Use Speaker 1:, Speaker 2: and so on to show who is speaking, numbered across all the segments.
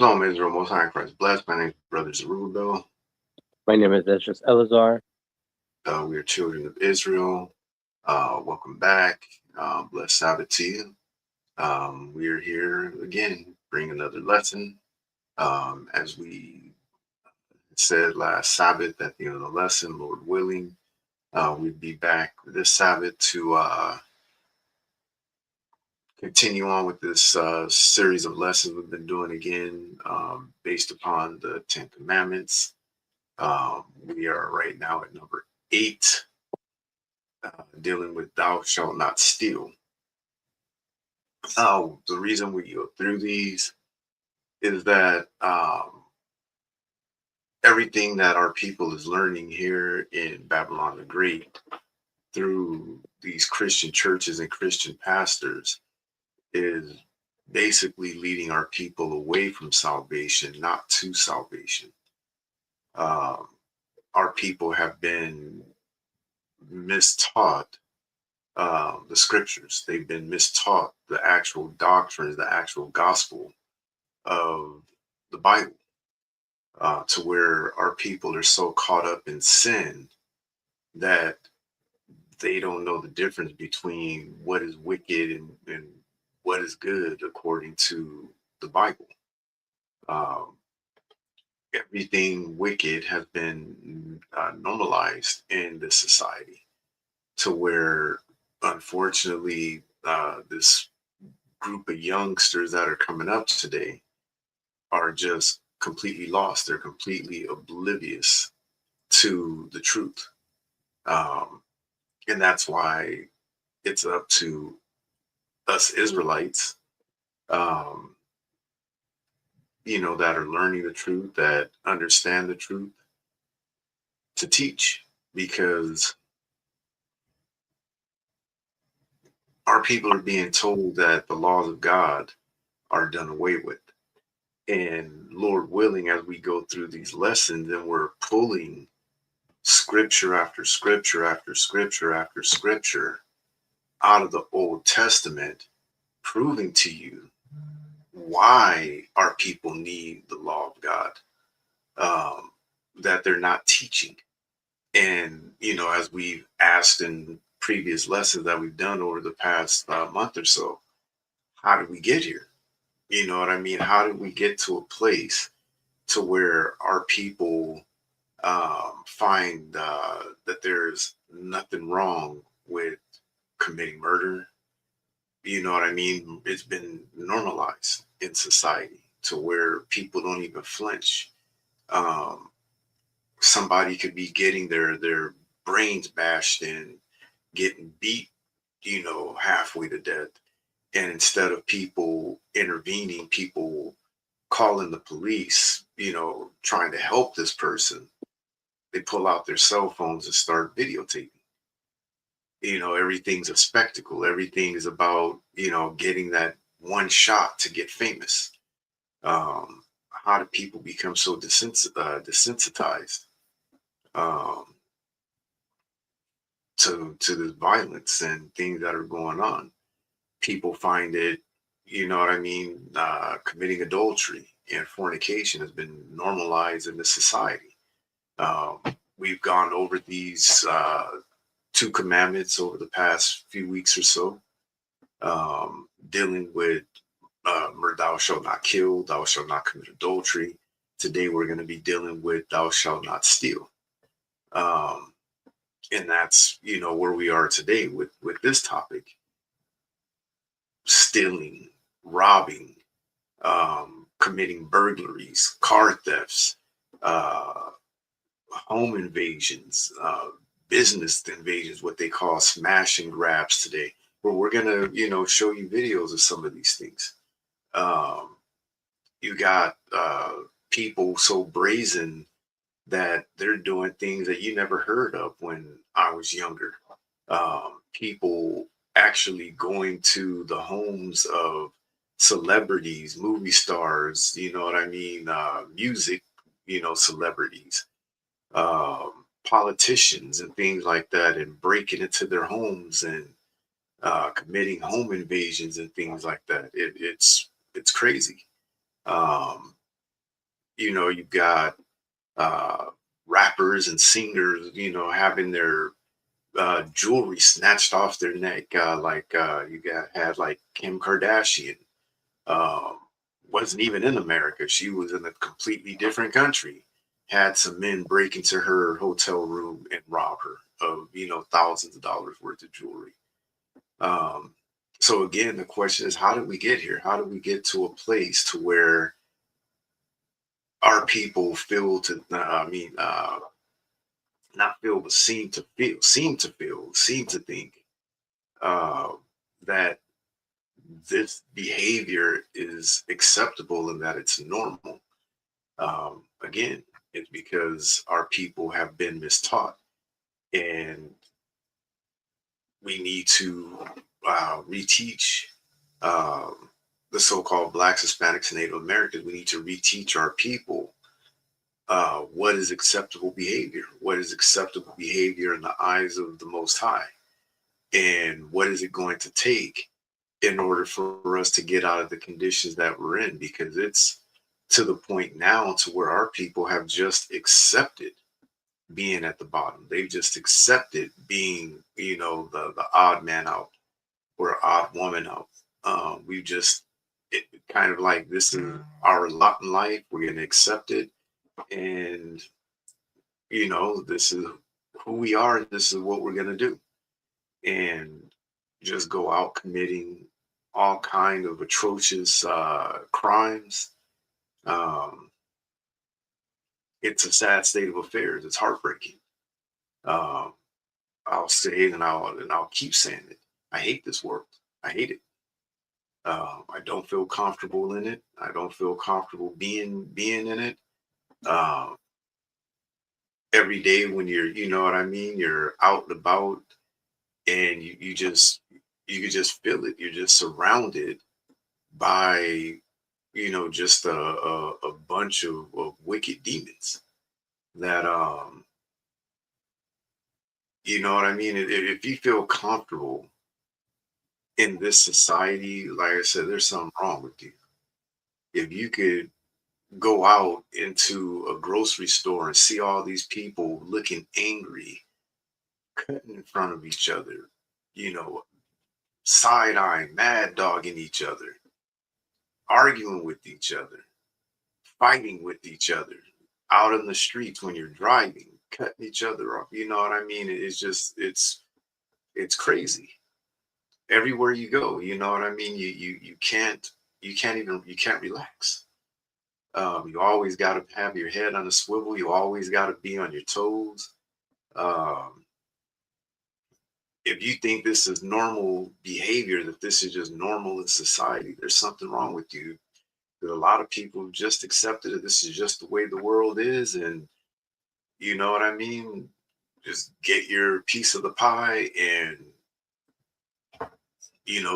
Speaker 1: Shalom, Israel, Most High in Christ blessed. My name is Brother Zerubbabel.
Speaker 2: My name is Esdras Elazar.
Speaker 1: We are children of Israel. Welcome back. Blessed Sabbath to you. We are here again, bring another lesson. As we said last Sabbath at the end of the lesson, Lord willing, we'd be back this Sabbath to continue on with this series of lessons we've been doing again, based upon the Ten Commandments. We are right now at number 8, dealing with thou shalt not steal. The reason we go through these is that everything that our people is learning here in Babylon the Great through these Christian churches and Christian pastors is basically leading our people away from salvation, not to salvation. Our people have been mistaught the scriptures. They've been mistaught the actual doctrines, the actual gospel of the Bible, to where our people are so caught up in sin that they don't know the difference between what is wicked and what is good according to the Bible. Everything wicked has been normalized in this society, to where unfortunately this group of youngsters that are coming up today are just completely lost. They're completely oblivious to the truth. And that's why it's up to us Israelites, that are learning the truth, that understand the truth, to teach, because our people are being told that the laws of God are done away with. And Lord willing, as we go through these lessons and we're pulling scripture after scripture after scripture after scripture out of the Old Testament, proving to you why our people need the law of God, that they're not teaching. And, as we've asked in previous lessons that we've done over the past month or so, how did we get here? You know what I mean? How did we get to a place to where our people find that there's nothing wrong with committing murder? You know what I mean? It's been normalized in society to where people don't even flinch. Somebody could be getting their brains bashed in, getting beat, halfway to death. And instead of people intervening, people calling the police, trying to help this person, they pull out their cell phones and start videotaping. Everything's a spectacle. Everything is about, getting that one shot to get famous. How do people become so desensitized to this violence and things that are going on? People find it, committing adultery and fornication has been normalized in the society. We've gone over these 2 commandments over the past few weeks or so, dealing with thou shalt not kill, thou shalt not commit adultery. Today we're going to be dealing with thou shalt not steal. And that's, where we are today with this topic. Stealing, robbing, committing burglaries, car thefts, home invasions, business invasions, what they call smash and grabs today, where we're going to, show you videos of some of these things. You got people so brazen that they're doing things that you never heard of when I was younger. People actually going to the homes of celebrities, movie stars, music, celebrities, politicians and things like that, and breaking into their homes and committing home invasions and things like that. It's crazy. You've got uh, rappers and singers, having their jewelry snatched off their neck. Like you got had like Kim Kardashian, um, wasn't even in America. She was in a completely different country. Had some men break into her hotel room and rob her of, thousands of dollars worth of jewelry. Um, so again, the question is, how did we get here? How did we get to a place to where our people feel to, not feel, but seem to think uh, that this behavior is acceptable and that it's normal. Again, it's because our people have been mistaught, and we need to reteach the so-called Blacks, Hispanics, and Native Americans. We need to reteach our people what is acceptable behavior, what is acceptable behavior in the eyes of the Most High, and what is it going to take in order for us to get out of the conditions that we're in, because it's to the point now to where our people have just accepted being at the bottom. They've just accepted being, the odd man out or odd woman out. We just kind of like, this is our lot in life. We're going to accept it, and this is who we are. This is what we're going to do, and just go out committing all kind of atrocious crimes. Um, it's a sad state of affairs. It's heartbreaking. Um, I'll say it, and I'll keep saying it. I hate this world. I hate it. I don't feel comfortable in it. I don't feel comfortable being in it. Um, every day when you're, what I mean, you're out and about, and you can just feel it. You're just surrounded by, just a bunch of wicked demons that you know what I mean. If you feel comfortable in this society, like I said, there's something wrong with you. If you could go out into a grocery store and see all these people looking angry, cutting in front of each other, you know, side eyeing, mad dogging each other, arguing with each other, fighting with each other, out in the streets when you're driving, cutting each other off. You know what I mean? It's just it's crazy. Everywhere you go, you know what I mean? You can't relax. You always got to have your head on a swivel. You always got to be on your toes. Um, if you think this is normal behavior, that this is just normal in society, there's something wrong with you. That a lot of people just accepted it. This is just the way the world is, and you know what I mean. Just get your piece of the pie and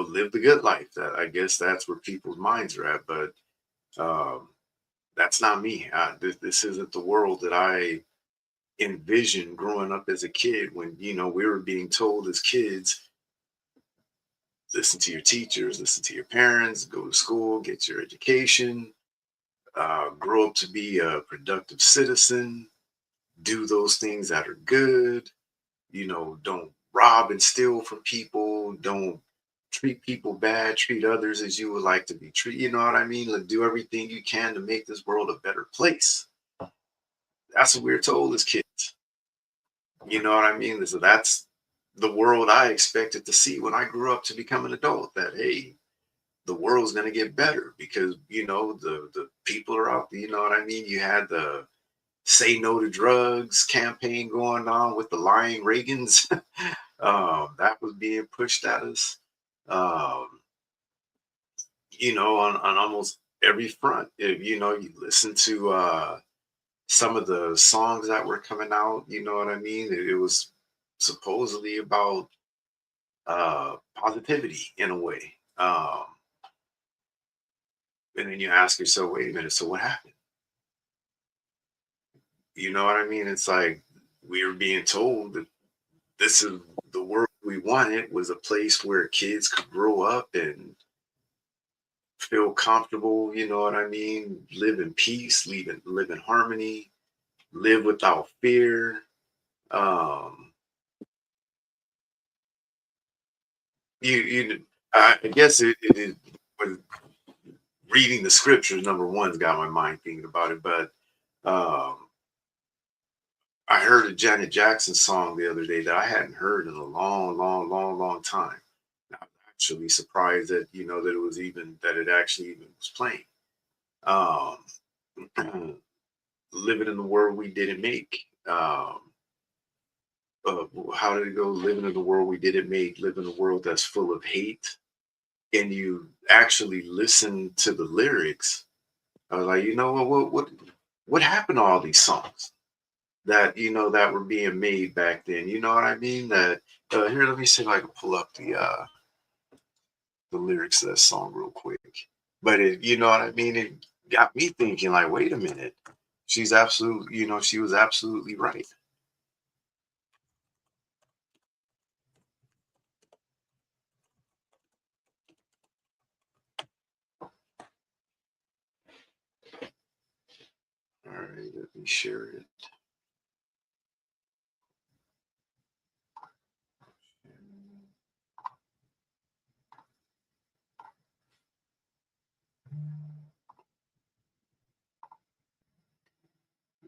Speaker 1: live the good life. That, I guess, that's where people's minds are at. But um, that's not me. This isn't the world that I envisioned growing up as a kid. When we were being told as kids, listen to your teachers, listen to your parents, go to school, get your education, grow up to be a productive citizen, do those things that are good. Don't rob and steal from people. Don't treat people bad. Treat others as you would like to be treated. You know what I mean? Like, do everything you can to make this world a better place. That's what we were told as kids. You know what I mean? So that's the world I expected to see when I grew up to become an adult. That, hey, the world's going to get better because the people are out there. You know what I mean? You had the Say No to Drugs campaign going on with the lying Reagans. That was being pushed at us. Um, on almost every front. If you listen to some of the songs that were coming out, you know what I mean? It was supposedly about positivity in a way. And then you ask yourself, wait a minute, so what happened? You know what I mean? It's like we were being told that this is the world we wanted, was a place where kids could grow up and feel comfortable, you know what I mean? Live in peace, live in harmony, live without fear. Um, you I guess it is with reading the scriptures, number one's got my mind thinking about it, but um I heard a Janet Jackson song the other day that I hadn't heard in a long, long, long, long time. I'm actually surprised that that it was even that it actually even was playing. Um, living in the world we didn't make. How did it go? Living in the world we didn't make. Live in a world that's full of hate. And you actually listen to the lyrics. I was like, what happened to all these songs that that were being made back then? You know what I mean? That here, let me see if I can pull up the lyrics of that song real quick. But you know what I mean? It got me thinking, like, wait a minute. She was absolutely right. All right, let me share it.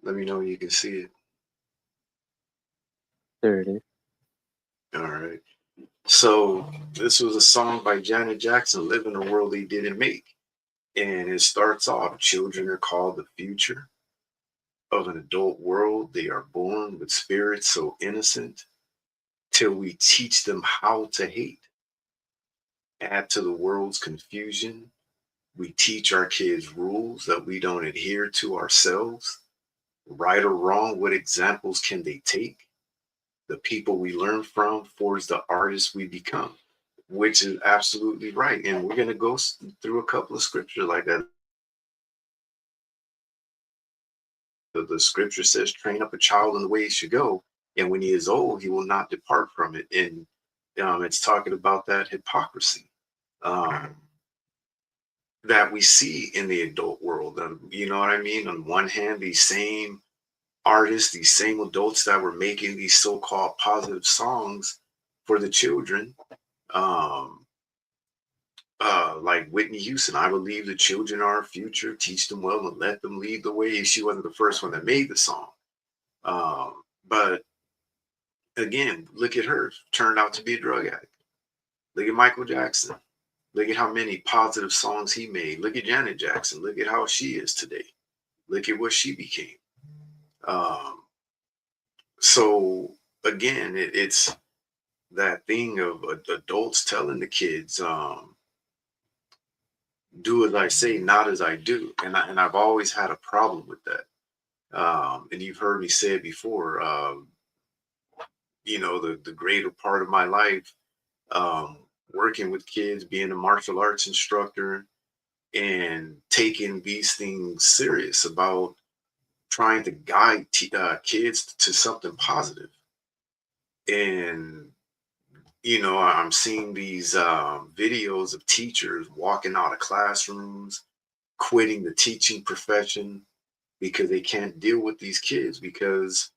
Speaker 1: Let me know when you can see it.
Speaker 2: There it is.
Speaker 1: All right. So this was a song by Janet Jackson, "Live in a World They Didn't Make." And it starts off, children are called the future of an adult world. They are born with spirits so innocent till we teach them how to hate. Add to the world's confusion. We teach our kids rules that we don't adhere to ourselves. Right or wrong, what examples can they take? The people we learn from forge the artists we become, which is absolutely right. And we're going to go through a couple of scriptures like that. The scripture says, train up a child in the way he should go. And when he is old, he will not depart from it. And it's talking about that hypocrisy that we see in the adult world. You know what I mean? On one hand, these same artists, these same adults that were making these so-called positive songs for the children, um, like Whitney Houston, I believe the children are our future. Teach them well and let them lead the way. She wasn't the first one that made the song, but again, look at her. Turned out to be a drug addict. Look at Michael Jackson. Look at how many positive songs he made. Look at Janet Jackson. Look at how she is today. Look at what she became. Um, so again, it's that thing of adults telling the kids, do as I say, not as I do. And I've always had a problem with that. And you've heard me say it before. The greater part of my life, um, working with kids, being a martial arts instructor, and taking these things serious about trying to guide kids to something positive. And I'm seeing these videos of teachers walking out of classrooms, quitting the teaching profession because they can't deal with these kids because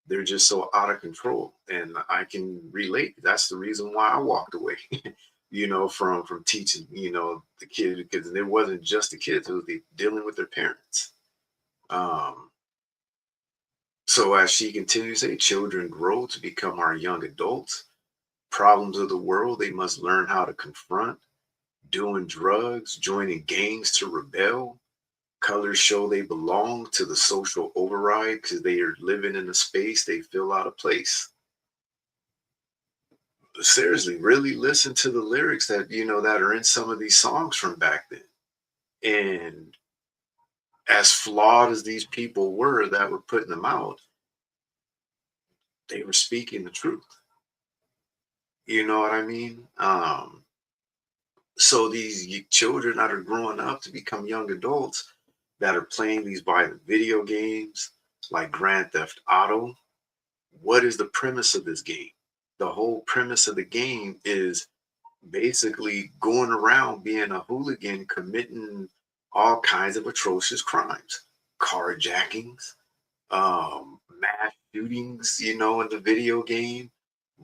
Speaker 1: they're just so out of control. And I can relate. That's the reason why I walked away, from teaching, the kids, because it wasn't just the kids, it was dealing with their parents. Um, so as she continues to say, children grow to become our young adults. Problems of the world they must learn how to confront. Doing drugs, joining gangs to rebel. Colors show they belong to the social override because they are living in a space they feel out of place. Seriously, really listen to the lyrics that are in some of these songs from back then. And as flawed as these people were that were putting them out, they were speaking the truth. You know what I mean? So these children that are growing up to become young adults that are playing these violent video games like Grand Theft Auto, what is the premise of this game? The whole premise of the game is basically going around being a hooligan, committing all kinds of atrocious crimes, carjackings, mass shootings, in the video game,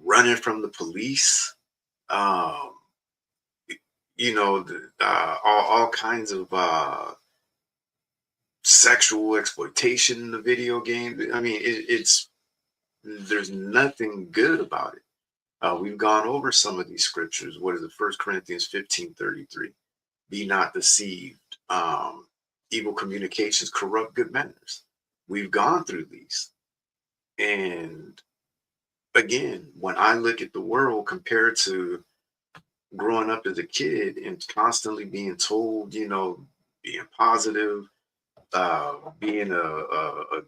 Speaker 1: running from the police, um, all kinds of sexual exploitation in the video game. I mean, it's there's nothing good about it. We've gone over some of these scriptures. What is it? 1 Corinthians 15:33. Be not deceived. Evil communications corrupt good manners. We've gone through these. And again, when I look at the world compared to growing up as a kid and constantly being told, being positive, being a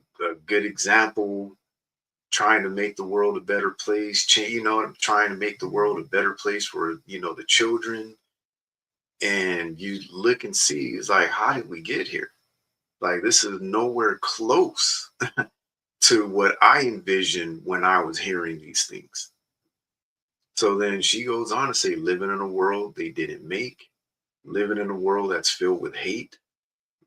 Speaker 1: good example, trying to make the world a better place, trying to make the world a better place for, the children. And you look and see, it's like, how did we get here? Like, this is nowhere close to what I envisioned when I was hearing these things. So then she goes on to say, living in a world they didn't make, living in a world that's filled with hate,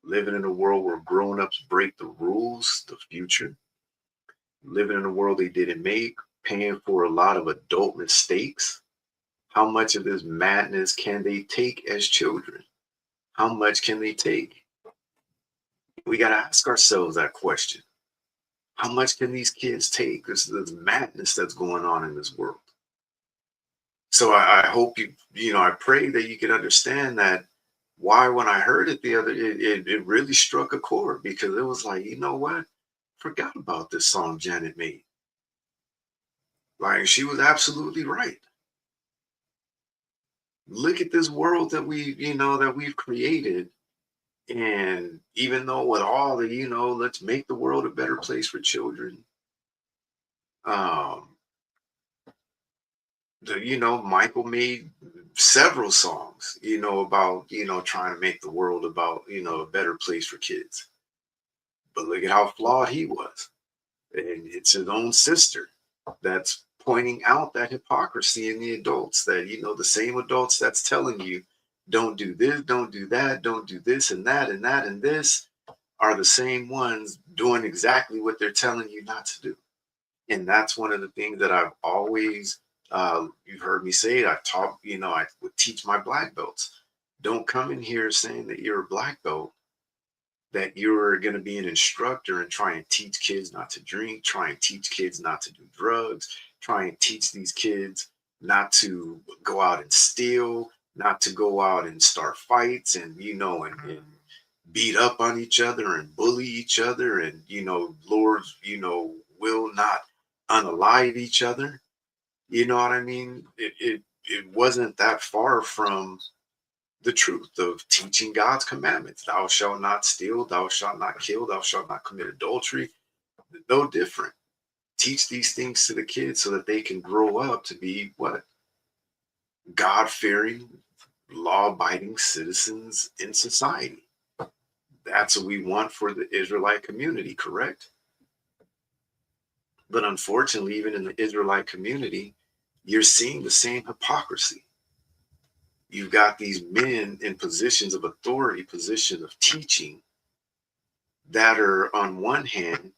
Speaker 1: living in a world where grown-ups break the rules, the future, living in a world they didn't make, paying for a lot of adult mistakes. How much of this madness can they take as children? How much can they take? We got to ask ourselves that question. How much can these kids take? This madness that's going on in this world. So I hope I pray that you can understand that why when I heard it it really struck a chord, because it was like, you know what? Forgot about this song Janet made. Like, she was absolutely right. Look at this world that we've created. And even though with all the, let's make the world a better place for children. Um, Michael made several songs, about, trying to make the world about, a better place for kids. But look at how flawed he was. And it's his own sister that's pointing out that hypocrisy in the adults, that, the same adults that's telling you, don't do this, don't do that, don't do this and that and that and this, are the same ones doing exactly what they're telling you not to do. And that's one of the things that I've always, you've heard me say it. I've taught, I would teach my black belts. Don't come in here saying that you're a black belt, that you're going to be an instructor and try and teach kids not to drink, try and teach kids not to do drugs, try and teach these kids not to go out and steal, not to go out and start fights and, and beat up on each other and bully each other and, lords, will not unalive each other. You know what I mean? It wasn't that far from the truth of teaching God's commandments. Thou shalt not steal, thou shalt not kill, thou shalt not commit adultery. No different. Teach these things to the kids so that they can grow up to be what? God-fearing, law-abiding citizens in society. That's what we want for the Israelite community, correct? But unfortunately, even in the Israelite community, you're seeing the same hypocrisy. You've got these men in positions of authority, positions of teaching, that are on one hand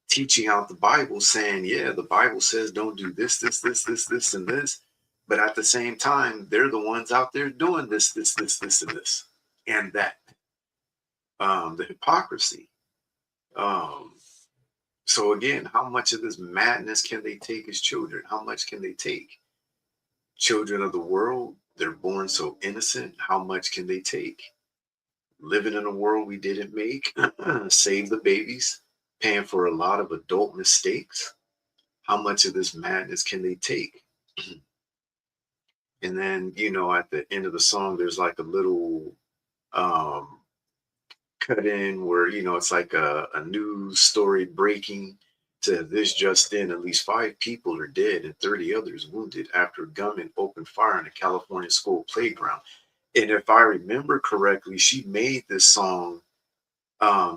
Speaker 1: teaching out the Bible, saying, yeah, the Bible says don't do this, and this. But at the same time, they're the ones out there doing this, and this, and that. The hypocrisy. So again, how much of this madness can they take as children? How much can they take? Children of the world, they're born so innocent. How much can they take? Living in a world we didn't make, save the babies, paying for a lot of adult mistakes. How much of this madness can they take? And then, at the end of the song, there's like a little um, cut in where, it's like a news story breaking to this just in. At least 5 people are dead and 30 others wounded after a gunman opened fire in a California school playground. And if I remember correctly, she made this song.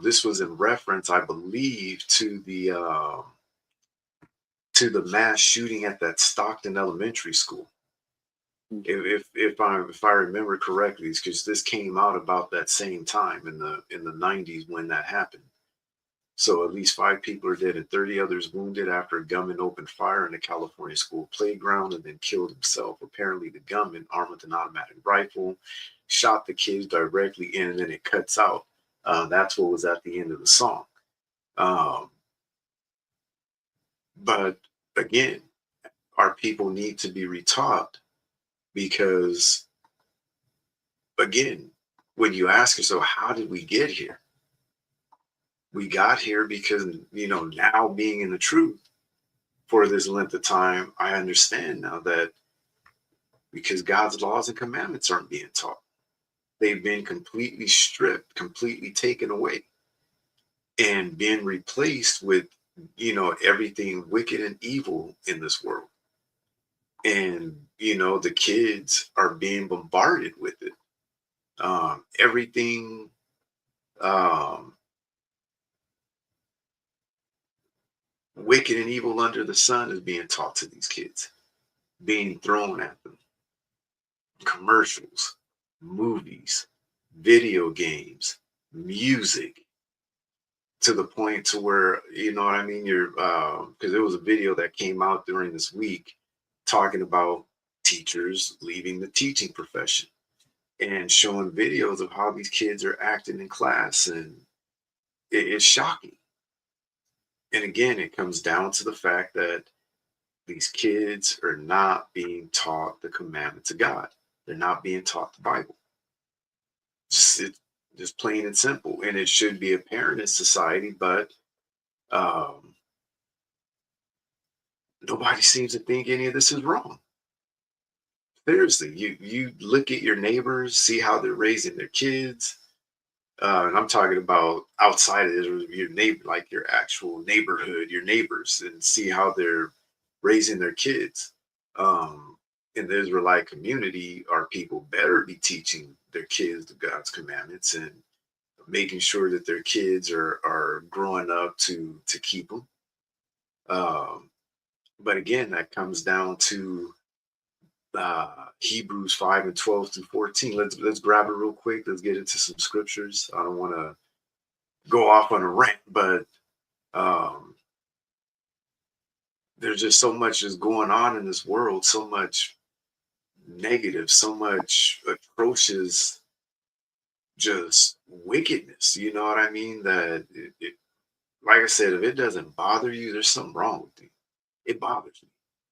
Speaker 1: This was in reference, I believe, to the mass shooting at that Stockton Elementary School. If I remember correctly, because this came out about that same time in the 90s when that happened. So at least 5 people are dead and 30 others wounded after a gunman opened fire in a California school playground and then killed himself. Apparently, the gunman, armed with an automatic rifle, shot the kids directly in, and then it cuts out. That's what was at the end of the song. Um, but again, our people need to be retaught because, again, when you ask yourself, how did we get here? We got here because, now being in the truth for this length of time, I understand now that because God's laws and commandments aren't being taught, they've been completely stripped, completely taken away, and being replaced with, everything wicked and evil in this world. And, the kids are being bombarded with it. Everything, um, wicked and evil under the sun is being taught to these kids, being thrown at them. Commercials, movies, video games, music, to the point to where, you know what I mean? You're because there was a video that came out during this week talking about teachers leaving the teaching profession and showing videos of how these kids are acting in class, and it's shocking. And again, it comes down to the fact that these kids are not being taught the commandments of God. They're not being taught the Bible. It's just plain and simple. And it should be apparent in society, but um, nobody seems to think any of this is wrong. Seriously, you look at your neighbors, see how they're raising their kids. And I'm talking about outside of your neighbor, like your actual neighborhood, your neighbors, and see how they're raising their kids. In the Israelite community, our people better be teaching their kids the God's commandments and making sure that their kids are growing up to keep them. Um, but again, that comes down to Hebrews 5:12-14. Let's grab it real quick. Let's get into some scriptures. I don't want to go off on a rant, but um, there's just so much is going on in this world, so much negative, so much atrocious, just wickedness. You know what I mean? That like I said, if it doesn't bother you, there's something wrong with you. It bothers me.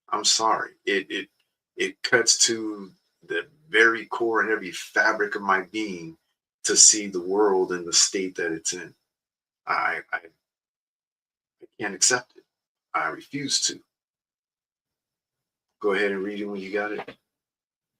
Speaker 1: I'm sorry. It cuts to the very core and every fabric of my being to see the world in the state that it's in. I can't accept it. I refuse to. Go ahead and read it when you got it.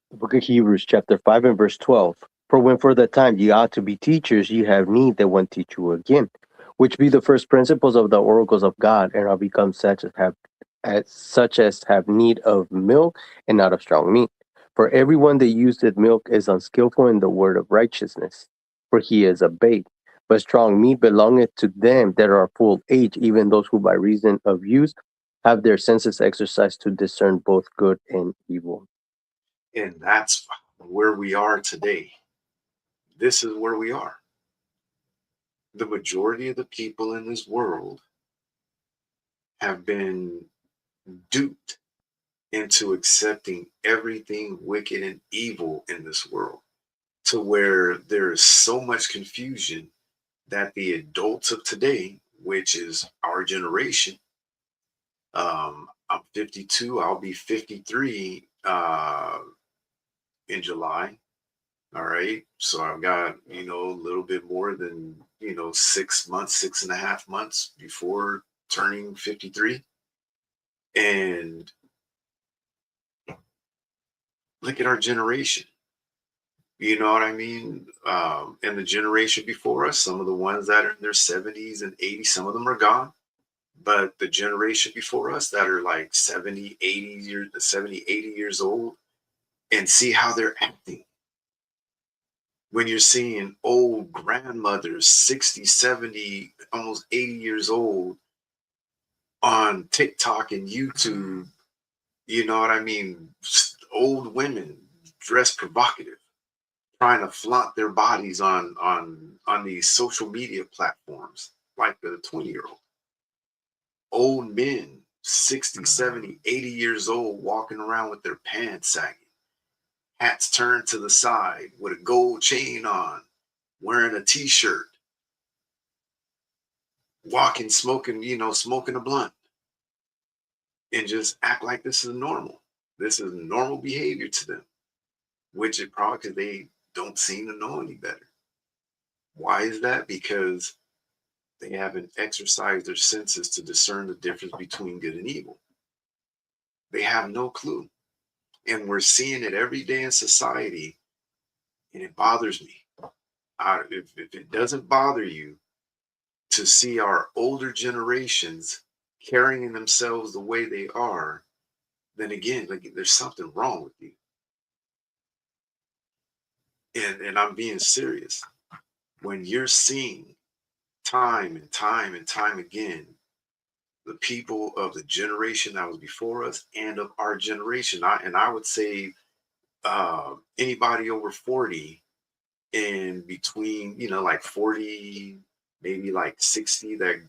Speaker 2: The book of Hebrews, chapter 5 and verse 12. For when for the time ye ought to be teachers, ye have need that one teach you again, which be the first principles of the oracles of God, and are become such as have need of milk and not of strong meat. For everyone that useth milk is unskillful in the word of righteousness, for he is a babe. But strong meat belongeth to them that are full age, even those who by reason of use have their senses exercised to discern both good and evil.
Speaker 1: And that's where we are today. This is where we are. The majority of the people in this world have been duped into accepting everything wicked and evil in this world, to where there is so much confusion that the adults of today, which is our generation, I'm 52, I'll be 53 in July. All right. So I've got, a little bit more than, 6 months, 6.5 months before turning 53. And look at our generation. You know what I mean? And the generation before us, some of the ones that are in their 70s and 80s, some of them are gone. But the generation before us that are like 70, 80 years old, and see how they're acting. When you're seeing old grandmothers, 60, 70, almost 80 years old on TikTok and YouTube, you know what I mean? Old women dress provocative, trying to flaunt their bodies on these social media platforms like the 20-year-old. Old men, 60, 70, 80 years old, walking around with their pants sagging, hats turned to the side with a gold chain on, wearing a t-shirt, walking, smoking, smoking a blunt, and just act like this is normal. This is normal behavior to them, which is probably because they don't seem to know any better. Why is that? Because they haven't exercised their senses to discern the difference between good and evil. They have no clue. And we're seeing it every day in society, and it bothers me. If it doesn't bother you to see our older generations carrying themselves the way they are, then again, like there's something wrong with you. And I'm being serious. When you're seeing time and time and time again the people of the generation that was before us and of our generation, I would say anybody over 40 and between, like 40, maybe like 60 that,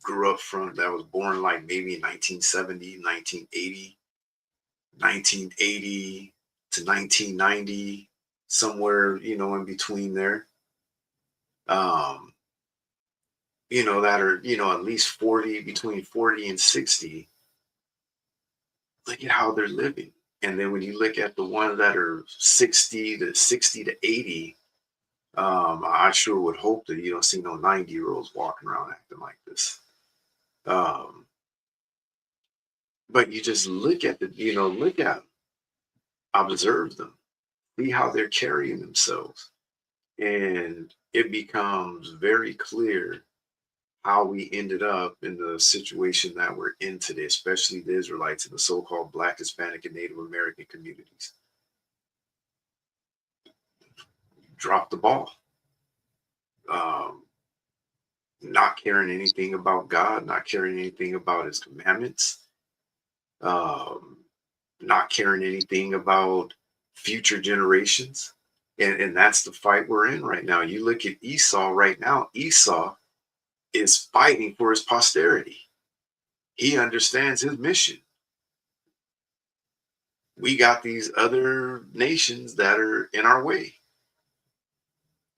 Speaker 1: grew up from, that was born like maybe in 1970, 1980, 1980 to 1990, somewhere, in between there. Um, that are, at least 40, between 40 and 60, look at how they're living. And then when you look at the ones that are 60 to 80, I sure would hope that you don't see no 90-year-olds walking around acting like this. Um, but you just look at look at them, observe them, see how they're carrying themselves. And it becomes very clear how we ended up in the situation that we're in today, especially the Israelites and the so-called Black, Hispanic, and Native American communities. Drop the ball. Um, Not caring anything about God, not caring anything about his commandments, um, not caring anything about future generations. And that's the fight we're in right now. You look at Esau right now, Esau is fighting for his posterity. He understands his mission. We got these other nations that are in our way.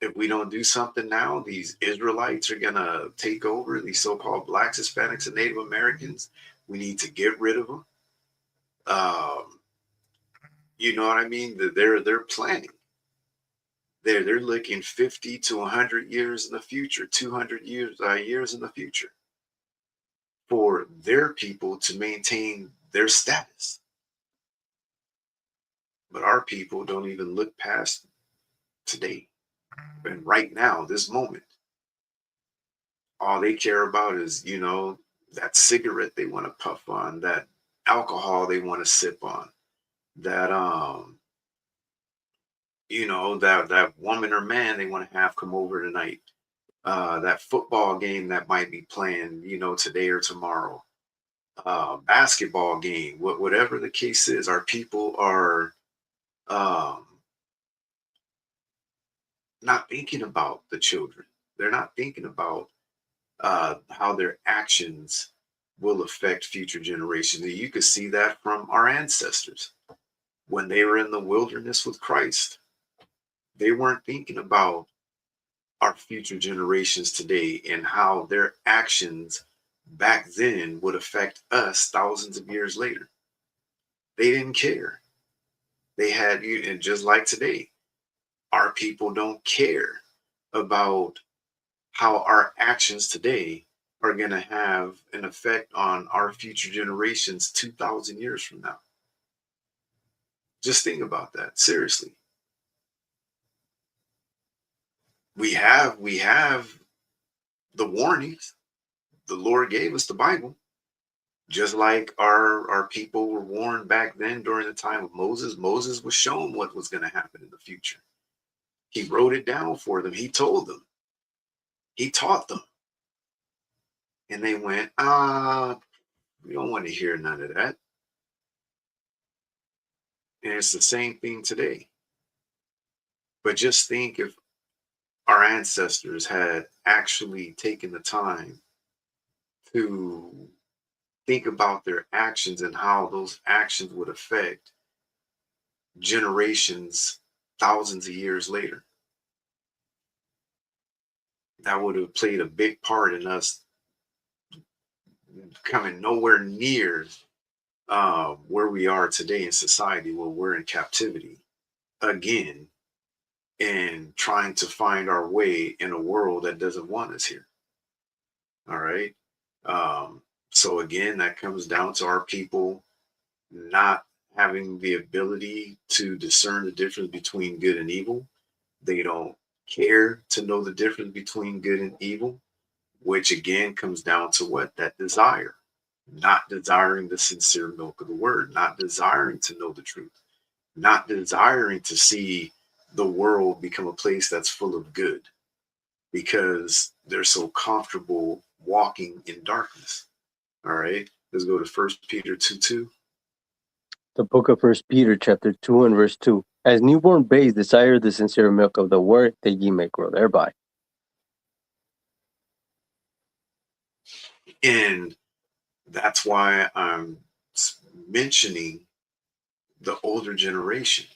Speaker 1: If we don't do something now, these Israelites are going to take over, these so-called Blacks, Hispanics, and Native Americans. We need to get rid of them. You know what I mean? They're planning. They're looking 50 to 100 years in the future, 200 years in the future, for their people to maintain their status. But our people don't even look past today. And right now, this moment, all they care about is, that cigarette they want to puff on, that alcohol they want to sip on, that that woman or man they want to have come over tonight, that football game that might be playing, today or tomorrow, basketball game, whatever the case is, our people are um, not thinking about the children. They're not thinking about how their actions will affect future generations. And you could see that from our ancestors when they were in the wilderness with Christ. They weren't thinking about our future generations today and how their actions back then would affect us thousands of years later. They didn't care. They had you, and just like today, our people don't care about how our actions today are going to have an effect on our future generations 2,000 years from now. Just think about that seriously. We have the warnings. The Lord gave us the Bible, just like our people were warned back then during the time of Moses. Moses was shown what was going to happen in the future. He wrote it down for them. He told them. He taught them. And they went, we don't want to hear none of that. And it's the same thing today. But just think if our ancestors had actually taken the time to think about their actions and how those actions would affect generations, thousands of years later. That would have played a big part in us coming nowhere near where we are today in society, where we're in captivity again and trying to find our way in a world that doesn't want us here. All right. So again, that comes down to our people not having the ability to discern the difference between good and evil. They don't care to know the difference between good and evil, which again comes down to what? That desire, not desiring the sincere milk of the word, not desiring to know the truth, not desiring to see the world become a place that's full of good because they're so comfortable walking in darkness. All right, let's go to First Peter 2:2.
Speaker 2: The book of First Peter, chapter 2 and verse 2. As newborn babes desire the sincere milk of the word, that ye may grow thereby.
Speaker 1: And that's why I'm mentioning the older generation,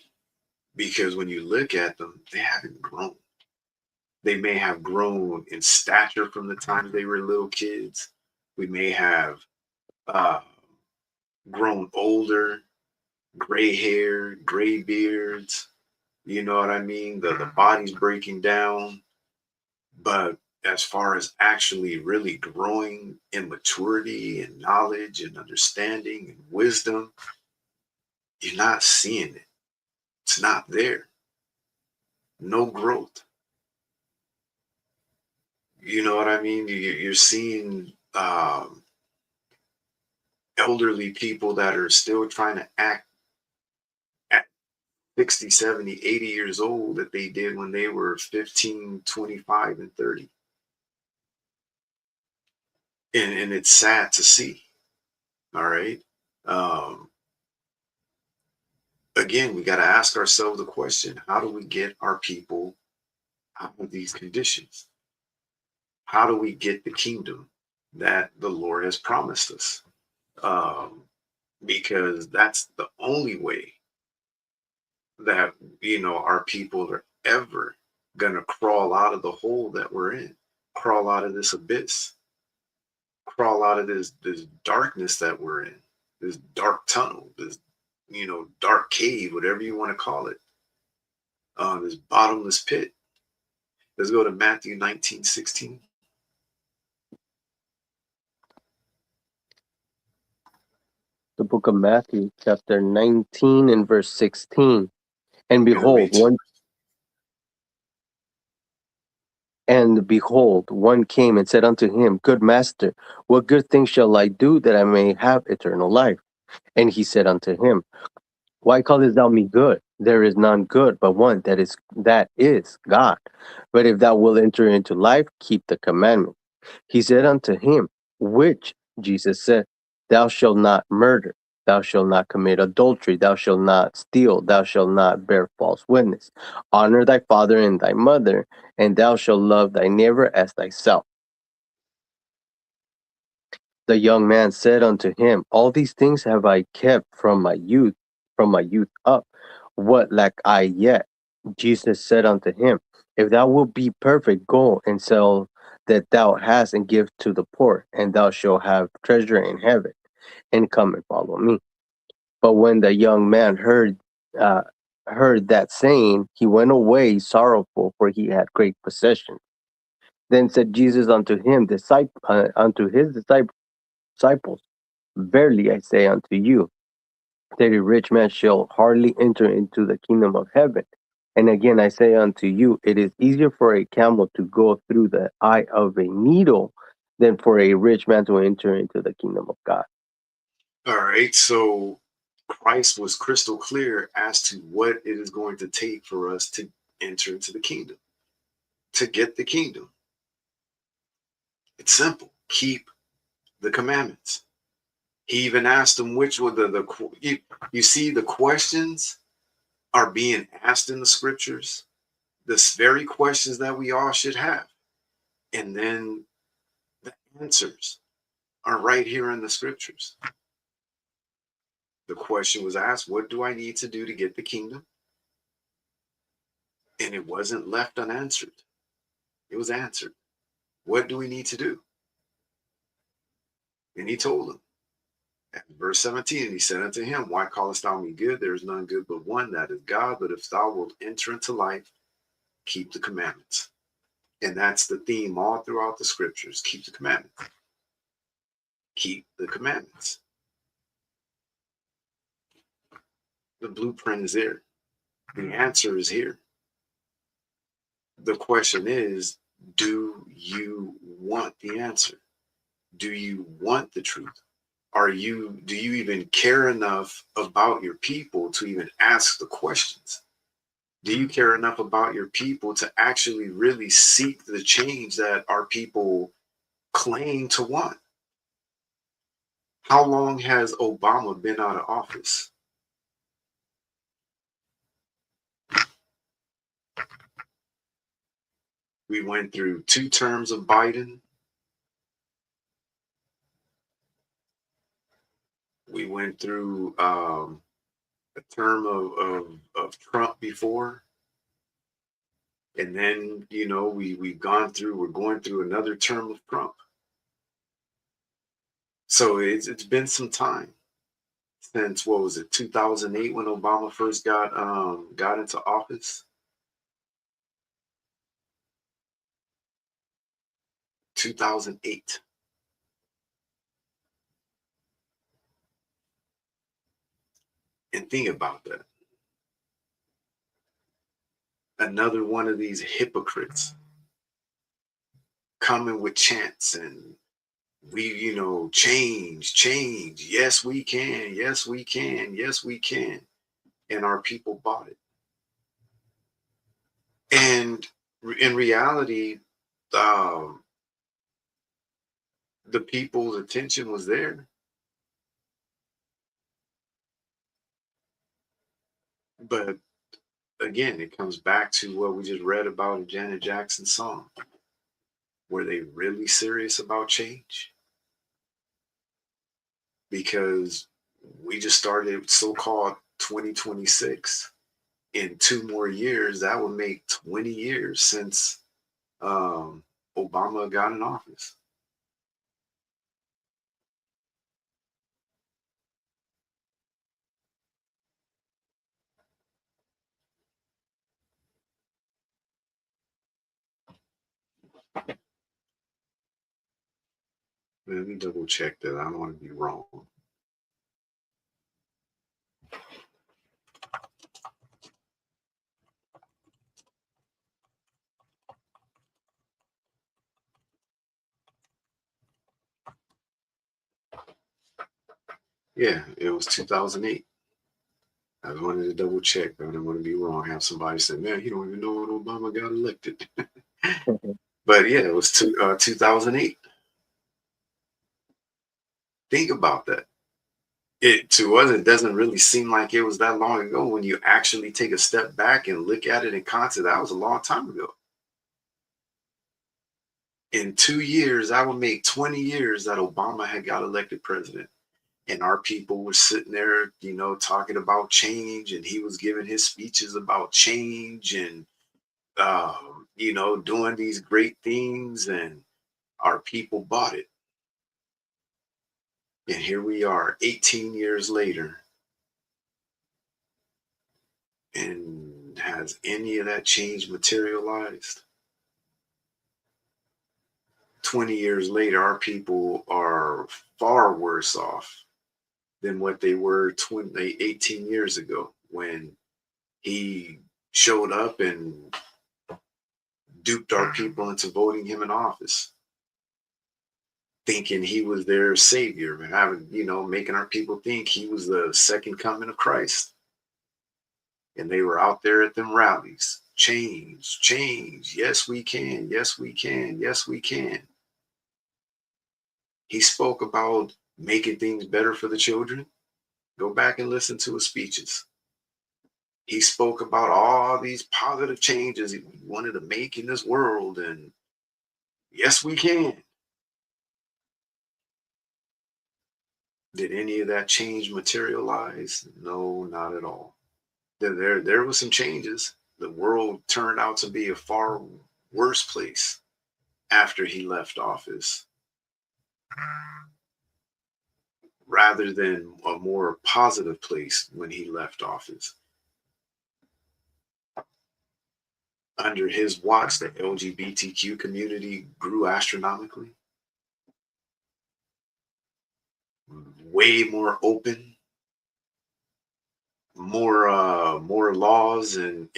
Speaker 1: because when you look at them, they haven't grown. They may have grown in stature from the time they were little kids. We may have uh, grown older, gray hair, gray beards. You know what I mean? The body's breaking down. But as far as actually really growing in maturity and knowledge and understanding and wisdom, you're not seeing it. It's not there. No growth. You know what I mean? You're seeing elderly people that are still trying to act at 60, 70, 80 years old that they did when they were 15, 25, and 30. And it's sad to see. All right. Um, again, we got to ask ourselves the question, how do we get our people out of these conditions? How do we get the kingdom that the Lord has promised us? Um, because that's the only way that, our people are ever going to crawl out of the hole that we're in, crawl out of this abyss, crawl out of this darkness that we're in, this dark tunnel, this dark cave, whatever you want to call it, this bottomless pit. Let's go to Matthew 19:16.
Speaker 2: The book of Matthew, chapter 19 and verse 16. And
Speaker 1: We're gonna
Speaker 2: behold,
Speaker 1: read.
Speaker 2: one came and said unto him, Good master, what good thing shall I do that I may have eternal life? And he said unto him, Why callest thou me good? There is none good but one, that is God. But if thou wilt enter into life, keep the commandment. He said unto him, Which? Jesus said, Thou shalt not murder, thou shalt not commit adultery, thou shalt not steal, thou shalt not bear false witness. Honor thy father and thy mother, and thou shalt love thy neighbor as thyself. The young man said unto him, All these things have I kept from my youth up. What lack I yet? Jesus said unto him, If thou wilt be perfect, go and sell that thou hast and give to the poor, and thou shalt have treasure in heaven, and come and follow me. But when the young man uh, heard that saying, he went away sorrowful, for he had great possession. Then said Jesus unto his disciples, Verily I say unto you, that a rich man shall hardly enter into the kingdom of heaven. And again I say unto you, it is easier for a camel to go through the eye of a needle than for a rich man to enter into the kingdom of God.
Speaker 1: All right. So Christ was crystal clear as to what it is going to take for us to enter into the kingdom, to get the kingdom. It's simple. Keep the commandments. He even asked them which were you see the questions are being asked in the scriptures, the very questions that we all should have. And then the answers are right here in the scriptures. The question was asked, what do I need to do to get the kingdom? And it wasn't left unanswered. It was answered. What do we need to do? And he told them. At verse 17, and he said unto him, why callest thou me good? There is none good but one, that is God. But if thou wilt enter into life, keep the commandments. And that's the theme all throughout the scriptures. Keep the commandments. Keep the commandments. The blueprint is there. The answer is here. The question is, do you want the answer? Do you want the truth? Do you even care enough about your people to even ask the questions? Do you care enough about your people to actually really seek the change that our people claim to want? How long has Obama been out of office? We went through 2 terms of Biden. We went through a term of Trump before. And then, we're going through another term of Trump. So it's been some time since, what was it, 2008, when Obama first got into office. 2008. And think about that. Another one of these hypocrites coming with chants and we, change. Yes, we can. Yes, we can. Yes, we can. And our people bought it. And in reality, the people's attention was there. But again, it comes back to what we just read about in Janet Jackson's song. Were they really serious about change? Because we just started so-called 2026. In 2 more years, that would make 20 years since Obama got in office. Let me double check that. I don't want to be wrong. Yeah, it was 2008. I wanted to double check. I didn't want to be wrong. Have somebody say, man, you don't even know when Obama got elected. But yeah, it was 2008. Think about that. To us, it doesn't really seem like it was that long ago. When you actually take a step back and look at it in context, that was a long time ago. In 2 years, that would make 20 years that Obama had got elected president. And our people were sitting there, talking about change, and he was giving his speeches about change and, doing these great things, and our people bought it. And here we are 18 years later. And has any of that change materialized? 20 years later, our people are far worse off than what they were 18 years ago, when he showed up and duped our people into voting him in office, thinking he was their savior, and having, making our people think he was the second coming of Christ. And they were out there at them rallies. Change, change. Yes, we can. Yes, we can. Yes, we can. He spoke about making things better for the children. Go back and listen to his speeches. He spoke about all these positive changes he wanted to make in this world, and yes, we can. Did any of that change materialize? No, not at all. There was some changes. The world turned out to be a far worse place after he left office rather than a more positive place when he left office. Under his watch, the LGBTQ community grew astronomically, way more open, more laws and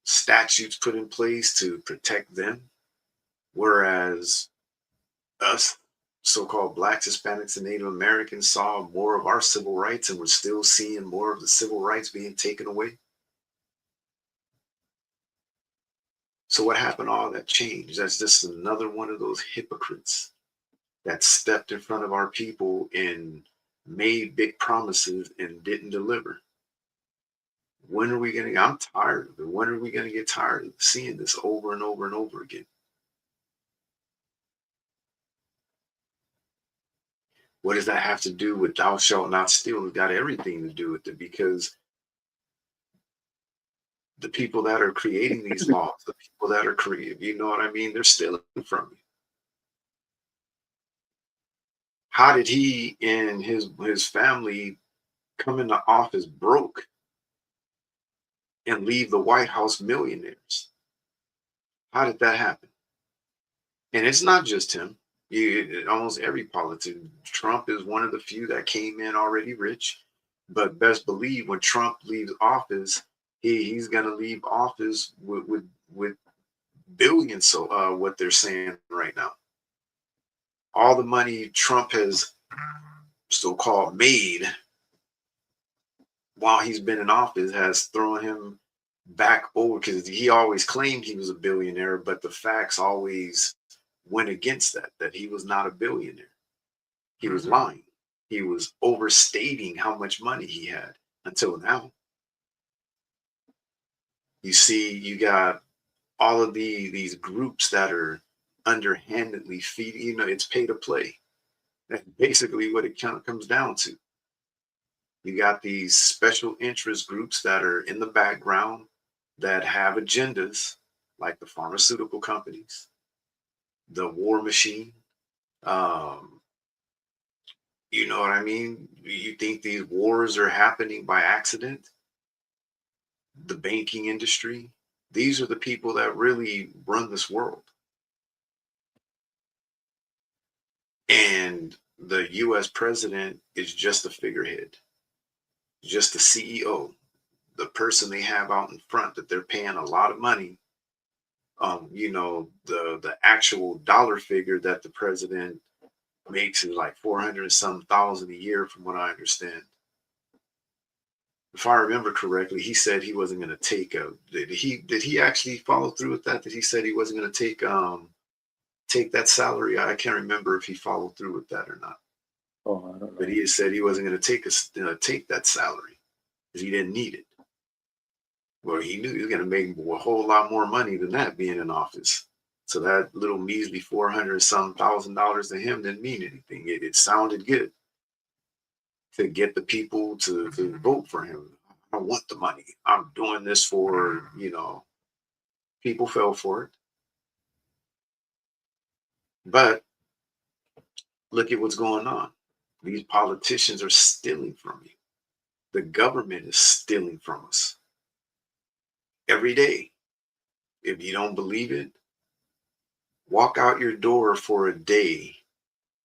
Speaker 1: statutes put in place to protect them. Whereas us, so-called blacks, Hispanics, and Native Americans, saw more of our civil rights, and we're still seeing more of the civil rights being taken away. So what happened? All that changed. That's just another one of those hypocrites that stepped in front of our people and made big promises and didn't deliver. When are we going to? I'm tired of it. When are we going to get tired of seeing this over and over and over again? What does that have to do with thou shalt not steal? It's got everything to do with it, because the people that are creating these laws, the people that are creating, you know what I mean? They're stealing from you. How did he and his family come into office broke and leave the White House millionaires? How did that happen? And it's not just him. Almost every politician. Trump is one of the few that came in already rich. But best believe when Trump leaves office, he's going to leave office with billions. So what they're saying right now, all the money Trump has so-called made while he's been in office has thrown him back over, because he always claimed he was a billionaire, but the facts always went against that he was not a billionaire. He was lying. He was overstating how much money he had until now. You see, you got all of these groups that are underhandedly feeding, it's pay to play. That's basically what it kind of comes down to. You got these special interest groups that are in the background that have agendas, like the pharmaceutical companies, the war machine. Um, you know what I mean? You think these wars are happening by accident? The banking industry. These are the people that really run this world. And the US president is just a figurehead, just the CEO, the person they have out in front that they're paying a lot of money. The actual dollar figure that the president makes is like 400 and some thousand a year, from what I understand. If I remember correctly, he said he wasn't going to take a. Did he actually follow through with that? Did he said he wasn't going to take that salary? I can't remember if he followed through with that or not.
Speaker 2: Oh, I don't
Speaker 1: But
Speaker 2: know.
Speaker 1: he had said he wasn't going to take that salary because he didn't need it. Well, he knew he was going to make a whole lot more money than that being in office. So that little measly 400 some $1,000 to him didn't mean anything. It sounded good to get the people to vote for him. I don't want the money. I'm doing this for, people fell for it. But look at what's going on. These politicians are stealing from you. The government is stealing from us every day. If you don't believe it, walk out your door for a day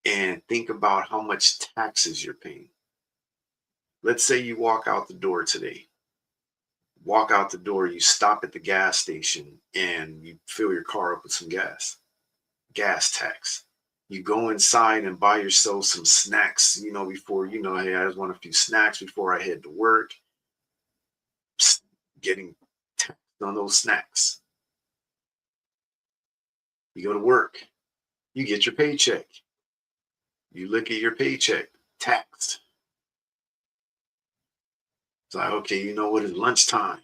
Speaker 1: and think about how much taxes you're paying. Let's say you walk out the door today. Walk out the door, you stop at the gas station and you fill your car up with some gas tax. You go inside and buy yourself some snacks, before, hey, I just want a few snacks before I head to work. Getting taxed on those snacks. You go to work, you get your paycheck. You look at your paycheck, taxed. It's like, okay, you know what? It's lunchtime.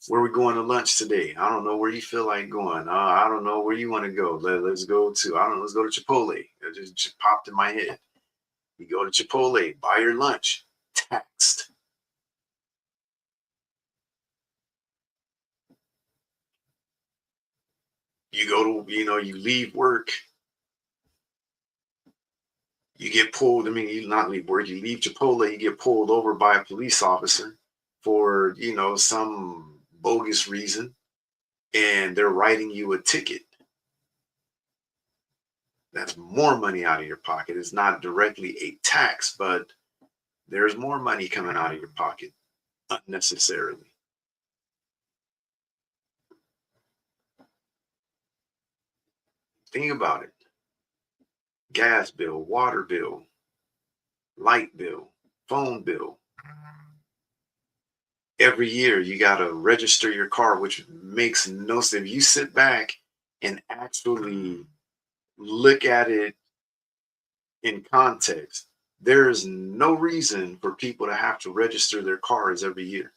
Speaker 1: Where we going to lunch today? I don't know where you feel like going. I don't know where you want to go. Let's go to, I don't know, let's go to Chipotle. It just popped in my head. You go to Chipotle, buy your lunch, taxed. You go to, you leave work, you get pulled. I mean, you not leave work, you leave Chipotle, you get pulled over by a police officer for, some bogus reason, and they're writing you a ticket. That's more money out of your pocket. It's not directly a tax, but there's more money coming out of your pocket unnecessarily. Think about it. Gas bill, water bill, light bill, phone bill. Every year you got to register your car, which makes no sense. If you sit back and actually look at it in context, there is no reason for people to have to register their cars every year.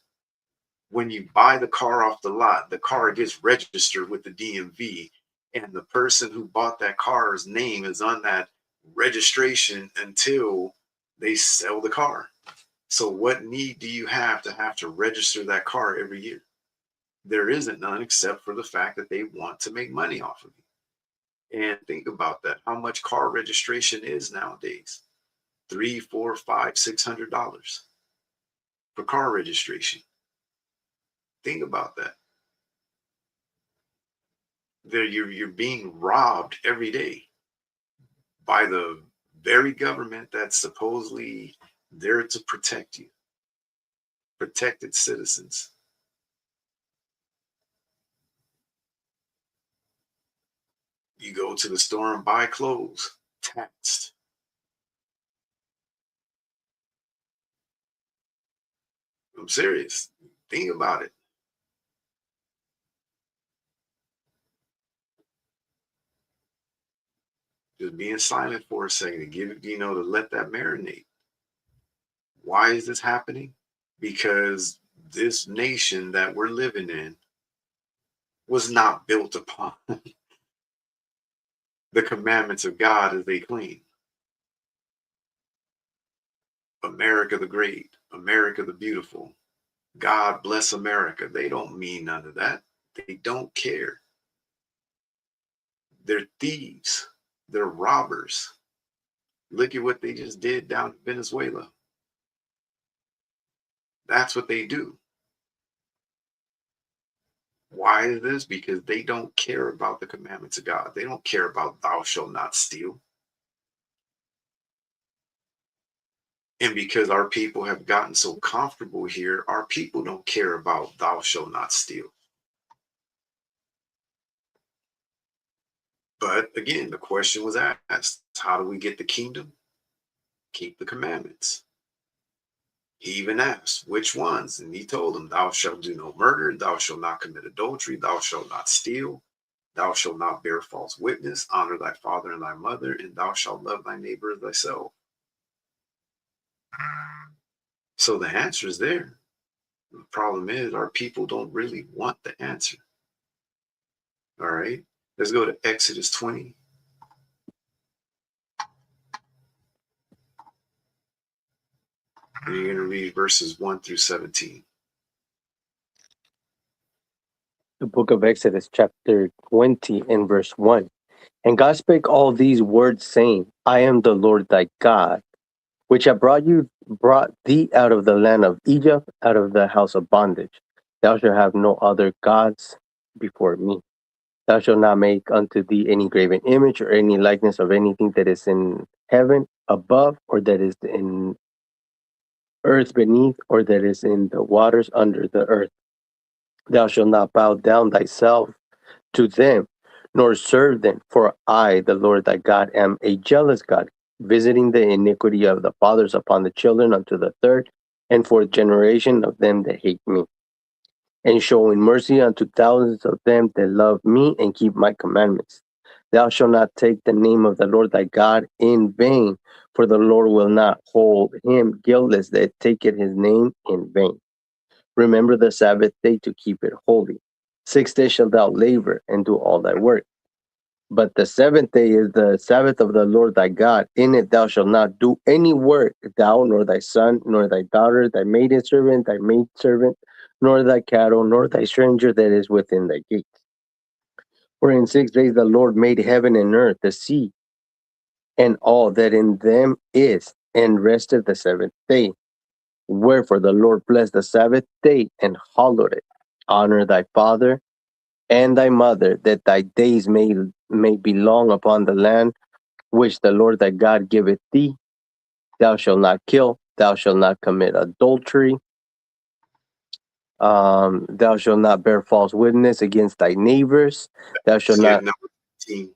Speaker 1: When you buy the car off the lot, the car gets registered with the DMV, and the person who bought that car's name is on that registration until they sell the car. So what need do you have to register that car every year? There isn't none, except for the fact that they want to make money off of you. And think about that. How much car registration is nowadays? $300, $400, $500, $600 for car registration. Think about that. You're being robbed every day by the very government that's supposedly there to protect you, protect its citizens. You go to the store and buy clothes, taxed. I'm serious. Think about it. Just being silent for a second to give it, to let that marinate. Why is this happening? Because this nation that we're living in was not built upon the commandments of God as they claim. America the Great, America the Beautiful, God bless America. They don't mean none of that. They don't care. They're thieves. They're robbers. Look at what they just did down in Venezuela. That's what they do. Why is this? Because they don't care about the commandments of God. They don't care about thou shalt not steal. And because our people have gotten so comfortable here, our people don't care about thou shalt not steal. But again, the question was asked, how do we get the kingdom? Keep the commandments. He even asked, which ones? And he told them, thou shalt do no murder, thou shalt not commit adultery, thou shalt not steal, thou shalt not bear false witness, honor thy father and thy mother, and thou shalt love thy neighbor as thyself. So the answer is there. The problem is our people don't really want the answer. All right, let's go to Exodus 20. And you're going to read verses 1 through 17.
Speaker 2: The book of Exodus, chapter 20, and verse 1. And God spake all these words, saying, I am the Lord thy God, which have brought thee out of the land of Egypt, out of the house of bondage. Thou shalt have no other gods before me. Thou shalt not make unto thee any graven image or any likeness of anything that is in heaven above, or that is in earth beneath, or that is in the waters under the earth. Thou shalt not bow down thyself to them, nor serve them, for I, the Lord thy God, am a jealous God, visiting the iniquity of the fathers upon the children unto the third and fourth generation of them that hate me, and showing mercy unto thousands of them that love me and keep my commandments. Thou shalt not take the name of the Lord thy God in vain, for the Lord will not hold him guiltless that taketh his name in vain. Remember the Sabbath day to keep it holy. 6 days shalt thou labor and do all thy work. But the seventh day is the Sabbath of the Lord thy God. In it thou shalt not do any work, thou, nor thy son, nor thy daughter, thy maidservant, thy maidservant, nor thy cattle, nor thy stranger that is within thy gates. For in 6 days the Lord made heaven and earth, the sea, and all that in them is, and rested the seventh day. Wherefore the Lord blessed the Sabbath day and hallowed it. Honor thy father and thy mother, that thy days may be long upon the land which the Lord thy God giveth thee. Thou shalt not kill, thou shalt not commit adultery, thou shalt not bear false witness against thy neighbors, thou shalt
Speaker 1: Skip
Speaker 2: not,
Speaker 1: number 15.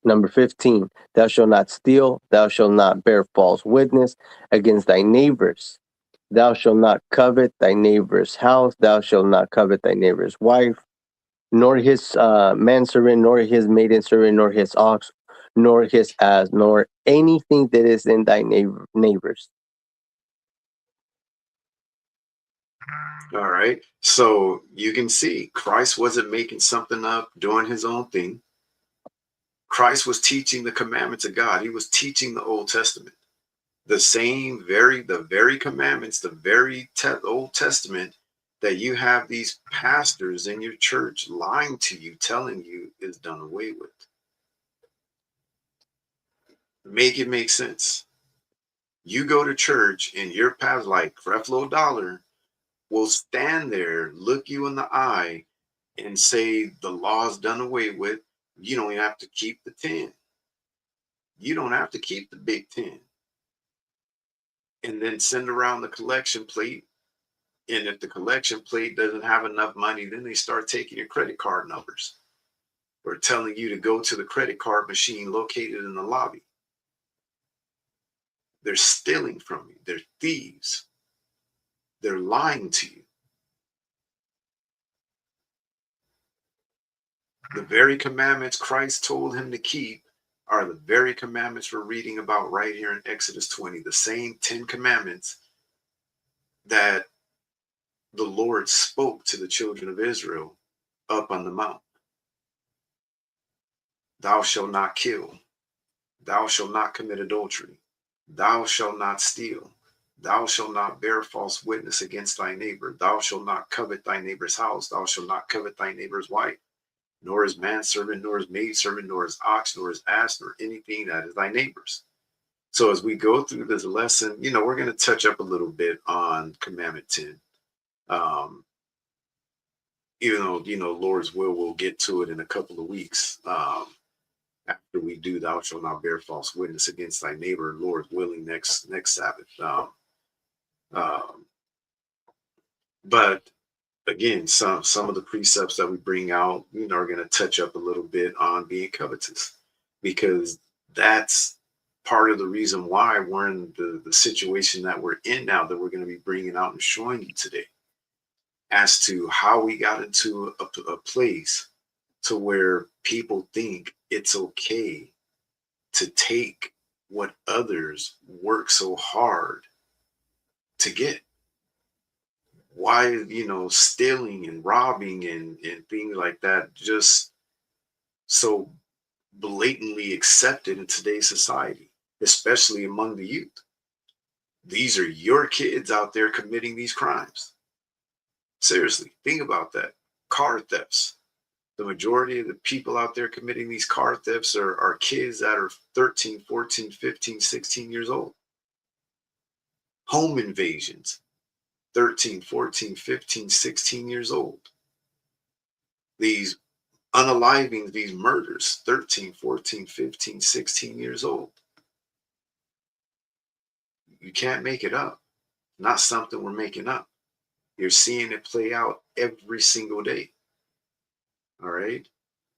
Speaker 2: number 15, thou shalt not steal, thou shalt not bear false witness against thy neighbors, thou shalt not covet thy neighbor's house, thou shalt not covet thy neighbor's wife, nor his manservant, nor his maidservant, nor his ox, nor his ass, nor anything that is in thy neighbor's.
Speaker 1: All right. So you can see Christ wasn't making something up, doing his own thing. Christ was teaching the commandments of God. He was teaching the Old Testament. The very commandments, the very Old Testament that you have these pastors in your church lying to you, telling you is done away with. Make it make sense. You go to church and your pastor, like Creflo Dollar, will stand there, look you in the eye, and say the law's done away with. You don't even have to keep the 10. You don't have to keep the big 10. And then send around the collection plate. And if the collection plate doesn't have enough money, then they start taking your credit card numbers or telling you to go to the credit card machine located in the lobby. They're stealing from you. They're thieves. They're lying to you. The very commandments Christ told him to keep are the very commandments we're reading about right here in Exodus 20, the same 10 commandments that the Lord spoke to the children of Israel up on the mount. Thou shalt not kill. Thou shalt not commit adultery. Thou shalt not steal. Thou shalt not bear false witness against thy neighbor. Thou shalt not covet thy neighbor's house. Thou shalt not covet thy neighbor's wife, nor his manservant, nor his maidservant, nor his ox, nor his ass, nor anything that is thy neighbor's. So as we go through this lesson, we're going to touch up a little bit on Commandment 10. Even though, Lord's will, we'll get to it in a couple of weeks. After we do, thou shalt not bear false witness against thy neighbor, Lord's willing, next Sabbath. But again, some of the precepts that we bring out, are going to touch up a little bit on being covetous, because that's part of the reason why we're in the situation that we're in now, that we're going to be bringing out and showing you today, as to how we got into a place to where people think it's okay to take what others work so hard to get. Why, stealing and robbing and things like that just so blatantly accepted in today's society, especially among the youth. These are your kids out there committing these crimes. Seriously, think about that. Car thefts. The majority of the people out there committing these car thefts are kids that are 13, 14, 15, 16 years old. Home invasions, 13, 14, 15, 16 years old. These unalivings, these murders, 13, 14, 15, 16 years old. You can't make it up. Not something we're making up. You're seeing it play out every single day. All right.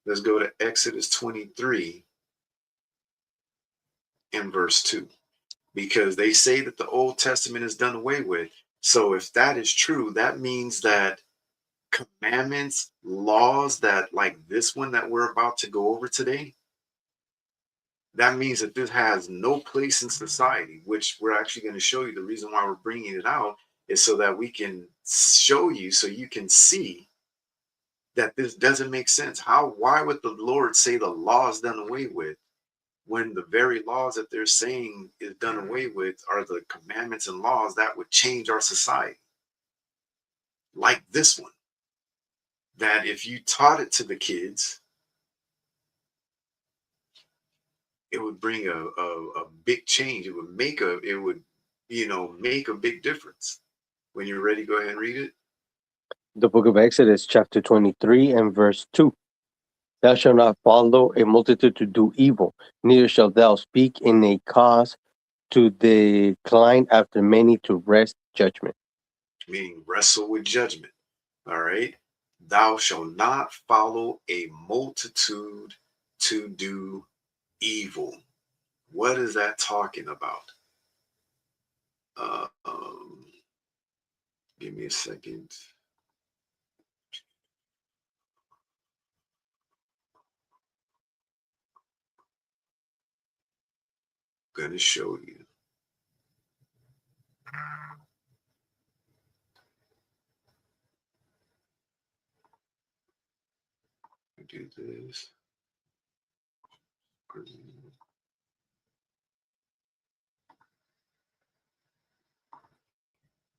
Speaker 1: Let's go to Exodus 23 and verse 2. Because they say that the Old Testament is done away with. So if that is true, that means that commandments, laws that like this one that we're about to go over today, that means that this has no place in society, which we're actually going to show you. The reason why we're bringing it out is so that we can show you, so you can see that this doesn't make sense. Why would the Lord say the law is done away with when the very laws that they're saying is done away with are the commandments and laws that would change our society? Like this one, that if you taught it to the kids, it would bring a big change. It would make make a big difference. When you're ready, go ahead and read it.
Speaker 2: The book of Exodus, chapter 23 and verse 2. Thou shalt not follow a multitude to do evil, neither shalt thou speak in a cause to decline after many to wrest judgment.
Speaker 1: Meaning wrestle with judgment. All right. Thou shalt not follow a multitude to do evil. What is that talking about? Give me a second. I'm going to show you. Do this.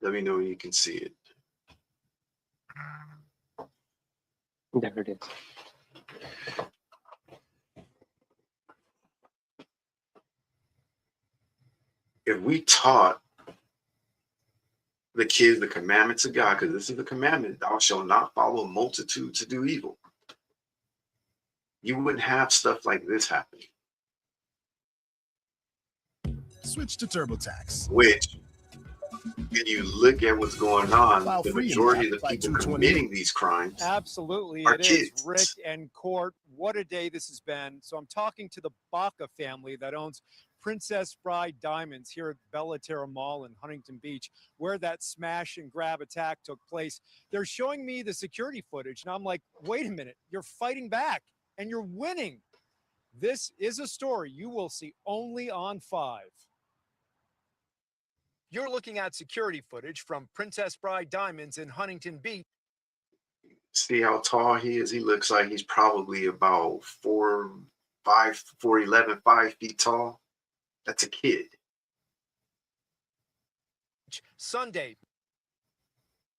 Speaker 1: Let me know when you can see it.
Speaker 2: There it is.
Speaker 1: If we taught the kids the commandments of God, because this is the commandment, thou shalt not follow a multitude to do evil, you wouldn't have stuff like this happening.
Speaker 3: Switch to TurboTax.
Speaker 1: Which, when you look at what's going on, the majority of the people committing these crimes
Speaker 4: absolutely
Speaker 1: are
Speaker 4: it
Speaker 1: kids.
Speaker 4: is. Rick and Court, what a day this has been. So I'm talking to the Baca family that owns Princess Bride Diamonds here at Bella Terra Mall in Huntington Beach, where that smash and grab attack took place. They're showing me the security footage, and I'm like, wait a minute, you're fighting back and you're winning. This is a story you will see only on 5. You're looking at security footage from Princess Bride Diamonds in Huntington Beach.
Speaker 1: See how tall he is? He looks like he's probably about 4'11", 5 feet tall. That's a kid.
Speaker 4: Sunday.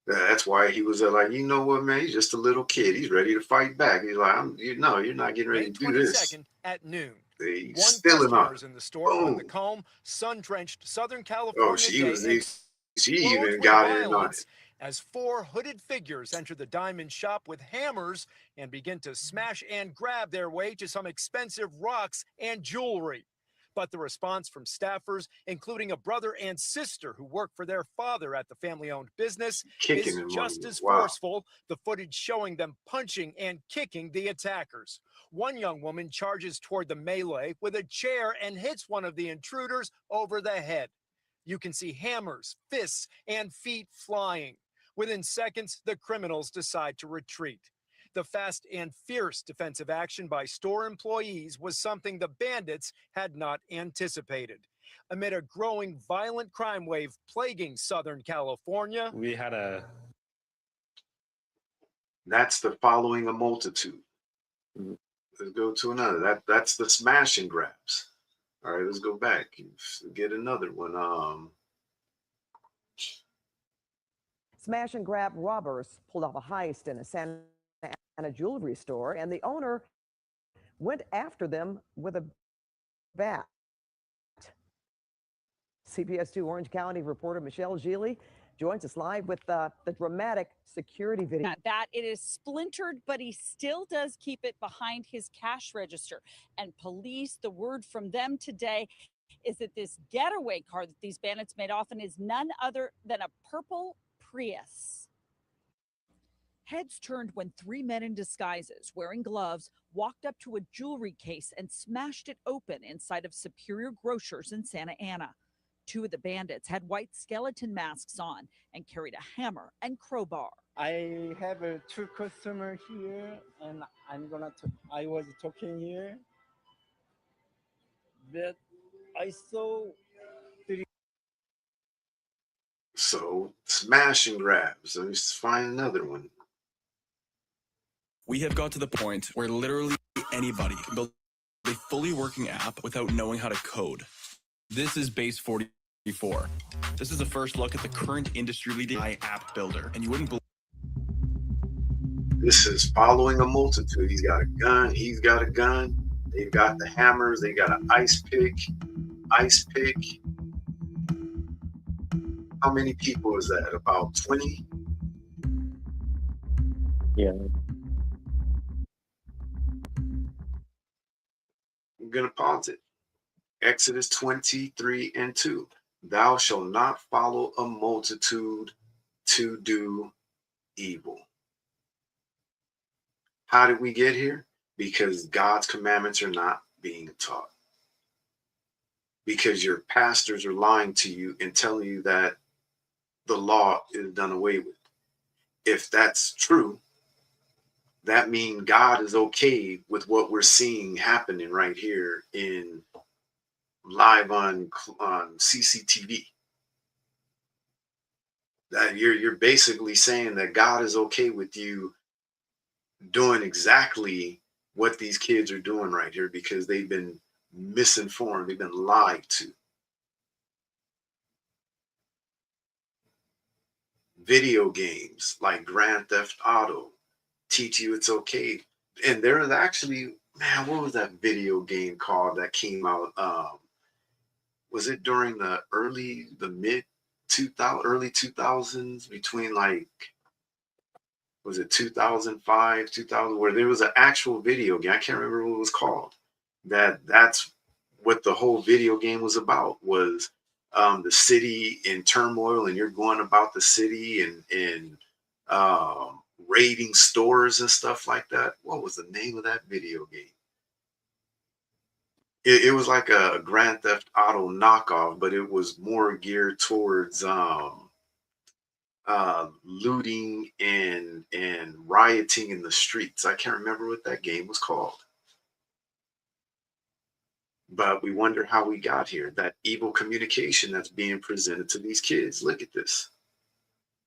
Speaker 1: That's why he was like, you know what, man? He's just a little kid. He's ready to fight back. He's like, you're not getting ready to do this.
Speaker 4: At noon.
Speaker 1: He's
Speaker 4: One
Speaker 1: still
Speaker 4: customer
Speaker 1: in
Speaker 4: is in the store
Speaker 1: Boom.
Speaker 4: when the calm, sun-drenched Southern California
Speaker 1: she even got in on it.
Speaker 4: As 4 hooded figures enter the diamond shop with hammers and begin to smash and grab their way to some expensive rocks and jewelry. But the response from staffers, including a brother and sister who work for their father at the family-owned business, is just as forceful, the footage showing them punching and kicking the attackers. One young woman charges toward the melee with a chair and hits one of the intruders over the head. You can see hammers, fists, and feet flying. Within seconds, the criminals decide to retreat. The fast and fierce defensive action by store employees was something the bandits had not anticipated. Amid a growing violent crime wave plaguing Southern California,
Speaker 1: That's the following a multitude. Let's go to another. That's the smash and grabs. All right, let's go back. Get another one.
Speaker 5: Smash and grab robbers pulled off a heist in a Santa Ana jewelry store, and the owner went after them with a bat. CBS 2 Orange County reporter Michelle Gili joins us live with the dramatic security video.
Speaker 6: That it is splintered, but he still does keep it behind his cash register. And police, the word from them today is that this getaway car that these bandits made off in is none other than a purple Prius. Heads turned when 3 men in disguises, wearing gloves, walked up to a jewelry case and smashed it open inside of Superior Grocers in Santa Ana. 2 of the bandits had white skeleton masks on and carried a hammer and crowbar.
Speaker 7: I have 2 customers here, and I was talking here, but I saw.
Speaker 1: So smash and grabs. Let me just find another one.
Speaker 8: We have got to the point where literally anybody can build a fully working app without knowing how to code. This is Base 44. This is a first look at the current industry-leading AI app builder, and you wouldn't believe.
Speaker 1: This is following a multitude. He's got a gun. He's got a gun. They've got the hammers. They got an ice pick. Ice pick. How many people is that? About 20?
Speaker 2: Yeah.
Speaker 1: I'm going to pause it. Exodus 23:2. Thou shalt not follow a multitude to do evil. How did we get here? Because God's commandments are not being taught. Because your pastors are lying to you and telling you that the law is done away with. If that's true, that means God is okay with what we're seeing happening right here in live on CCTV. That you're basically saying that God is okay with you doing exactly what these kids are doing right here because they've been misinformed, they've been lied to. Video games like Grand Theft Auto teach you it's okay. And there is actually, man, what was that video game called that came out? Was it during the early 2000s, between like, was it 2005, 2000, where there was an actual video game. I can't remember what it was called. That's what the whole video game was about, was the city in turmoil, and you're going about the city and raiding stores and stuff like that. What was the name of that video game? It was like a Grand Theft Auto knockoff, but it was more geared towards looting and rioting in the streets. I can't remember what that game was called. But we wonder how we got here. That evil communication that's being presented to these kids. Look at this.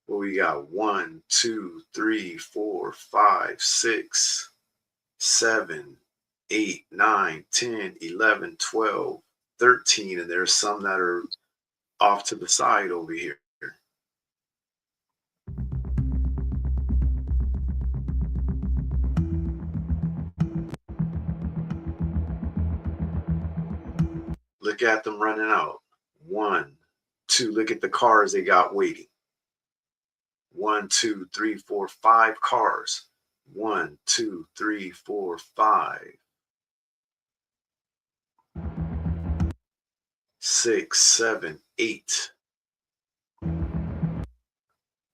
Speaker 1: Well, we got 1, 2, 3, 4, 5, 6, 7, 8, 9, 10, 11, 12, 13, and there's some that are off to the side over here. Look at them running out. 1, 2, look at the cars they got waiting. 1, 2, 3, 4, 5 cars. 1, 2, 3, 4, 5. 6, 7, 8,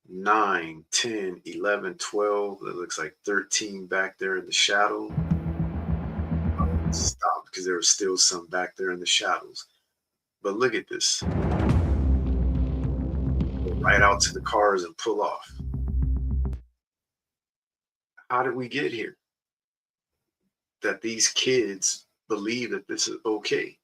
Speaker 1: 9, 10, 11, 12. It looks like 13 back there in the shadow. Stop, because there was still some back there in the shadows. But look at this. Go right out to the cars and pull off. How did we get here? That these kids believe that this is okay.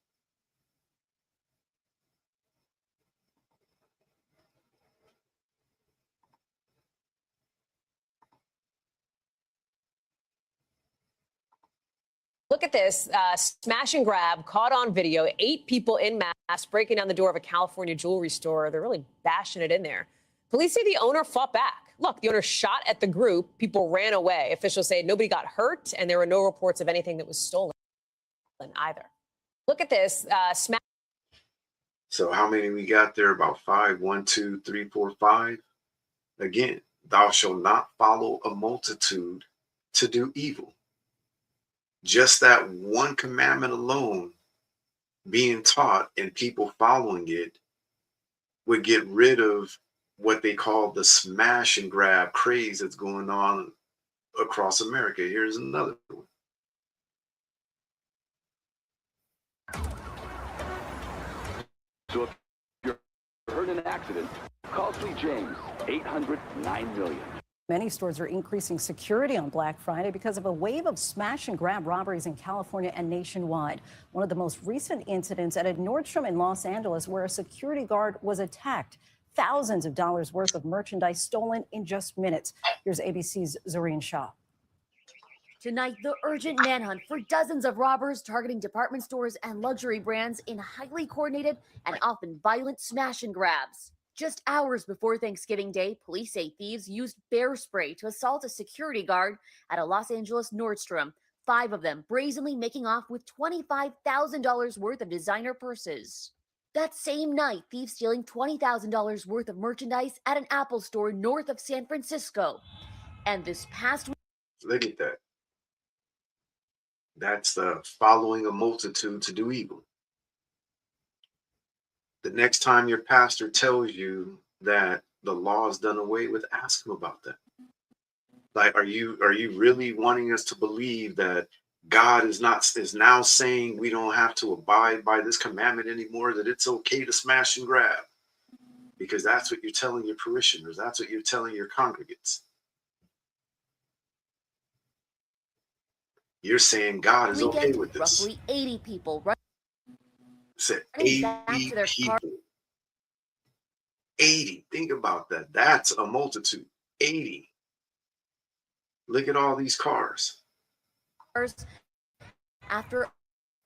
Speaker 9: Look at this smash and grab caught on video. 8 people in mass breaking down the door of a California jewelry store. They're really bashing it in there. Police say the owner fought back. Look, the owner shot at the group. People ran away. Officials say nobody got hurt, and there were no reports of anything that was stolen either. Look at this smash.
Speaker 1: So how many we got there? About 5. 1, 2, 3, 4, 5. Again, thou shalt not follow a multitude to do evil. Just that one commandment alone being taught and people following it would get rid of what they call the smash and grab craze that's going on across America. Here's another one.
Speaker 10: So if you're hurt in an accident, call Sweet James, 800-9-million.
Speaker 11: Many stores are increasing security on Black Friday because of a wave of smash and grab robberies in California and nationwide. One of the most recent incidents at a Nordstrom in Los Angeles where a security guard was attacked. thousands of dollars worth of merchandise stolen in just minutes. Here's ABC's Zareen Shah.
Speaker 12: Tonight, the urgent manhunt for dozens of robbers targeting department stores and luxury brands in highly coordinated and often violent smash and grabs. Just hours before Thanksgiving Day, police say thieves used bear spray to assault a security guard at a Los Angeles Nordstrom, 5 of them brazenly making off with $25,000 worth of designer purses. That same night, thieves stealing $20,000 worth of merchandise at an Apple store north of San Francisco. And this past week,
Speaker 1: Look at that. That's the following a multitude to do evil. The next time your pastor tells you that the law is done away with, ask him about that. Like, are you really wanting us to believe that God is now saying we don't have to abide by this commandment anymore, that it's okay to smash and grab? Because that's what you're telling your parishioners. That's what you're telling your congregants. You're saying God is okay with this.
Speaker 12: roughly 80 people
Speaker 1: Said
Speaker 12: running
Speaker 1: 80
Speaker 12: back to their car.
Speaker 1: people. 80. Think about that. That's a multitude. 80. Look at all these cars.
Speaker 12: After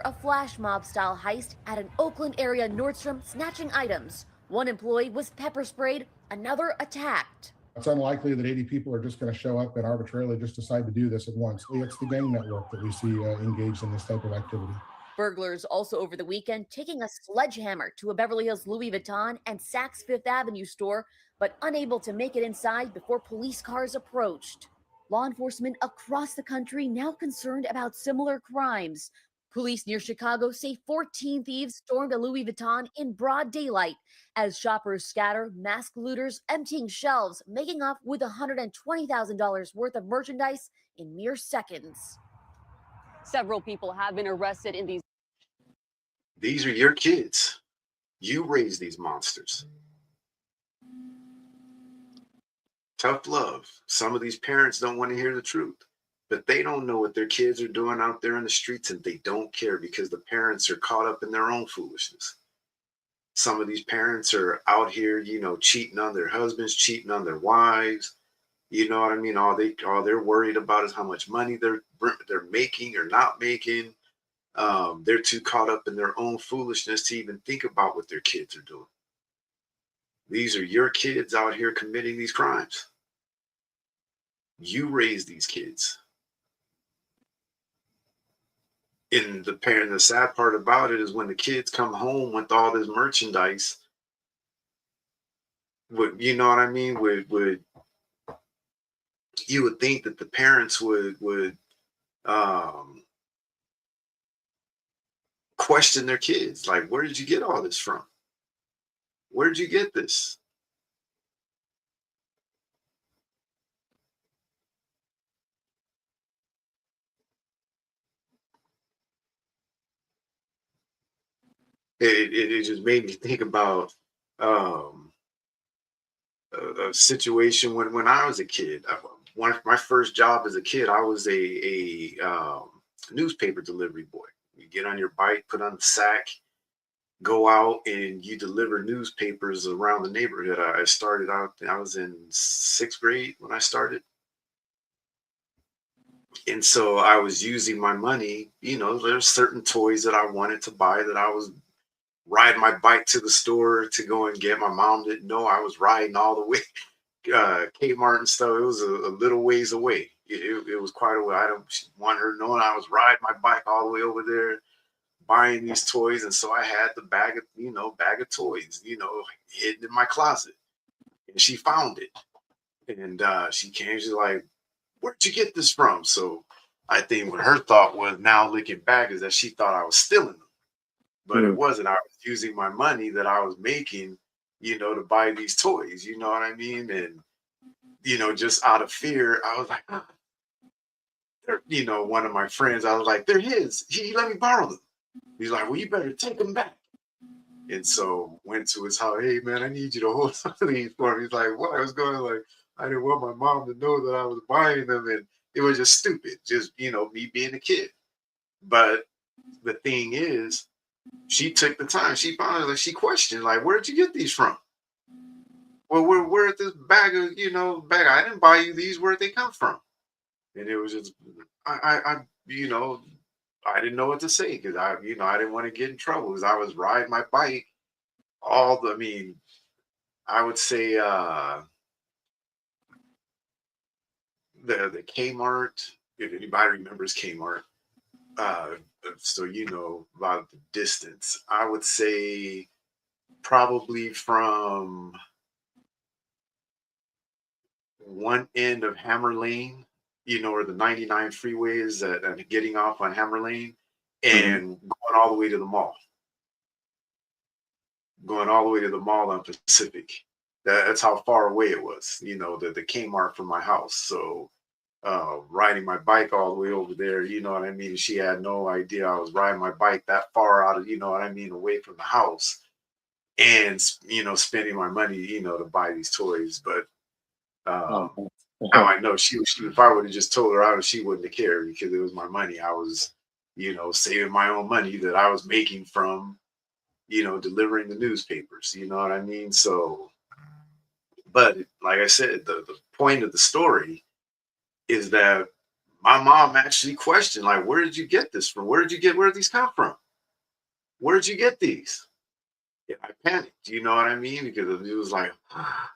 Speaker 12: a flash mob style heist at an Oakland area Nordstrom, snatching items. One employee was pepper sprayed, another attacked.
Speaker 13: It's unlikely that 80 people are just going to show up and arbitrarily just decide to do this at once. It's the gang network that we see engaged in this type of activity.
Speaker 12: Burglars also over the weekend taking a sledgehammer to a Beverly Hills Louis Vuitton and Saks Fifth Avenue store, but unable to make it inside before police cars approached. Law enforcement across the country now concerned about similar crimes. Police near Chicago say 14 thieves stormed a Louis Vuitton in broad daylight as shoppers scatter, masked looters emptying shelves, making off with $120,000 worth of merchandise in mere seconds.
Speaker 14: Several people have been arrested in these.
Speaker 1: These are your kids. You raise these monsters. Tough love. Some of these parents don't want to hear the truth, but they don't know what their kids are doing out there in the streets, and they don't care because the parents are caught up in their own foolishness. Some of these parents are out here, cheating on their husbands, cheating on their wives. You know what I mean? All they're worried about is how much money they're making or not making. They're too caught up in their own foolishness to even think about what their kids are doing. These are your kids out here committing these crimes. You raise these kids. And the sad part about it is when the kids come home with all this merchandise, you know what I mean? You would think that the parents would question their kids. Like, where did you get all this from? Where did you get this? It just made me think about a situation when I was a kid. My first job as a kid, I was a newspaper delivery boy. You get on your bike, put on the sack, go out, and you deliver newspapers around the neighborhood. I started out, I was in 6th grade when I started. And so I was using my money, there's certain toys that I wanted to buy that I was riding my bike to the store to go and get. My mom didn't know I was riding all the way, Kmart and stuff. It was a little ways away. It was quite a way. I don't want her knowing I was riding my bike all the way over there, buying these toys. And so I had the bag of toys, hidden in my closet. And she found it. And she came, she's like, "Where'd you get this from?" So I think what her thought was, now looking back, is that she thought I was stealing them. But it wasn't. I was using my money that I was making, to buy these toys, you know what I mean? And, just out of fear, I was like, one of my friends, I was like, "They're his. He let me borrow them." He's like, "Well, you better take them back." And so went to his house. "Hey, man, I need you to hold some of these for me." He's like, "What?" I was going like, I didn't want my mom to know that I was buying them. And it was just stupid. Just, me being a kid. But the thing is, she took the time. She found it, like, she questioned, like, "Where'd you get these from?" well, where this bag of, bag, I didn't buy you these, where'd they come from? And it was just, I I didn't know what to say because I didn't want to get in trouble because I was riding my bike I mean, I would say, the Kmart, if anybody remembers Kmart, uh, so you know about the distance. I would say probably from one end of Hammer Lane, where the 99 freeway is and getting off on Hammer Lane,
Speaker 2: Mhm.
Speaker 1: and going all the way to the mall. Going all the way to the mall on Pacific. That's how far away it was, the Kmart from my house. So riding my bike all the way over there, you know what I mean? She had no idea I was riding my bike that far out of, you know what I mean, away from the house and, spending my money, to buy these toys. But
Speaker 2: Oh,
Speaker 1: now I know she if I would have just told her out, she wouldn't have cared because it was my money. I was, saving my own money that I was making from, delivering the newspapers, you know what I mean? So, but like I said, the point of the story is that my mom actually questioned, like, where did you get this from? Where did these come from? Where did you get these? And I panicked, you know what I mean? Because it was like,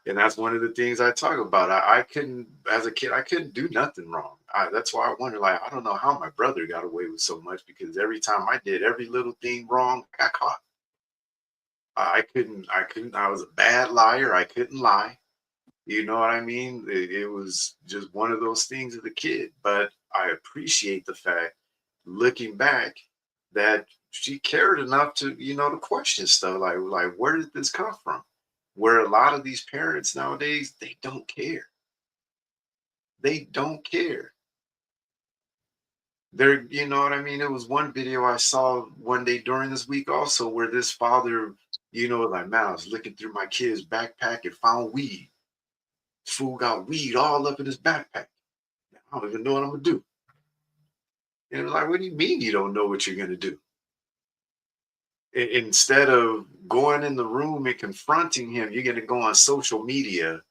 Speaker 1: and that's one of the things I talk about. I couldn't, as a kid, I couldn't do nothing wrong. That's why I wonder, like, I don't know how my brother got away with so much because every time I did every little thing wrong, I got caught. I was a bad liar. I couldn't lie. You know what I mean? It was just one of those things as a kid. But I appreciate the fact, looking back, that she cared enough to, to question stuff like where did this come from? Where a lot of these parents nowadays, they don't care. They don't care. You know what I mean? It was one video I saw one day during this week also where this father, like, man, I was looking through my kid's backpack and found weed. Fool got weed all up in his backpack. I don't even know what I'm gonna do. And it was like, what do you mean you don't know what you're gonna do? Instead of going in the room and confronting him, you're gonna go on social media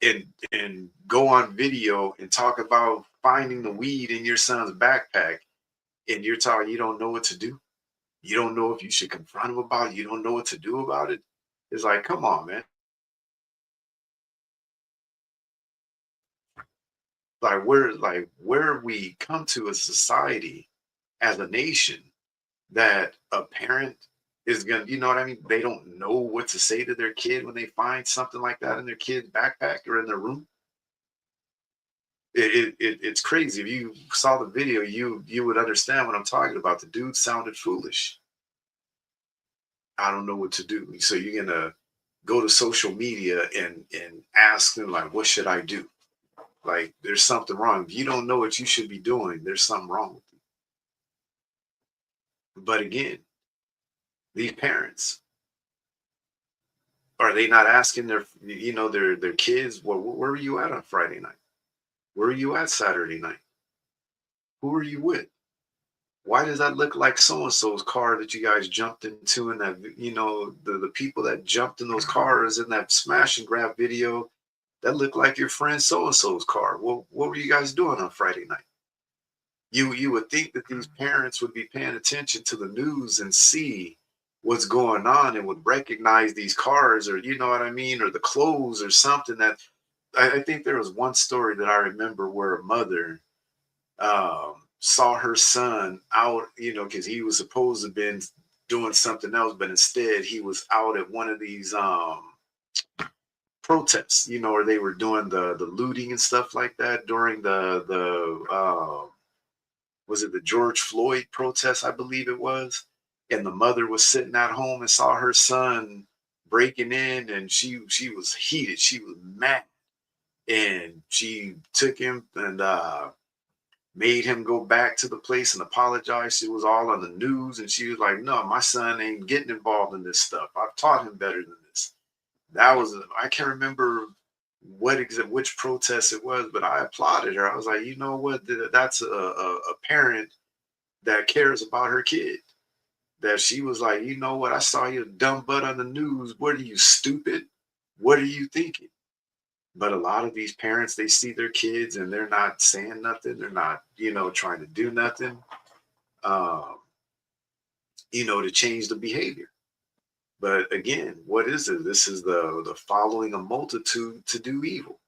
Speaker 1: and go on video and talk about finding the weed in your son's backpack, and you're talking, you don't know what to do. You don't know if you should confront him about it. You don't know what to do about it. It's like, come on, man. Where we come to a society as a nation that a parent is gonna, you know what I mean? They don't know what to say to their kid when they find something like that in their kid's backpack or in their room. It's crazy. If you saw the video, you would understand what I'm talking about. The dude sounded foolish. I don't know what to do. So you're gonna go to social media and ask them, like, what should I do? Like, there's something wrong. If you don't know what you should be doing, there's something wrong with you. But again, these parents, are they not asking their kids, well, where were you at on Friday night? Where were you at Saturday night? Who are you with? Why does that look like so and so's car that you guys jumped into? And that, the people that jumped in those cars in that smash and grab video, that looked like your friend so and so's car. Well, what were you guys doing on Friday night? You would think that these parents would be paying attention to the news and see what's going on and would recognize these cars, or you know what I mean, or the clothes or something. That I think there was one story that I remember where a mother saw her son out, because he was supposed to have been doing something else, but instead he was out at one of these protests, where they were doing the looting and stuff like that during the was it the George Floyd protest, I believe it was. And the mother was sitting at home and saw her son breaking in, and she was heated. She was mad. And she took him and made him go back to the place and apologize. It was all on the news. And she was like, no, my son ain't getting involved in this stuff. I've taught him better than this. I can't remember which protest it was, but I applauded her. I was like, you know what? That's a parent that cares about her kid. That she was like, you know what? I saw your dumb butt on the news. What are you, stupid? What are you thinking? But a lot of these parents, they see their kids and they're not saying nothing. They're not, trying to do nothing, um, to change the behavior. But again, what is it? This is the following a multitude to do evil.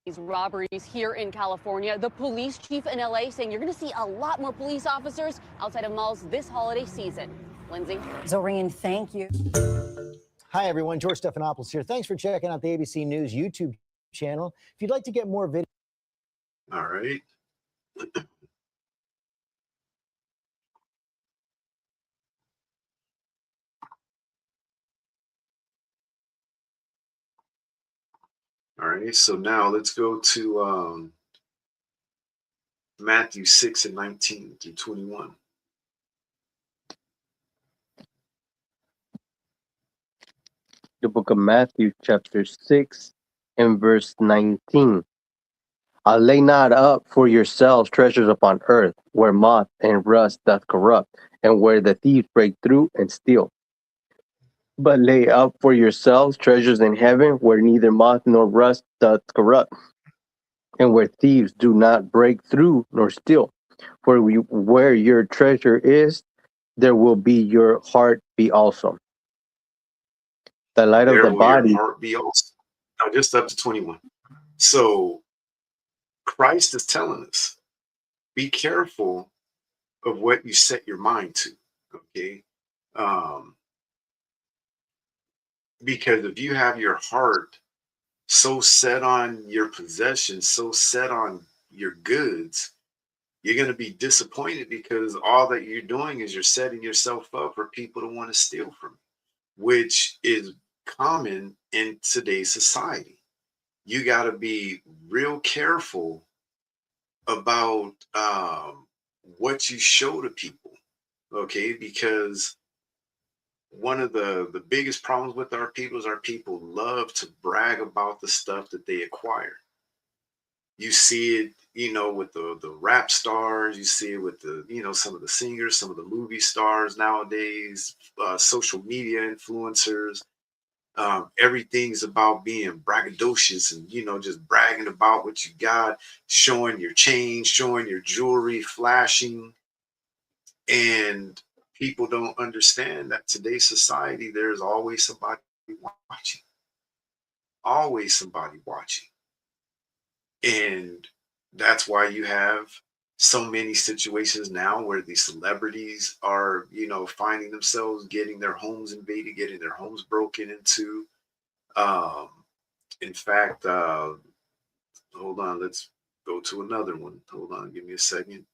Speaker 14: These robberies here in California. The police chief in LA saying you're going to see a lot more police officers outside of malls this holiday season. Lindsay.
Speaker 11: Zorine, thank you.
Speaker 15: Hi, everyone. George Stephanopoulos here. Thanks for checking out the ABC News YouTube channel. If you'd like to get more videos.
Speaker 1: All right. All right. So now let's go to Matthew 6 and 19 through 21.
Speaker 2: The book of Matthew, chapter 6 and verse 19. Lay not up for yourselves treasures upon earth, where moth and rust doth corrupt, and where the thieves break through and steal. But lay up for yourselves treasures in heaven, where neither moth nor rust doth corrupt, and where thieves do not break through nor steal. For where your treasure is, there will be your heart be also. The light of
Speaker 1: There
Speaker 2: the
Speaker 1: will
Speaker 2: body.
Speaker 1: your heart be also. Now, just up to 21. So Christ is telling us, be careful of what you set your mind to. Okay. Because if you have your heart so set on your possessions, so set on your goods, you're going to be disappointed, because all that you're doing is you're setting yourself up for people to want to steal from you, which is common in today's society. You got to be real careful about what you show to people, okay? Because one of the biggest problems with our people is our people love to brag about the stuff that they acquire. You see it, with the rap stars. You see it with some of the singers, some of the movie stars nowadays, social media influencers. Everything's about being braggadocious and, just bragging about what you got, showing your chain, showing your jewelry, flashing. And people don't understand that today's society, there's always somebody watching. Always somebody watching. And that's why you have so many situations now where these celebrities are, finding themselves getting their homes invaded, getting their homes broken into. In fact, hold on, let's go to another one. Hold on, give me a second.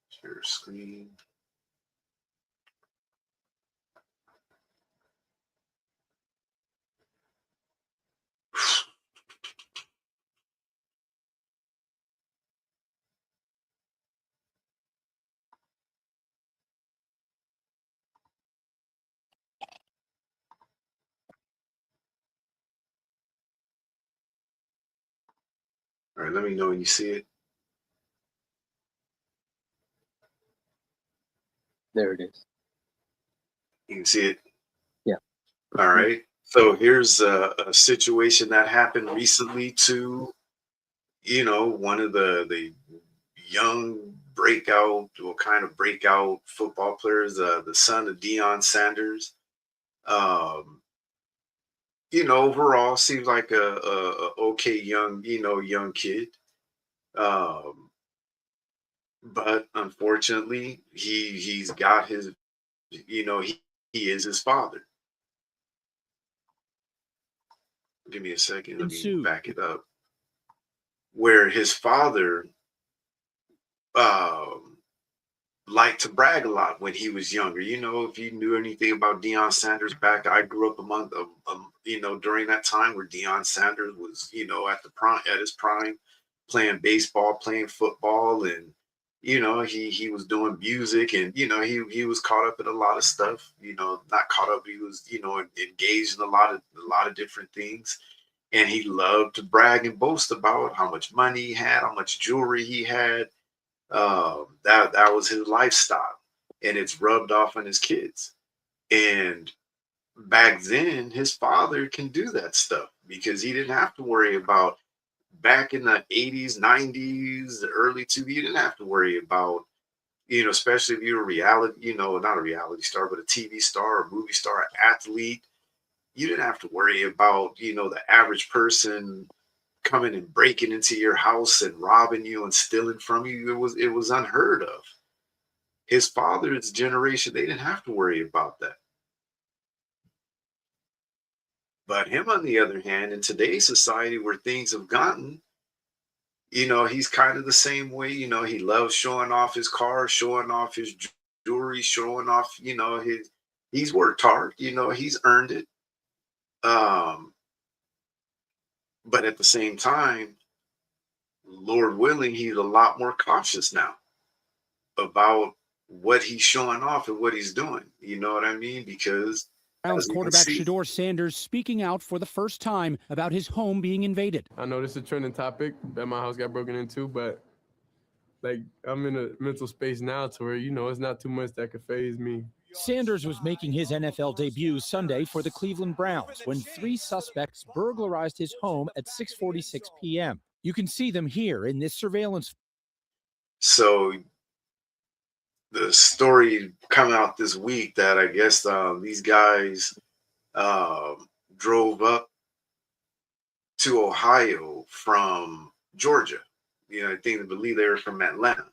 Speaker 1: Share screen. All right, let me know when you see it.
Speaker 2: There it is.
Speaker 1: You can see it.
Speaker 2: Yeah.
Speaker 1: All right. So here's a situation that happened recently to, one of the young breakout football players, the son of Deion Sanders. Overall seems like a okay young kid. But unfortunately, he's got his, he is his father. Give me a second. Let me back it up. Where his father liked to brag a lot when he was younger. If you knew anything about Deion Sanders back, I grew up among during that time where Deion Sanders was, at his prime, playing baseball, playing football, and he was doing music, and he was caught up in a lot of stuff. Not caught up, he was engaged in a lot of different things. And he loved to brag and boast about how much money he had, how much jewelry he had. That was his lifestyle. and it's rubbed off on his kids. And back then, his father can do that stuff because he didn't have to worry about, back in the 80s, 90s, the early 2000s, you didn't have to worry about, especially if you're a reality, not a reality star, but a TV star, a movie star, an athlete. You didn't have to worry about, the average person coming and breaking into your house and robbing you and stealing from you. It was unheard of. His father's generation, they didn't have to worry about that. But him, on the other hand, in today's society where things have gotten, he's kind of the same way. He loves showing off his car, showing off his jewelry, showing off, he's worked hard, he's earned it. But at the same time, Lord willing, he's a lot more cautious now about what he's showing off and what he's doing. You know what I mean? Because
Speaker 16: Browns quarterback Shedeur Sanders speaking out for the first time about his home being invaded.
Speaker 17: I know this is a trending topic that my house got broken into, but I'm in a mental space now to where, it's not too much that could faze me.
Speaker 16: Sanders was making his NFL debut Sunday for the Cleveland Browns when 3 suspects burglarized his home at 6:46 p.m. You can see them here in this surveillance.
Speaker 1: So the story come out this week that I guess these guys drove up to Ohio from Georgia. I believe they were from Atlanta.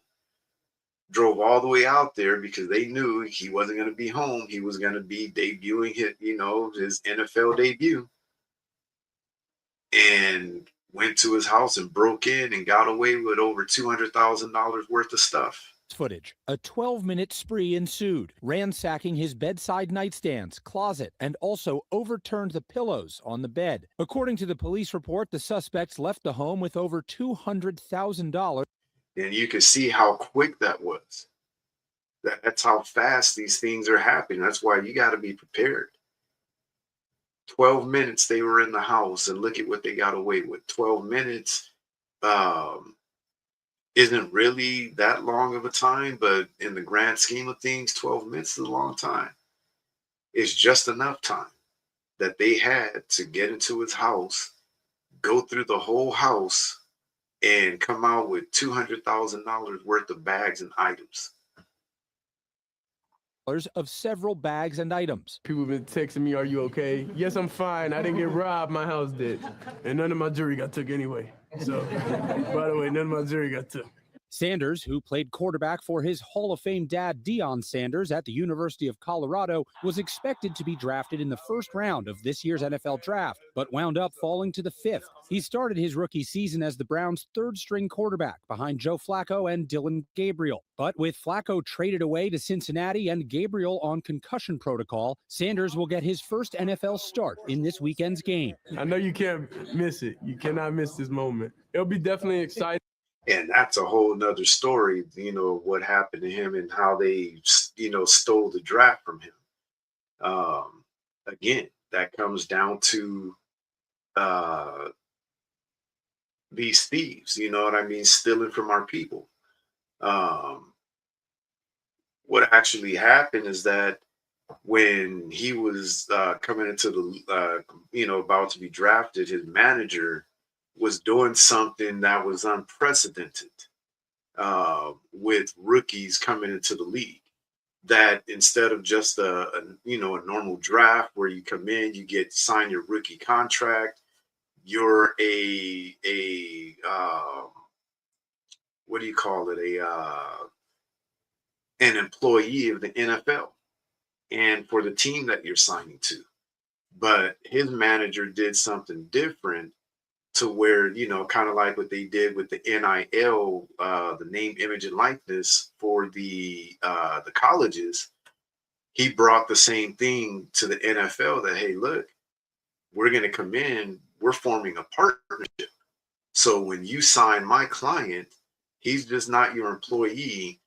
Speaker 1: Drove all the way out there because they knew he wasn't going to be home. He was going to be debuting his NFL debut, and went to his house and broke in and got away with over $200,000 worth of stuff.
Speaker 16: Footage. A 12-minute spree ensued, ransacking his bedside nightstands, closet, and also overturned the pillows on the bed. According to the police report, the suspects left the home with over $200,000.
Speaker 1: And you can see how quick that was. That's how fast these things are happening. That's why you got to be prepared. 12 minutes they were in the house, and look at what they got away with. 12 minutes isn't really that long of a time, but in the grand scheme of things, 12 minutes is a long time. It's just enough time that they had to get into his house, go through the whole house, and come out with $200,000 worth of bags and items.
Speaker 16: Of several bags and items.
Speaker 17: People have been texting me, "Are you okay?" Yes, I'm fine. I didn't get robbed. My house did. And none of my jewelry got took anyway. So, by the way, none of my jewelry got took.
Speaker 16: Sanders, who played quarterback for his Hall of Fame dad, Deion Sanders, at the University of Colorado, was expected to be drafted in the first round of this year's NFL draft, but wound up falling to the 5th. He started his rookie season as the Browns' third-string quarterback behind Joe Flacco and Dylan Gabriel. But with Flacco traded away to Cincinnati and Gabriel on concussion protocol, Sanders will get his first NFL start in this weekend's game.
Speaker 17: I know you can't miss it. You cannot miss this moment. It'll be definitely exciting.
Speaker 1: And that's a whole nother story, what happened to him and how they, stole the draft from him. Again, that comes down to these thieves, stealing from our people. What actually happened is that when he was coming into the, about to be drafted, his manager was doing something that was unprecedented with rookies coming into the league. That instead of just a normal draft where you come in, you sign your rookie contract, you're what do you call it? An employee of the NFL and for the team that you're signing to. But his manager did something different to where, kind of like what they did with the NIL, the name, image, and likeness for the colleges. He brought the same thing to the NFL that, hey, look, we're going to come in, we're forming a partnership. So when you sign my client, he's just not your employee.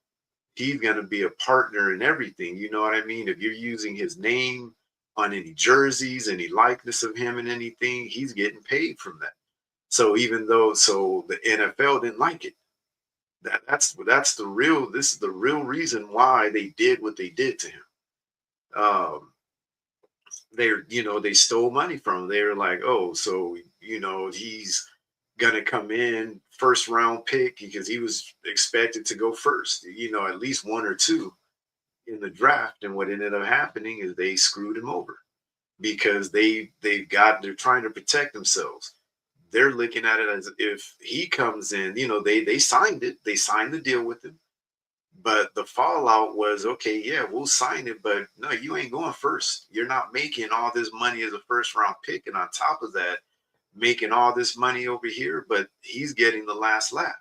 Speaker 1: He's going to be a partner in everything. You know what I mean? If you're using his name on any jerseys, any likeness of him and anything, he's getting paid from that. So the NFL didn't like it. That's the real. This is the real reason why they did what they did to him. They stole money from him. They were like, oh, so he's gonna come in first round pick because he was expected to go first. At least one or two in the draft. And what ended up happening is they screwed him over because they're trying to protect themselves. They're looking at it as if he comes in, they signed it. They signed the deal with him. But the fallout was, okay, yeah, we'll sign it, but no, you ain't going first. You're not making all this money as a first round pick. And on top of that, making all this money over here, but he's getting the last laugh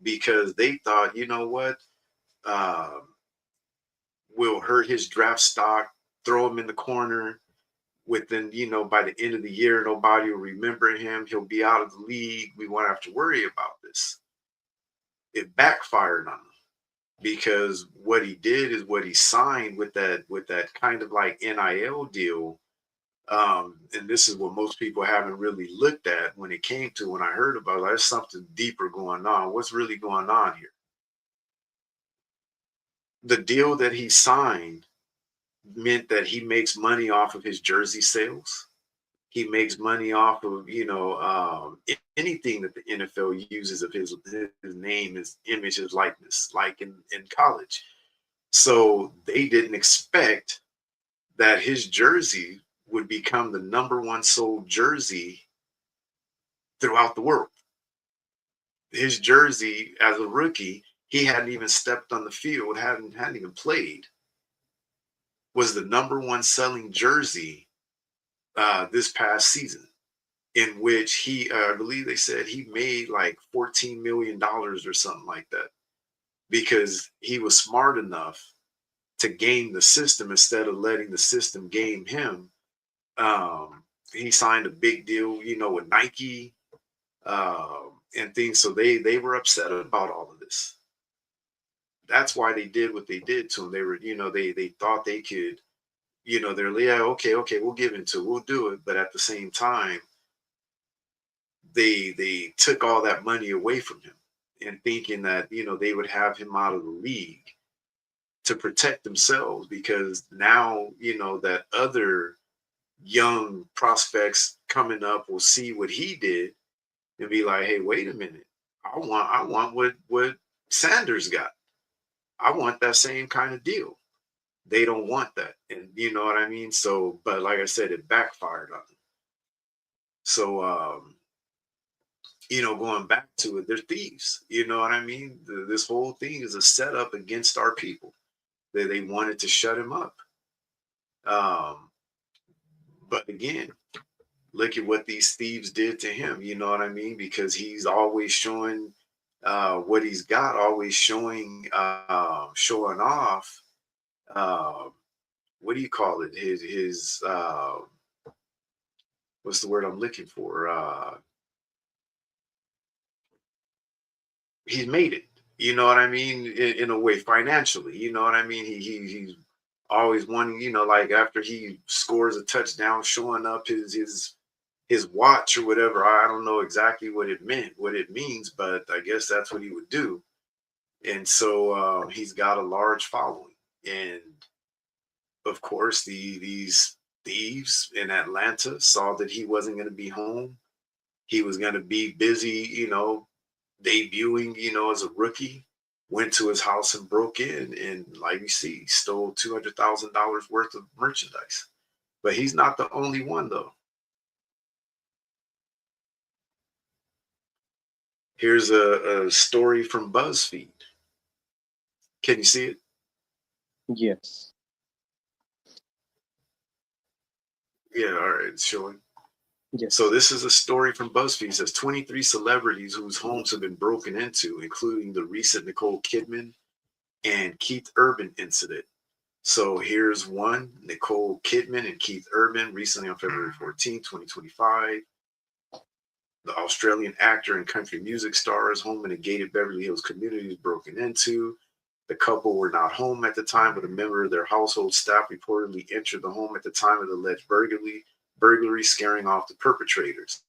Speaker 1: because they thought, you know what, we'll hurt his draft stock, throw him in the corner. Within, by the end of the year, nobody will remember him. He'll be out of the league. We won't have to worry about this. It backfired on him because what he did is what he signed with that kind of like NIL deal. And this is what most people haven't really looked at when it came to when I heard about it. There's something deeper going on. What's really going on here? The deal that he signed meant that he makes money off of his jersey sales. He makes money off of anything that the NFL uses of his name, his image, his likeness, like in college. So they didn't expect that his jersey would become the #1 sold jersey throughout the world. His jersey as a rookie, he hadn't even stepped on the field, hadn't even played, was the #1 selling jersey this past season, in which he, I believe they said he made like $14 million or something like that, because he was smart enough to game the system instead of letting the system game him. He signed a big deal, with Nike and things. So they were upset about all of this. That's why they did what they did to him. They were, they thought they could, they're like, yeah, okay, we'll give into it, we'll do it. But at the same time, they took all that money away from him and thinking that, they would have him out of the league to protect themselves, because now, that other young prospects coming up will see what he did and be like, hey, wait a minute, I want what Sanders got. I want that same kind of deal. They don't want that. And you know what I mean? So, but like I said, it backfired on them. So, going back to it, they're thieves. You know what I mean? This whole thing is a setup against our people. They wanted to shut him up. But again, look at what these thieves did to him. You know what I mean? Because he's always showing what he's got, always showing off. What do you call it? His what's the word I'm looking for? He's made it. You know what I mean? In a way, financially. You know what I mean? He's always wanting, like after he scores a touchdown, showing up his watch or whatever. I don't know exactly what it means, but I guess that's what he would do. And so he's got a large following. And of course, these thieves in Atlanta saw that he wasn't going to be home. He was going to be busy, debuting, as a rookie. Went to his house and broke in, and like you see, stole $200,000 worth of merchandise. But he's not the only one, though. Here's a story from BuzzFeed. Can you see it?
Speaker 2: Yes.
Speaker 1: Yeah, all right, it's showing.
Speaker 2: Yes.
Speaker 1: So this is a story from BuzzFeed. It says 23 celebrities whose homes have been broken into, including the recent Nicole Kidman and Keith Urban incident. So here's one: Nicole Kidman and Keith Urban, recently on February 14, 2025. The Australian actor and country music star's home in a gated Beverly Hills community was broken into. The couple were not home at the time, but a member of their household staff reportedly entered the home at the time of the alleged burglary, scaring off the perpetrators.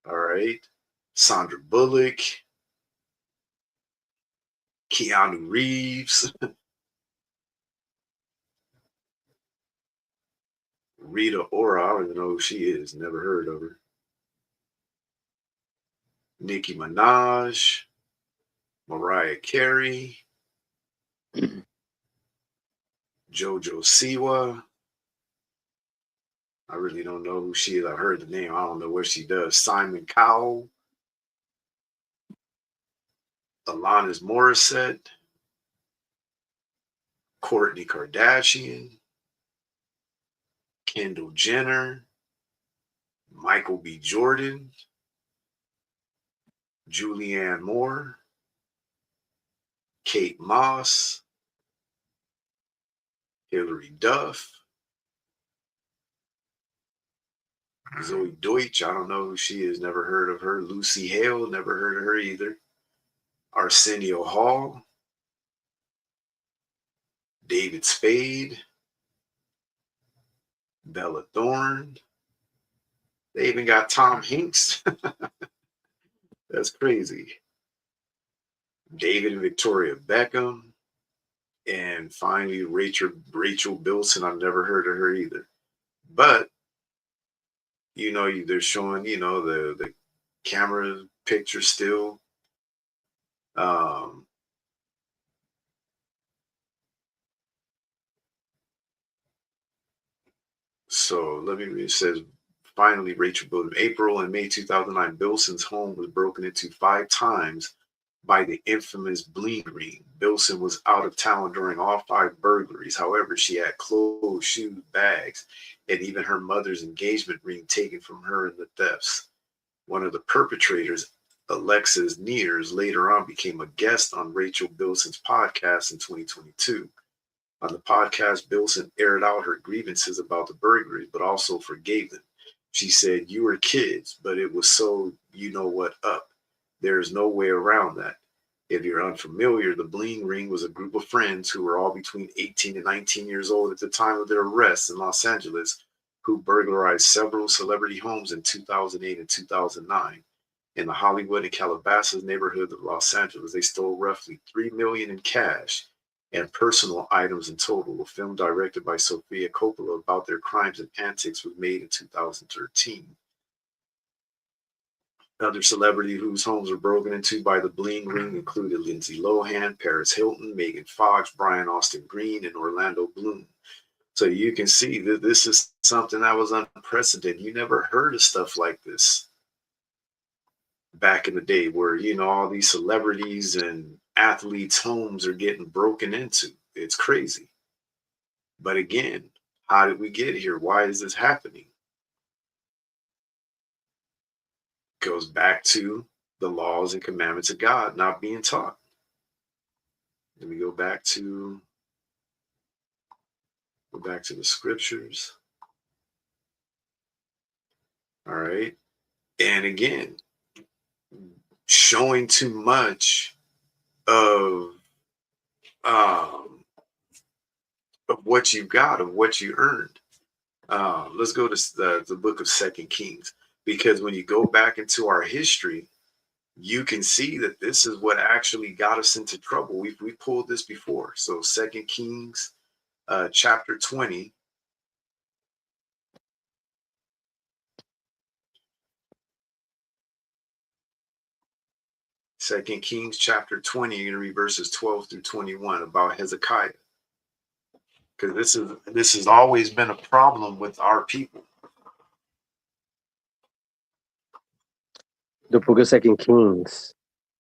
Speaker 1: All right. Sandra Bullock, Keanu Reeves, Rita Ora, I don't even know who she is, never heard of her. Nicki Minaj, Mariah Carey, JoJo Siwa. I really don't know who she is. I heard the name. I don't know what she does. Simon Cowell, Alanis Morissette, Kourtney Kardashian, Kendall Jenner, Michael B. Jordan, Julianne Moore, Kate Moss, Hilary Duff, Zoe Deutsch, I don't know who she is, never heard of her. Lucy Hale, never heard of her either. Arsenio Hall, David Spade, Bella Thorne. They even got Tom Hanks. That's crazy. David and Victoria Beckham. And finally, Rachel Bilson. I've never heard of her either. But, you know, they're showing, you know, the camera picture still. So let me read. It says, finally, Rachel Bilson. April and May 2009, Bilson's home was broken into 5 times by the infamous Bling Ring. Bilson was out of town during all 5 burglaries. However, she had clothes, shoes, bags, and even her mother's engagement ring taken from her in the thefts. One of the perpetrators, Alexis Neers, later on became a guest on Rachel Bilson's podcast in 2022. On the podcast, Bilson aired out her grievances about the burglaries, but also forgave them. She said, "You were kids, but it was so you know what up. There is no way around that. If you're unfamiliar, the Bling Ring was a group of friends who were all between 18 and 19 years old at the time of their arrests in Los Angeles, who burglarized several celebrity homes in 2008 and 2009. In the Hollywood and Calabasas neighborhood of Los Angeles, they stole roughly $3 million in cash and personal items in total. A film directed by Sofia Coppola about their crimes and antics was made in 2013. Other celebrities whose homes were broken into by the Bling Ring included Lindsay Lohan, Paris Hilton, Megan Fox, Brian Austin Green, and Orlando Bloom. So you can see that this is something that was unprecedented. You never heard of stuff like this back in the day, where, you know, all these celebrities and athletes' homes are getting broken into. It's crazy. But again, how did we get here? Why is this happening? Goes back to the laws and commandments of God not being taught. Let me go back to the scriptures. All right. And again, showing too much of what you got, of what you earned. Let's go to the book of 2 Kings. Because when you go back into our history, you can see that this is what actually got us into trouble. We pulled this before. So 2 Kings chapter 20. Second Kings chapter 20, you're going to read verses 12 through 21 about Hezekiah. Because this has always been a problem with our people.
Speaker 2: The book of 2 Kings,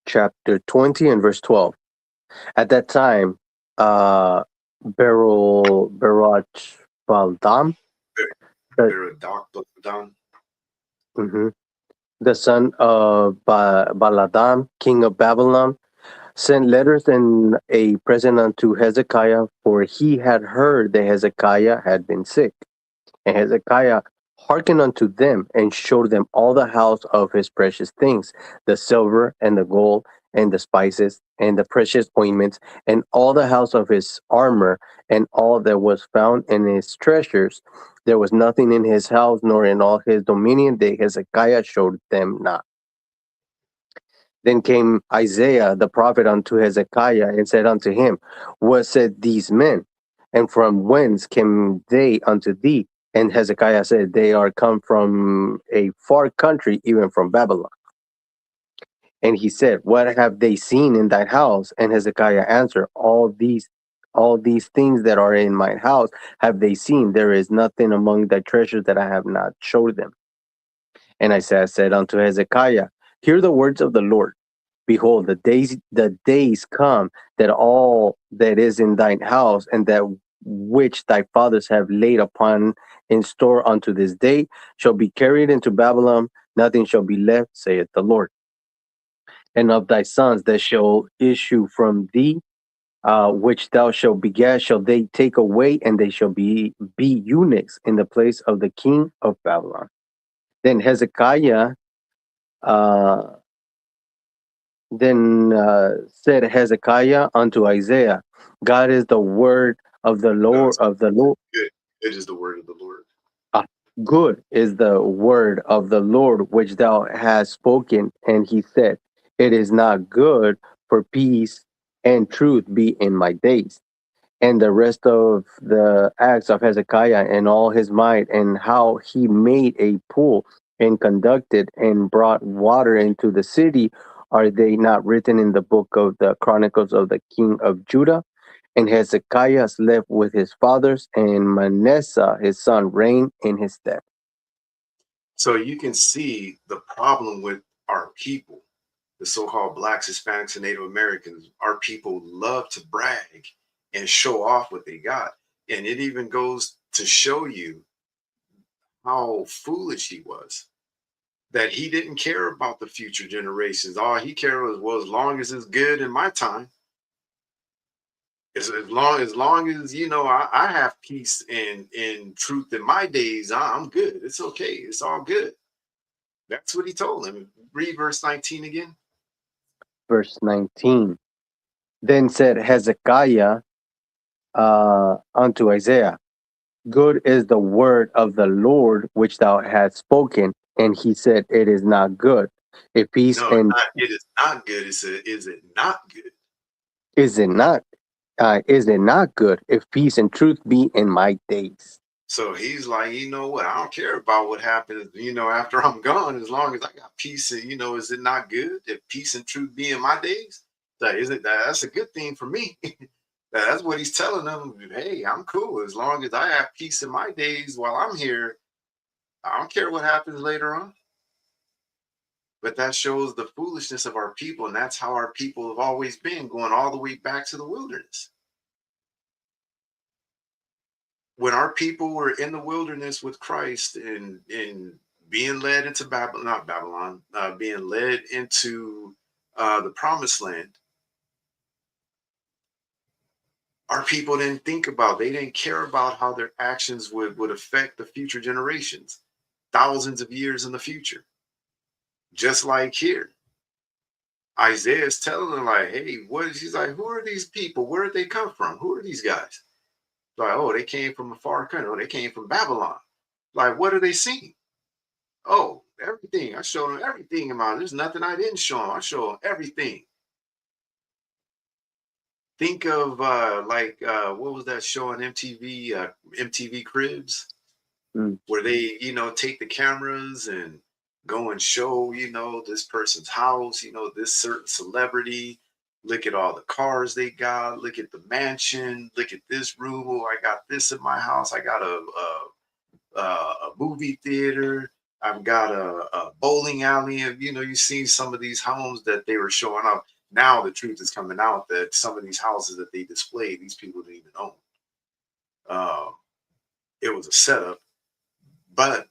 Speaker 2: chapter 20 and verse 12. At that time, Barach Baldam, the son of Baladam, king of Babylon, sent letters and a present unto Hezekiah, for he had heard that Hezekiah had been sick. And Hezekiah hearkened unto them, and showed them all the house of his precious things, the silver and the gold, and the spices, and the precious ointments, and all the house of his armor, and all that was found in his treasures. There was nothing in his house, nor in all his dominion, that Hezekiah showed them not. Then came Isaiah the prophet unto Hezekiah and said unto him, what said these men? And from whence came they unto thee? And Hezekiah said, they are come from a far country, even from Babylon. And he said, what have they seen in thy house? And Hezekiah answered, all these things that are in my house have they seen. There is nothing among thy treasures that I have not showed them. And Isaiah said unto Hezekiah, hear the words of the Lord. Behold, the days come that all that is in thine house and that which thy fathers have laid upon in store unto this day shall be carried into Babylon. Nothing shall be left, saith the Lord. And of thy sons that shall issue from thee, which thou shalt beget, shall they take away, and they shall be eunuchs in the place of the king of Babylon. Then Hezekiah said Hezekiah unto Isaiah, God is the word of the Lord of the Lord.
Speaker 1: Good. It is the word of the Lord.
Speaker 2: Good is the word of the Lord which thou hast spoken. And he said, it is not good for peace and truth be in my days. And the rest of the acts of Hezekiah and all his might, and how he made a pool and conducted and brought water into the city, are they not written in the book of the Chronicles of the king of Judah? And Hezekiah slept with his fathers, and Manasseh his son reigned in his stead.
Speaker 1: So you can see the problem with our people, the so-called Blacks, Hispanics, and Native Americans. Our people love to brag and show off what they got. And it even goes to show you how foolish he was, that he didn't care about the future generations. All he cared was, well, as long as it's good in my time, as long as you know I have peace and truth in my days, I'm good. It's okay. It's all good. That's what he told him. Read verse 19 again.
Speaker 2: Verse 19. Then said Hezekiah unto Isaiah, good is the word of the Lord which thou hast spoken. And he said, it is not good. If peace
Speaker 1: No,
Speaker 2: and
Speaker 1: it is not good. It said, is it not good?
Speaker 2: is it not good if peace and truth be in my days?
Speaker 1: So he's like, you know what? I don't care about what happens, after I'm gone, as long as I got peace. And, is it not good if peace and truth be in my days? That's a good thing for me. That's what he's telling them. Hey, I'm cool. As long as I have peace in my days while I'm here, I don't care what happens later on. But that shows the foolishness of our people. And that's how our people have always been, going all the way back to the wilderness. When our people were in the wilderness with Christ and being led into Babylon, being led into the promised land, our people didn't think about, they didn't care about how their actions would affect the future generations, thousands of years in the future. Just like here, Isaiah is telling them, like, hey, he's like, who are these people? Where did they come from? Who are these guys? Like, oh, they came from a far country. Oh, they came from Babylon. Like, what are they seeing? Oh, everything. I showed them everything in my. There's nothing I didn't show them. I showed them everything. Think of what was that show on MTV? MTV Cribs, where they take the cameras and go and show this person's house. This certain celebrity. Look at all the cars they got. Look at the mansion. Look at this room. Oh, I got this in my house. I got a movie theater. I've got a bowling alley. And, you see some of these homes that they were showing off. Now the truth is coming out that some of these houses that they displayed, these people didn't even own. It was a setup. But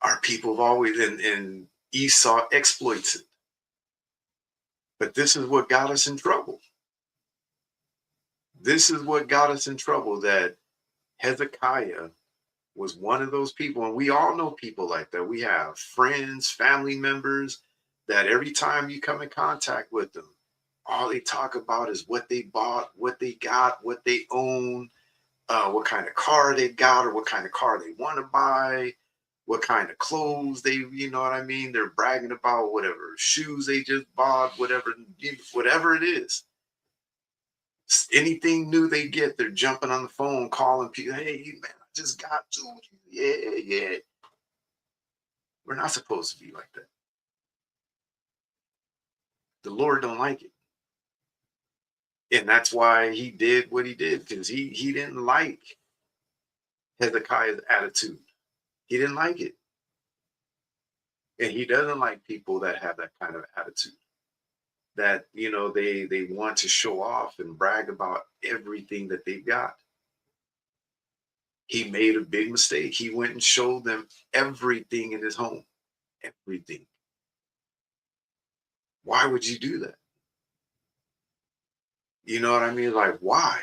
Speaker 1: our people have always, and Esau exploits it. But this is what got us in trouble. This is what got us in trouble, that Hezekiah was one of those people. And we all know people like that. We have friends, family members, that every time you come in contact with them, all they talk about is what they bought, what they got, what they own, what kind of car they got, or what kind of car they want to buy, what kind of clothes they, you know what I mean? They're bragging about whatever shoes they just bought, whatever it is. Anything new they get, they're jumping on the phone, calling people, hey, man, I just got to you. Yeah. We're not supposed to be like that. The Lord don't like it. And that's why he did what he did, because he didn't like Hezekiah's attitude. He didn't like it. And he doesn't like people that have that kind of attitude. That, you know, they want to show off and brag about everything that they've got. He made a big mistake. He went and showed them everything in his home. Everything. Why would you do that? You know what I mean? Like, why?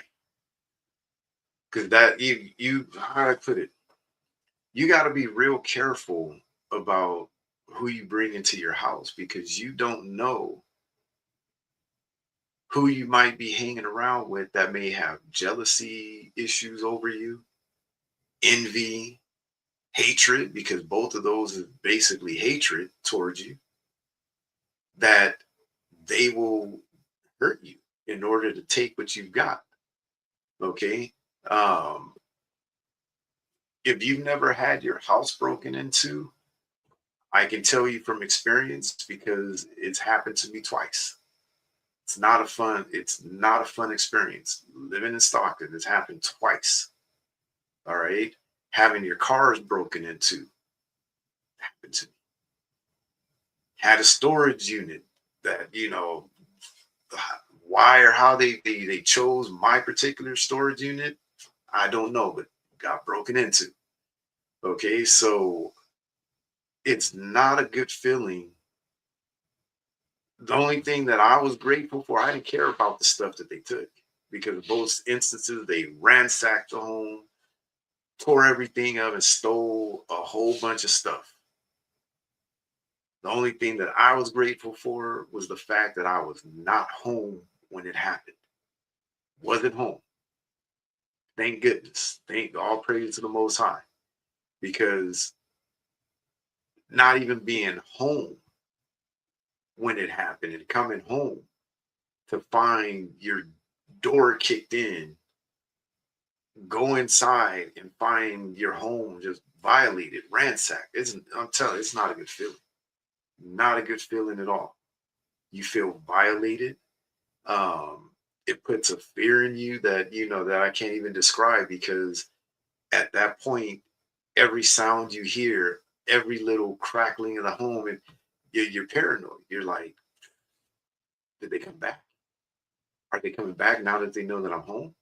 Speaker 1: Because that you how do I put it? You got to be real careful about who you bring into your house, because you don't know who you might be hanging around with that may have jealousy issues over you, envy, hatred, because both of those is basically hatred towards you, that they will hurt you in order to take what you've got. Okay. If you've never had your house broken into, I can tell you from experience, because it's happened to me twice. It's not a fun experience. Living in Stockton, it's happened twice. All right. Having your cars broken into happened to me. Had a storage unit that, you know, why or how they chose my particular storage unit, I don't know, but got broken into. Okay, so it's not a good feeling. The only thing that I was grateful for, I didn't care about the stuff that they took, because both instances they ransacked the home, tore everything up, and stole a whole bunch of stuff. The only thing that I was grateful for was the fact that I was not home when it happened. Wasn't home. Thank goodness. Thank all praise to the Most High. Because not even being home when it happened and coming home to find your door kicked in, go inside and find your home just violated, ransacked. I'm telling you, it's not a good feeling. Not a good feeling at all. You feel violated. It puts a fear in you that, you know, that I can't even describe, because at that point, every sound you hear, every little crackling of the home, and you're paranoid. You're like, did they come back? Are they coming back now that they know that I'm home?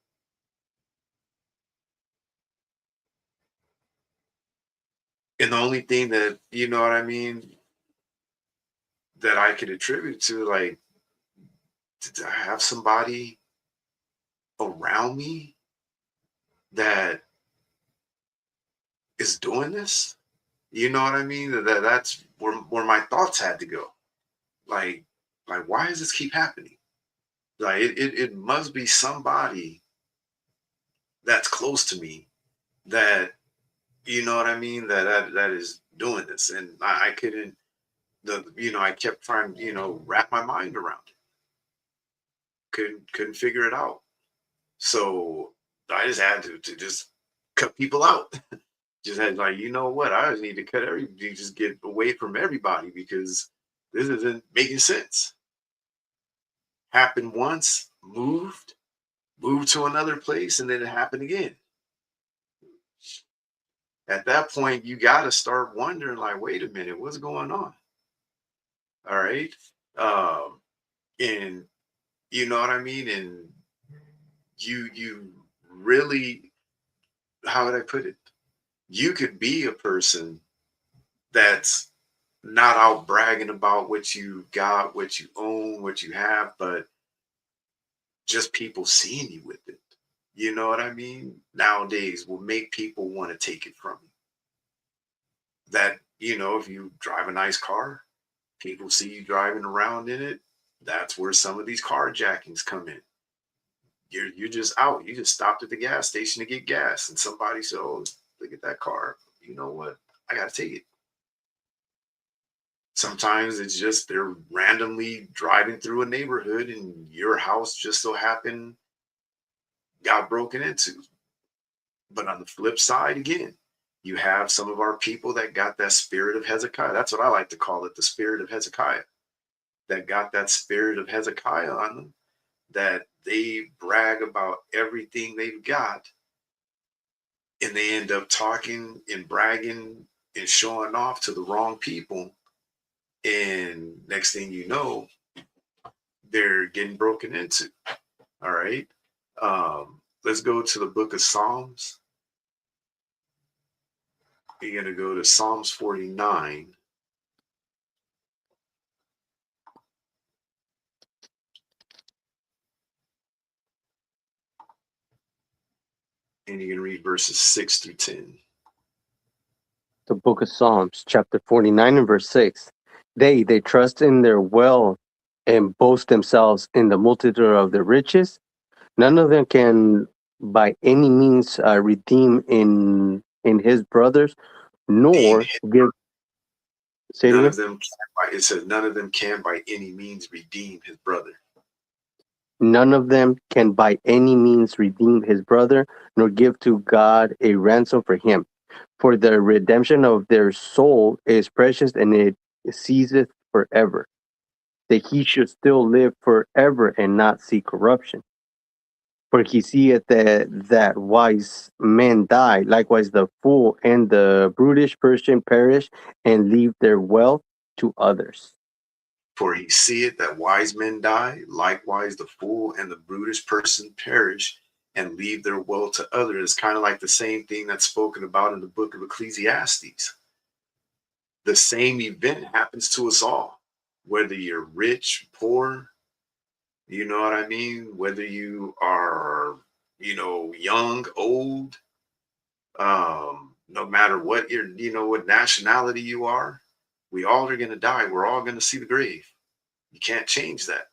Speaker 1: And the only thing that, you know what I mean, that I could attribute to, like, did I have somebody around me that is doing this? You know what I mean? That's where my thoughts had to go. Like why does this keep happening? Like it must be somebody that's close to me that, you know what I mean, that is doing this. And I couldn't, I kept trying, wrap my mind around it. Couldn't figure it out. So I just had to just cut people out. Just had, like, you know what? I just need to just get away from everybody, because this isn't making sense. Happened once, moved to another place, and then it happened again. At that point, you got to start wondering, like, wait a minute, what's going on? All right. And you know what I mean? And you really, how would I put it? You could be a person that's not out bragging about what you got, what you own, what you have, but just people seeing you with it. You know what I mean? Nowadays will make people want to take it from you. That, if you drive a nice car, people see you driving around in it. That's where some of these carjackings come in. You're just out. You just stopped at the gas station to get gas, and somebody said, "Oh, look at that car. You know what? I got to take it. Sometimes it's just they're randomly driving through a neighborhood and your house just so happened got broken into. But on the flip side, again, you have some of our people that got that spirit of Hezekiah. That's what I like to call it, the spirit of Hezekiah. That got that spirit of Hezekiah on them, that they brag about everything they've got, and they end up talking and bragging and showing off to the wrong people. And next thing you know, they're getting broken into. All right. Let's go to the book of Psalms. You're going to go to Psalms 49. And you can read verses 6 through 10.
Speaker 2: The book of Psalms, chapter 49 and verse 6. They trust in their wealth and boast themselves in the multitude of their riches. None of them can by any means redeem in his brothers, nor give. Say it
Speaker 1: None
Speaker 2: again?
Speaker 1: of them, it says, none of them can by any means redeem his brother.
Speaker 2: None of them can by any means redeem his brother, nor give to God a ransom for him. For the redemption of their soul is precious, and it ceaseth forever, that he should still live forever and not see corruption. For he seeth that wise men die, likewise the fool and the brutish person perish and leave their wealth to others.
Speaker 1: For he seeth that wise men die, likewise the fool and the brutish person perish and leave their wealth to others. It's kind of like the same thing that's spoken about in the book of Ecclesiastes. The same event happens to us all, whether you're rich, poor, you know what I mean? Whether you are, young, old, no matter what what nationality you are, we all are going to die. We're all going to see the grave. You can't change that.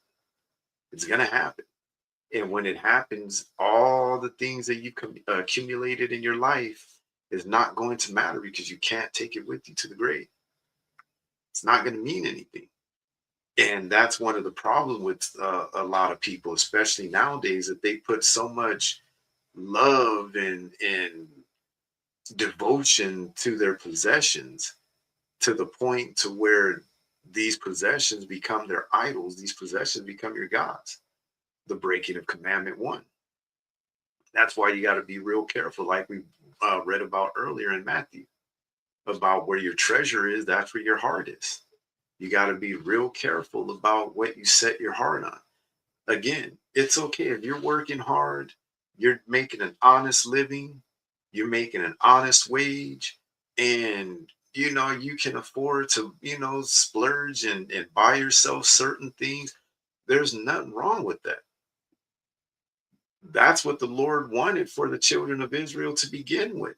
Speaker 1: It's going to happen. And when it happens, all the things that you accumulated in your life is not going to matter because you can't take it with you to the grave. It's not going to mean anything. And that's one of the problems with a lot of people, especially nowadays, that they put so much love and devotion to their possessions to the point to where these possessions become their idols. These possessions become your gods. The breaking of commandment 1. That's why you got to be real careful, like we read about earlier in Matthew, about where your treasure is, that's where your heart is. You got to be real careful about what you set your heart on. Again, it's okay if you're working hard, you're making an honest living, you're making an honest wage, and you can afford to, splurge and buy yourself certain things. There's nothing wrong with that. That's what the Lord wanted for the children of Israel to begin with.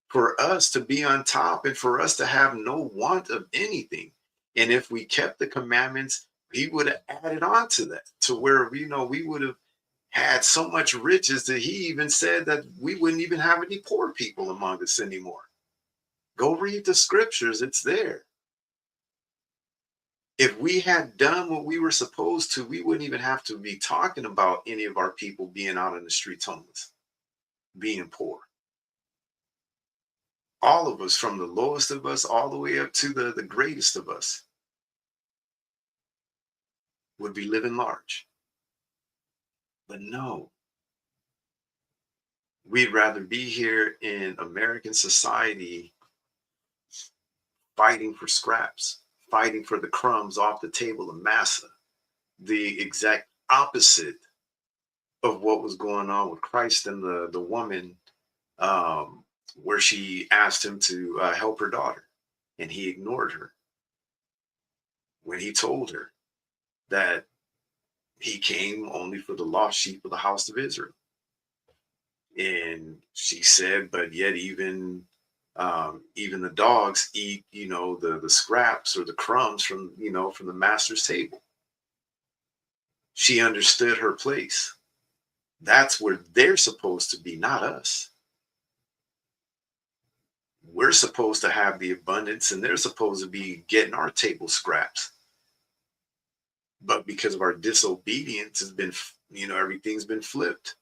Speaker 1: For us to be on top and for us to have no want of anything. And if we kept the commandments, he would have added on to that, to where, we would have had so much riches that he even said that we wouldn't even have any poor people among us anymore. Go read the scriptures. It's there. If we had done what we were supposed to, we wouldn't even have to be talking about any of our people being out in the streets homeless, being poor. All of us, from the lowest of us all the way up to the greatest of us, would be living large. But no, we'd rather be here in American society fighting for scraps, fighting for the crumbs off the table of massa, the exact opposite of what was going on with Christ and the woman, where she asked him to help her daughter, and he ignored her when he told her that he came only for the lost sheep of the house of Israel. And she said, but yet even the dogs eat, the scraps or the crumbs from the master's table. She understood her place. That's where they're supposed to be, not us. we're supposed to have the abundance and they're supposed to be getting our table scraps. But because of our disobedience, has been, everything's been flipped.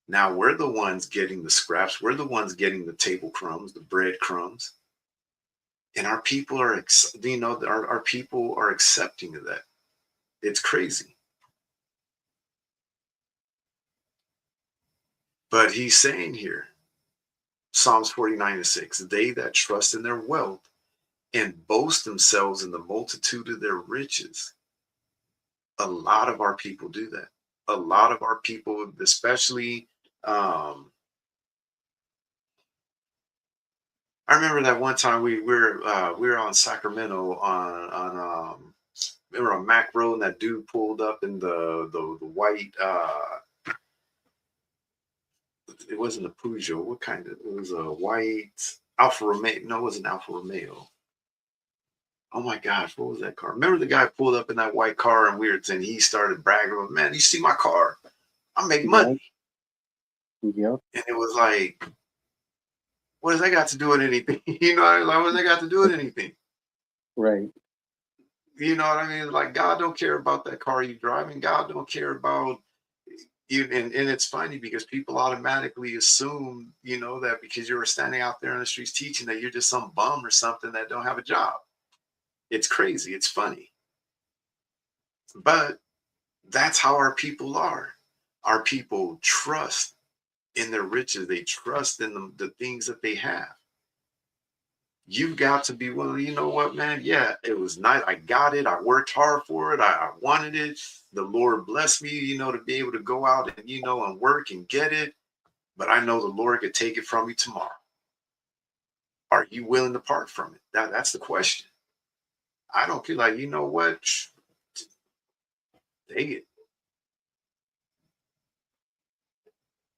Speaker 1: Now we're the ones getting the scraps. We're the ones getting the table crumbs, the bread crumbs. And our people are, our people are accepting of that. It's crazy. But he's saying here, Psalms 49:6, they that trust in their wealth and boast themselves in the multitude of their riches. A lot of our people do that. A lot of our people, especially, I remember that one time we were on Sacramento we were on Mac Road, and that dude pulled up in the white, it wasn't a Peugeot. What kind of, it was a white Alfa Romeo. No, it wasn't Alfa Romeo. Oh my gosh, what was that car? Remember the guy pulled up in that white car and he started bragging about, man, you see my car? I make money.
Speaker 2: Yep.
Speaker 1: And it was like, what does that got to do with anything? Like, what does that got to do with anything?
Speaker 2: Right.
Speaker 1: You know what I mean? Like, God don't care about that car you driving. God don't care about you. And it's funny because people automatically assume, that because you were standing out there in the streets teaching that you're just some bum or something that don't have a job. It's crazy. It's funny. But that's how our people are. Our people trust in their riches. They trust in the things that they have. You've got to be willing, you know what, man? Yeah, it was nice. I got it. I worked hard for it. I wanted it. The Lord blessed me, to be able to go out and, and work and get it. But I know the Lord could take it from me tomorrow. Are you willing to part from it? That's the question. I don't feel like, you know what? Take it.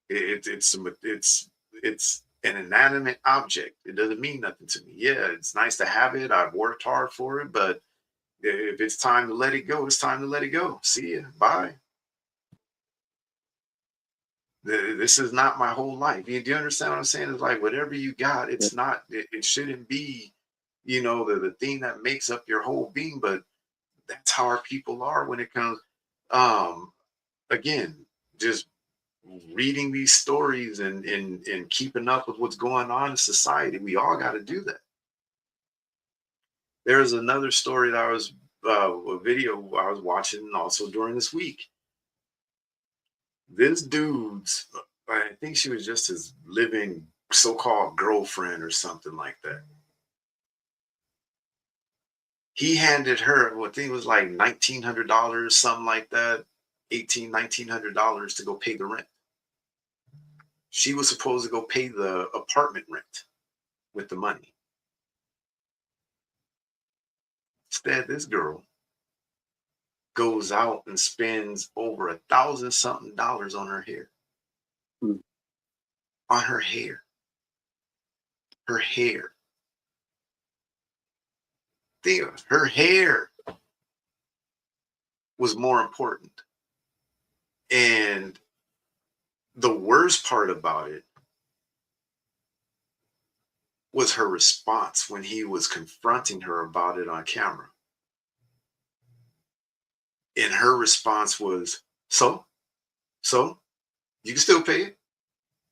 Speaker 1: It's an inanimate object. It doesn't mean nothing to me. Yeah, it's nice to have it. I've worked hard for it, but if it's time to let it go, it's time to let it go. See ya. Bye. This is not my whole life. Do you understand what I'm saying? It's like whatever you got, it's not, it shouldn't be, the thing that makes up your whole being, but that's how our people are when it comes, again, just reading these stories and keeping up with what's going on in society. We all got to do that. There's another story that I was a video I was watching also during this week. This dude's, I think she was just his living so-called girlfriend or something like that. He handed her what I think was like $1,900, something like that, $1,900 to go pay the rent. She was supposed to go pay the apartment rent with the money. Instead, this girl goes out and spends over $1,000-something on her hair. On her hair. Her hair. Her hair was more important. And the worst part about it was her response when he was confronting her about it on camera. And her response was, so you can still pay it.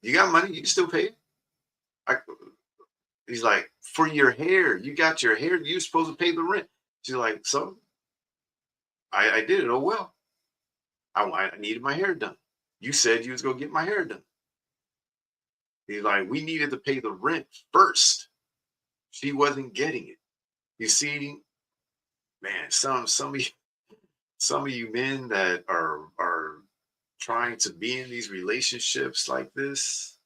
Speaker 1: You got money, you can still pay it. He's like, for your hair, you got your hair, you're supposed to pay the rent. She's like, so I did it. Oh, well, I needed my hair done. You said you was going to get my hair done. He's like, we needed to pay the rent first. She wasn't getting it. You see, man, some of you men that are trying to be in these relationships like this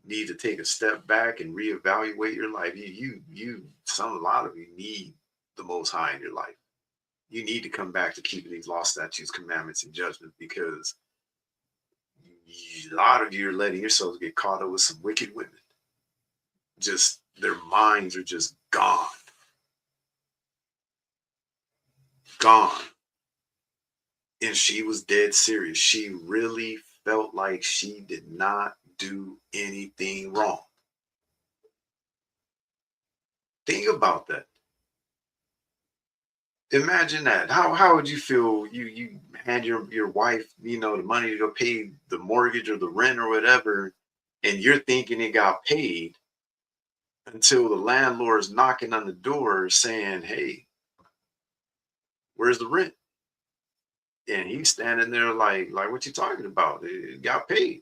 Speaker 1: need to take a step back and reevaluate your life. A lot of you need the Most High in your life. You need to come back to keeping these law, statutes, commandments, and judgments, because a lot of you are letting yourselves get caught up with some wicked women. Just their minds are just gone. Gone. And she was dead serious. She really felt like she did not do anything wrong. Think about that. Imagine that. How would you feel? You hand your wife, the money to go pay the mortgage or the rent or whatever, and you're thinking it got paid until the landlord is knocking on the door saying, "Hey, where's the rent?" And he's standing there like what you talking about? It got paid.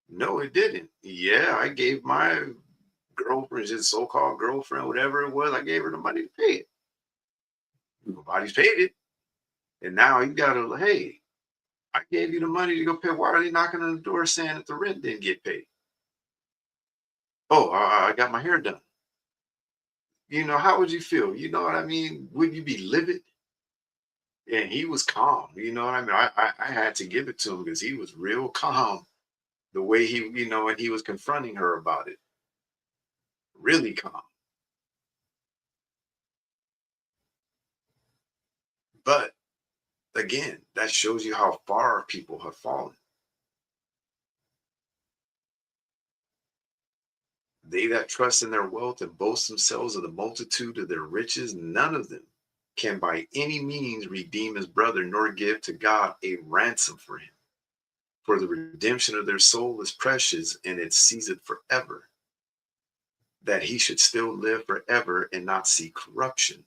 Speaker 1: No, it didn't. Yeah, I gave my girlfriend, his so-called girlfriend, whatever it was, I gave her the money to pay it. Nobody's paid it. And now you gotta, hey, I gave you the money to go pay. Why are they knocking on the door saying that the rent didn't get paid? Oh, I got my hair done. How would you feel? You know what I mean? Would you be livid? And he was calm. You know what I mean? I had to give it to him because he was real calm. The way he, and he was confronting her about it. Really calm. But again, that shows you how far people have fallen. They that trust in their wealth and boast themselves of the multitude of their riches, none of them can by any means redeem his brother, nor give to God a ransom for him. For the redemption of their soul is precious, and it ceaseth forever, that he should still live forever and not see corruption.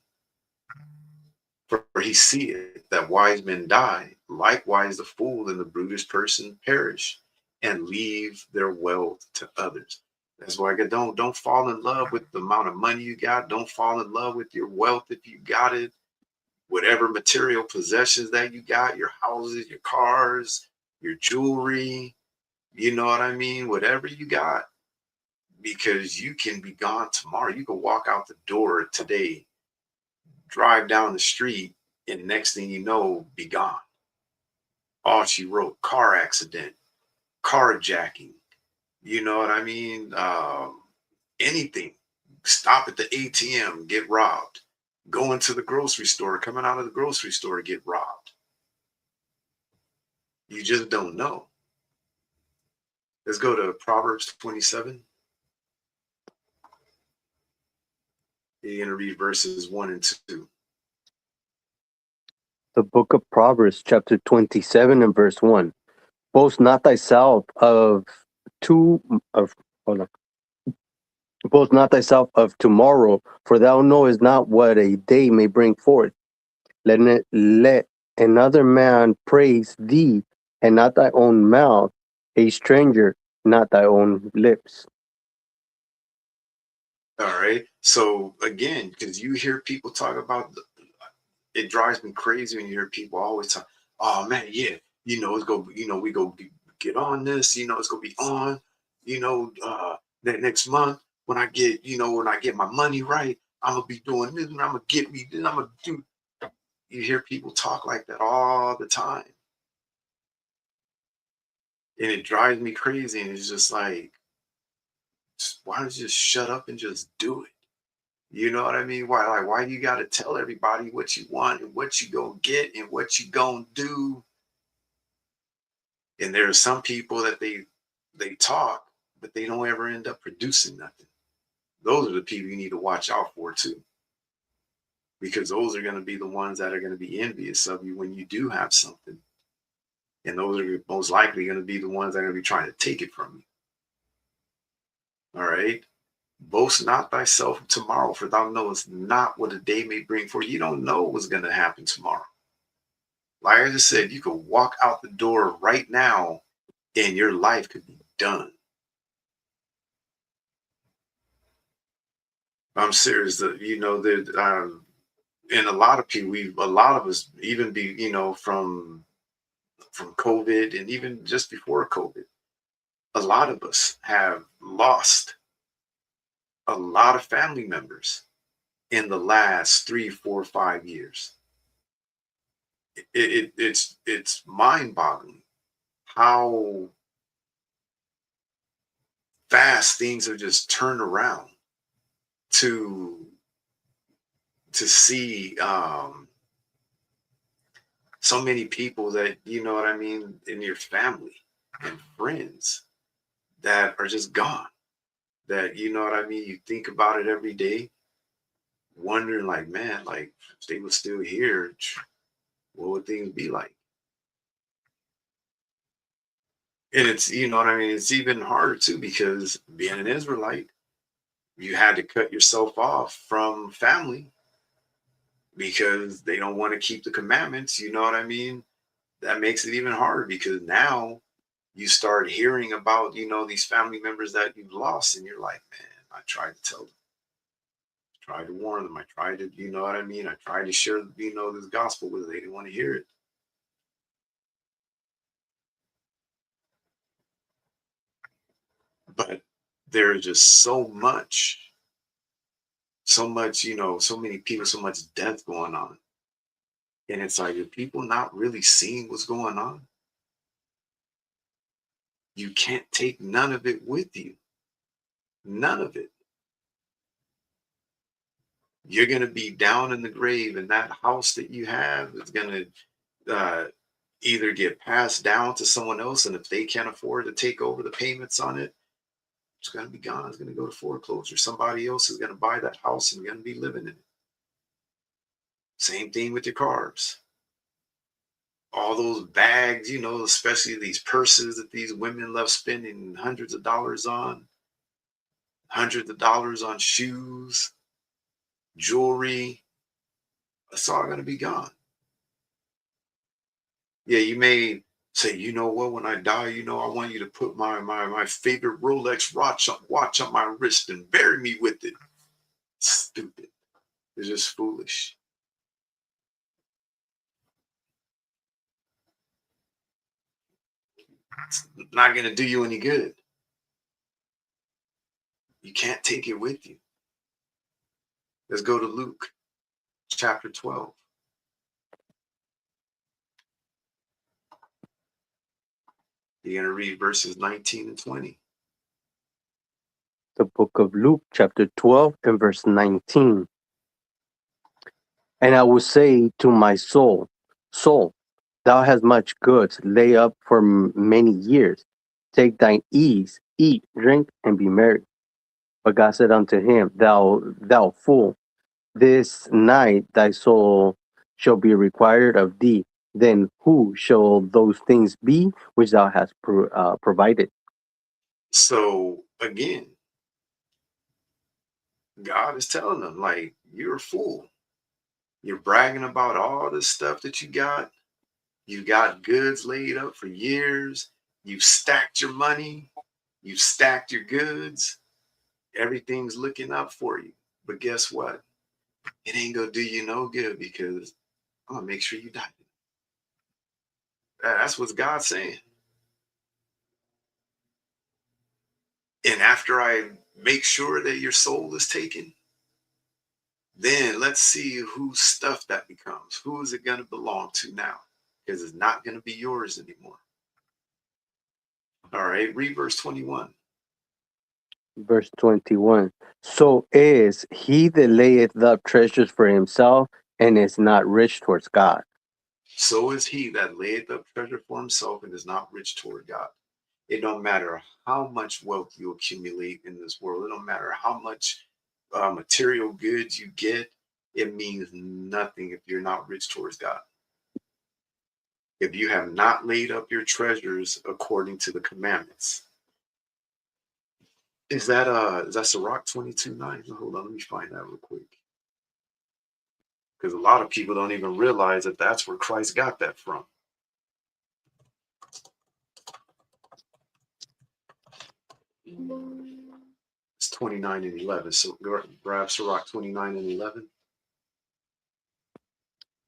Speaker 1: For he seeth that wise men die, likewise the fool and the brutish person perish, and leave their wealth to others. That's why don't fall in love with the amount of money you got. Don't fall in love with your wealth if you got it. Whatever material possessions that you got, your houses, your cars, your jewelry, you know what I mean? Whatever you got, because you can be gone tomorrow. You can walk out the door today, drive down the street, and next thing you know, be gone. All she wrote, car accident, carjacking, you know what I mean? Anything. Stop at the ATM, get robbed. Go into the grocery store, coming out of the grocery store, get robbed. You just don't know. Let's go to Proverbs 27. You're going to read verses 1 and 2.
Speaker 2: The book of Proverbs, chapter 27 and verse 1. Boast not thyself boast not thyself of tomorrow, for thou knowest not what a day may bring forth. Let another man praise thee, and not thy own mouth, a stranger, not thy own lips.
Speaker 1: All right. So again, because you hear people talk about, it drives me crazy when you hear people always talk, oh man, yeah, it's go, we go get on this, it's gonna be on, that next month when I get, when I get my money right, I'm gonna be doing this and I'm gonna get me, then I'm gonna do. You hear people talk like that all the time. And it drives me crazy. And it's just like, why don't you just shut up and just do it? You know what I mean? Why do you got to tell everybody what you want and what you gonna get and what you gonna do? And there are some people that they talk, but they don't ever end up producing nothing. Those are the people you need to watch out for too. Because those are going to be the ones that are going to be envious of you when you do have something. And those are most likely going to be the ones that are going to be trying to take it from you. All right. Boast not thyself of tomorrow, for thou knowest not what a day may bring forth. You don't know what's going to happen tomorrow. Like I just said, you could walk out the door right now and your life could be done. I'm serious. And a lot of people, a lot of us, even from COVID and even just before COVID, a lot of us have lost a lot of family members in the last 3, 4, 5 years. It's mind-boggling how fast things have just turned around to see so many people that, you know what I mean, in your family and friends that are just gone. That, you know what I mean, you think about it every day wondering, like, man, like, if they were still here, what would things be like? And it's, you know what I mean? It's even harder too, because being an Israelite, you had to cut yourself off from family because they don't want to keep the commandments. You know what I mean? That makes it even harder, because now you start hearing about, you know, these family members that you've lost, and you're like, man, I tried to tell them, tried to warn them, I tried to, you know what I mean? I tried to share, you know, this gospel with them. They didn't want to hear it. But there's just so much, you know, so many people, so much death going on. And it's like, are people not really seeing what's going on? You can't take none of it with you. None of it. You're going to be down in the grave, and that house that you have is going to either get passed down to someone else, and if they can't afford to take over the payments on it, it's going to be gone. It's going to go to foreclosure. Somebody else is going to buy that house and going to be living in it. Same thing with your cars. All those bags, you know, especially these purses that these women love spending hundreds of dollars on, shoes, jewelry. It's all going to be gone. Yeah, you may say, you know what, when I die, you know, I want you to put my favorite Rolex watch on my wrist and bury me with it. Stupid. It's just foolish. It's not going to do you any good. You can't take it with you. Let's go to Luke chapter 12. You're going to read verses 19 and 20.
Speaker 2: The book of Luke, chapter 12 and verse 19. And I will say to my soul, soul, thou hast much goods laid up for many years. Take thine ease, eat, drink, and be merry. But God said unto him, Thou fool, this night thy soul shall be required of thee. Then who shall those things be which thou hast provided?
Speaker 1: So again, God is telling them, like, you're a fool. You're bragging about all this stuff that you got. You got goods laid up for years. You've stacked your money. You've stacked your goods. Everything's looking up for you. But guess what? It ain't gonna do you no good, because I'm gonna make sure you die. That's what God's saying. And after I make sure that your soul is taken, then let's see whose stuff that becomes. Who is it going to belong to now? Because it's not going to be yours anymore. All right, read verse 21.
Speaker 2: Verse 21. So is he that layeth up treasures for himself and is not rich towards God.
Speaker 1: So is he that layeth up treasure for himself and is not rich toward God. It don't matter how much wealth you accumulate in this world. It don't matter how much material goods you get. It means nothing if you're not rich towards God. If you have not laid up your treasures according to the commandments. Is that Sirach 22:9? Hold on, let me find that real quick. Because a lot of people don't even realize that that's where Christ got that from. It's 29 and 11. So grab Sirach 29 and 11.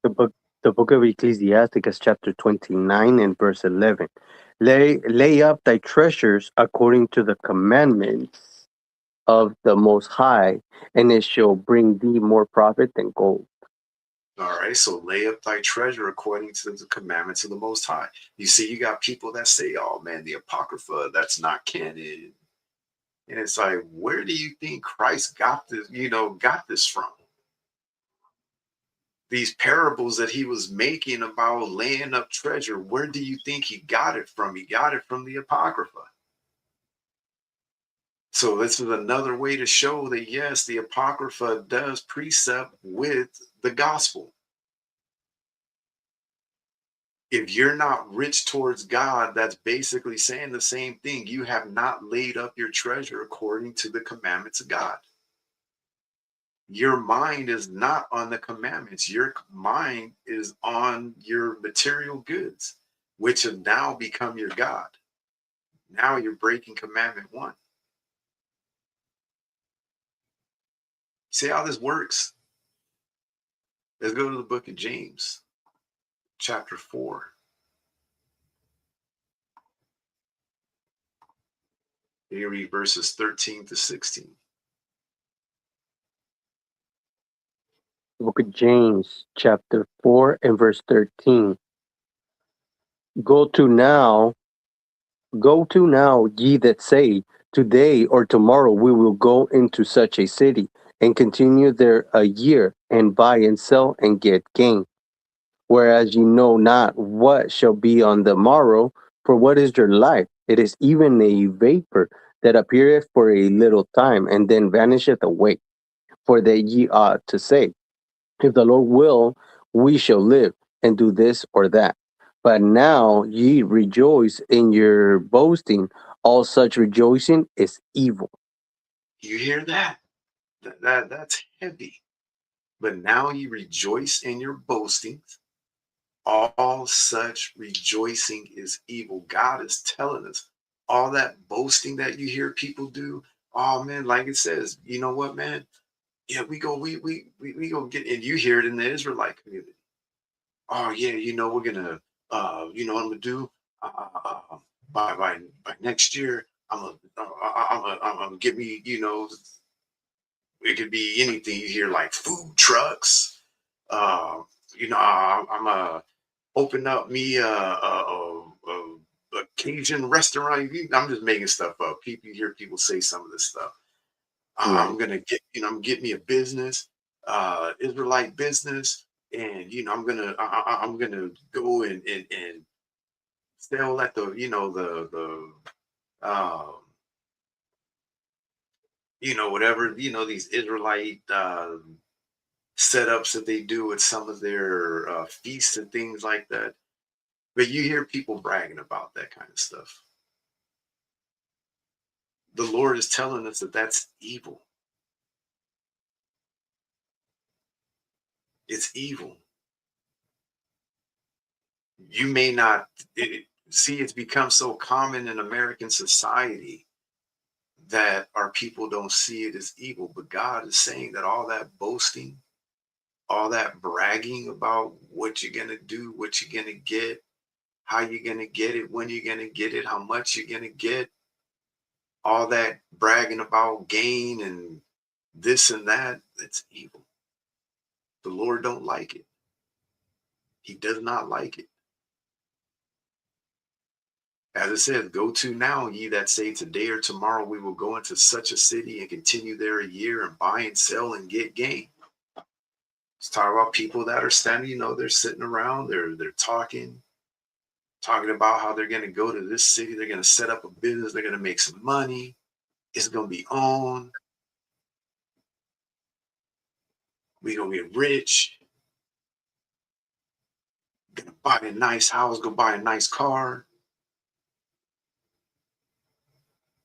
Speaker 2: The book of Ecclesiasticus, chapter 29 and verse 11. Lay up thy treasures according to the commandments of the Most High, and it shall bring thee more profit than gold.
Speaker 1: All right, so lay up thy treasure according to the commandments of the Most High. You see, you got people that say, oh man, the Apocrypha, that's not canon. And it's like, where do you think Christ got this from? These parables that he was making about laying up treasure, where do you think he got it from? He got it from the Apocrypha. So this is another way to show that, yes, the Apocrypha does precept with the gospel. If you're not rich towards God, that's basically saying the same thing. You have not laid up your treasure according to the commandments of God. Your mind is not on the commandments. Your mind is on your material goods, which have now become your God. Now you're breaking commandment 1. See how this works? Let's go to the book of James, chapter 4. You read verses 13 to 16.
Speaker 2: The book of James, chapter 4 and verse 13. Go to now, ye that say, today or tomorrow we will go into such a city, and continue there a year, and buy and sell and get gain. Whereas ye know not what shall be on the morrow, for what is your life? It is even a vapor that appeareth for a little time, and then vanisheth away. For that ye ought to say, if the Lord will, we shall live and do this or that. But now ye rejoice in your boasting. All such rejoicing is evil.
Speaker 1: You hear that? That's heavy. But now ye rejoice in your boastings. All such rejoicing is evil. God is telling us all that boasting that you hear people do. Oh man, like it says, you know what, man? Yeah, we go get, and you hear it in the Israelite community. Oh yeah, we're gonna, what I'm gonna do by next year. I'm gonna get me, it could be anything. You hear like food trucks. I'm gonna open up me a Cajun restaurant. I'm just making stuff up. You hear people say some of this stuff. I'm gonna get me a business, Israelite business, and I'm gonna go and sell at the whatever these Israelite setups that they do at some of their feasts and things like that. But you hear people bragging about that kind of stuff. The Lord is telling us that that's evil. It's evil. You may not see, it's become so common in American society that our people don't see it as evil. But God is saying that all that boasting, all that bragging about what you're going to do, what you're going to get, how you're going to get it, when you're going to get it, how much you're going to get, all that bragging about gain and this and that, it's evil. The Lord don't like it. He does not like it. As it says, go to now, ye that say today or tomorrow we will go into such a city and continue there a year and buy and sell and get gain. Let's talk about people that are standing, they're sitting around, they're talking about how they're going to go to this city, they're going to set up a business, they're going to make some money, it's going to be owned, we're going to get rich, going to buy a nice house, go buy a nice car,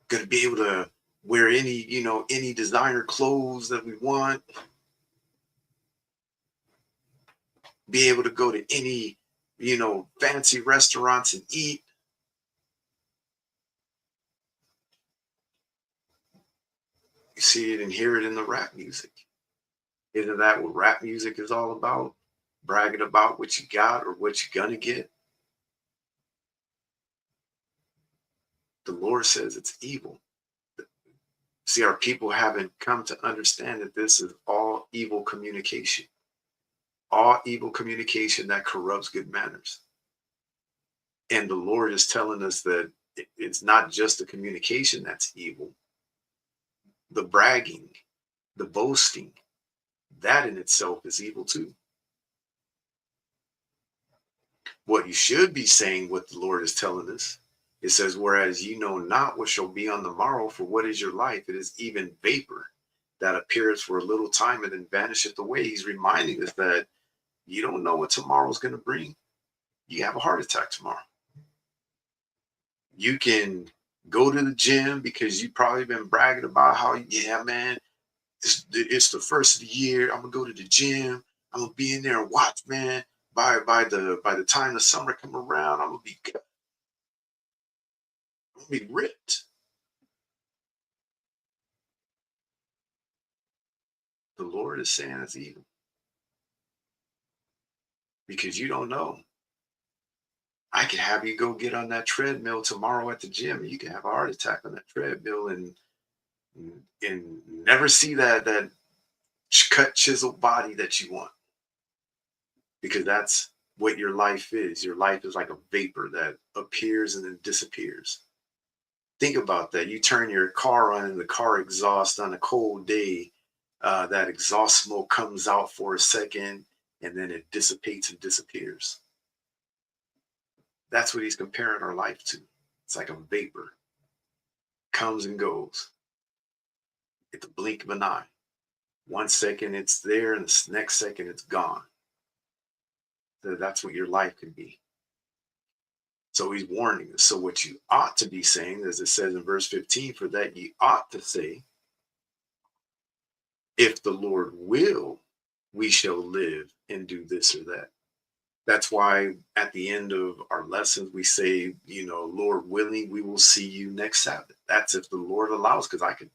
Speaker 1: going to be able to wear any designer clothes that we want, be able to go to any fancy restaurants and eat. You see it and hear it in the rap music. Isn't that what rap music is all about? Bragging about what you got or what you're gonna get. The Lord says it's evil. See, our people haven't come to understand that this is all evil communication. All evil communication that corrupts good manners. And the Lord is telling us that it's not just the communication that's evil. The bragging, the boasting, that in itself is evil too. What you should be saying, what the Lord is telling us, It says, whereas you know not what shall be on the morrow, for what is your life? It is even vapor that appeareth for a little time and then vanisheth away. He's reminding us that you don't know what tomorrow's going to bring. You have a heart attack tomorrow. You can go to the gym because you've probably been bragging about how, yeah, man, it's the first of the year. I'm gonna go to the gym. I'm gonna be in there and watch, man. By the time the summer come around, I'm gonna be ripped. The Lord is saying it's evil because you don't know. I could have you go get on that treadmill tomorrow at the gym, and you can have a heart attack on that treadmill and never see that cut chiseled body that you want, because that's what your life is. Your life is like a vapor that appears and then disappears. Think about that. You turn your car on and the car exhaust on a cold day. That exhaust smoke comes out for a second and then it dissipates and disappears. That's what he's comparing our life to. It's like a vapor. Comes and goes at the blink of an eye. 1 second it's there and the next second it's gone. So that's what your life could be. So he's warning us. So what you ought to be saying, as it says in verse 15, for that ye ought to say, if the Lord will, we shall live and do this or that. That's why at the end of our lessons, we say, Lord willing, we will see you next Sabbath. That's if the Lord allows, because I could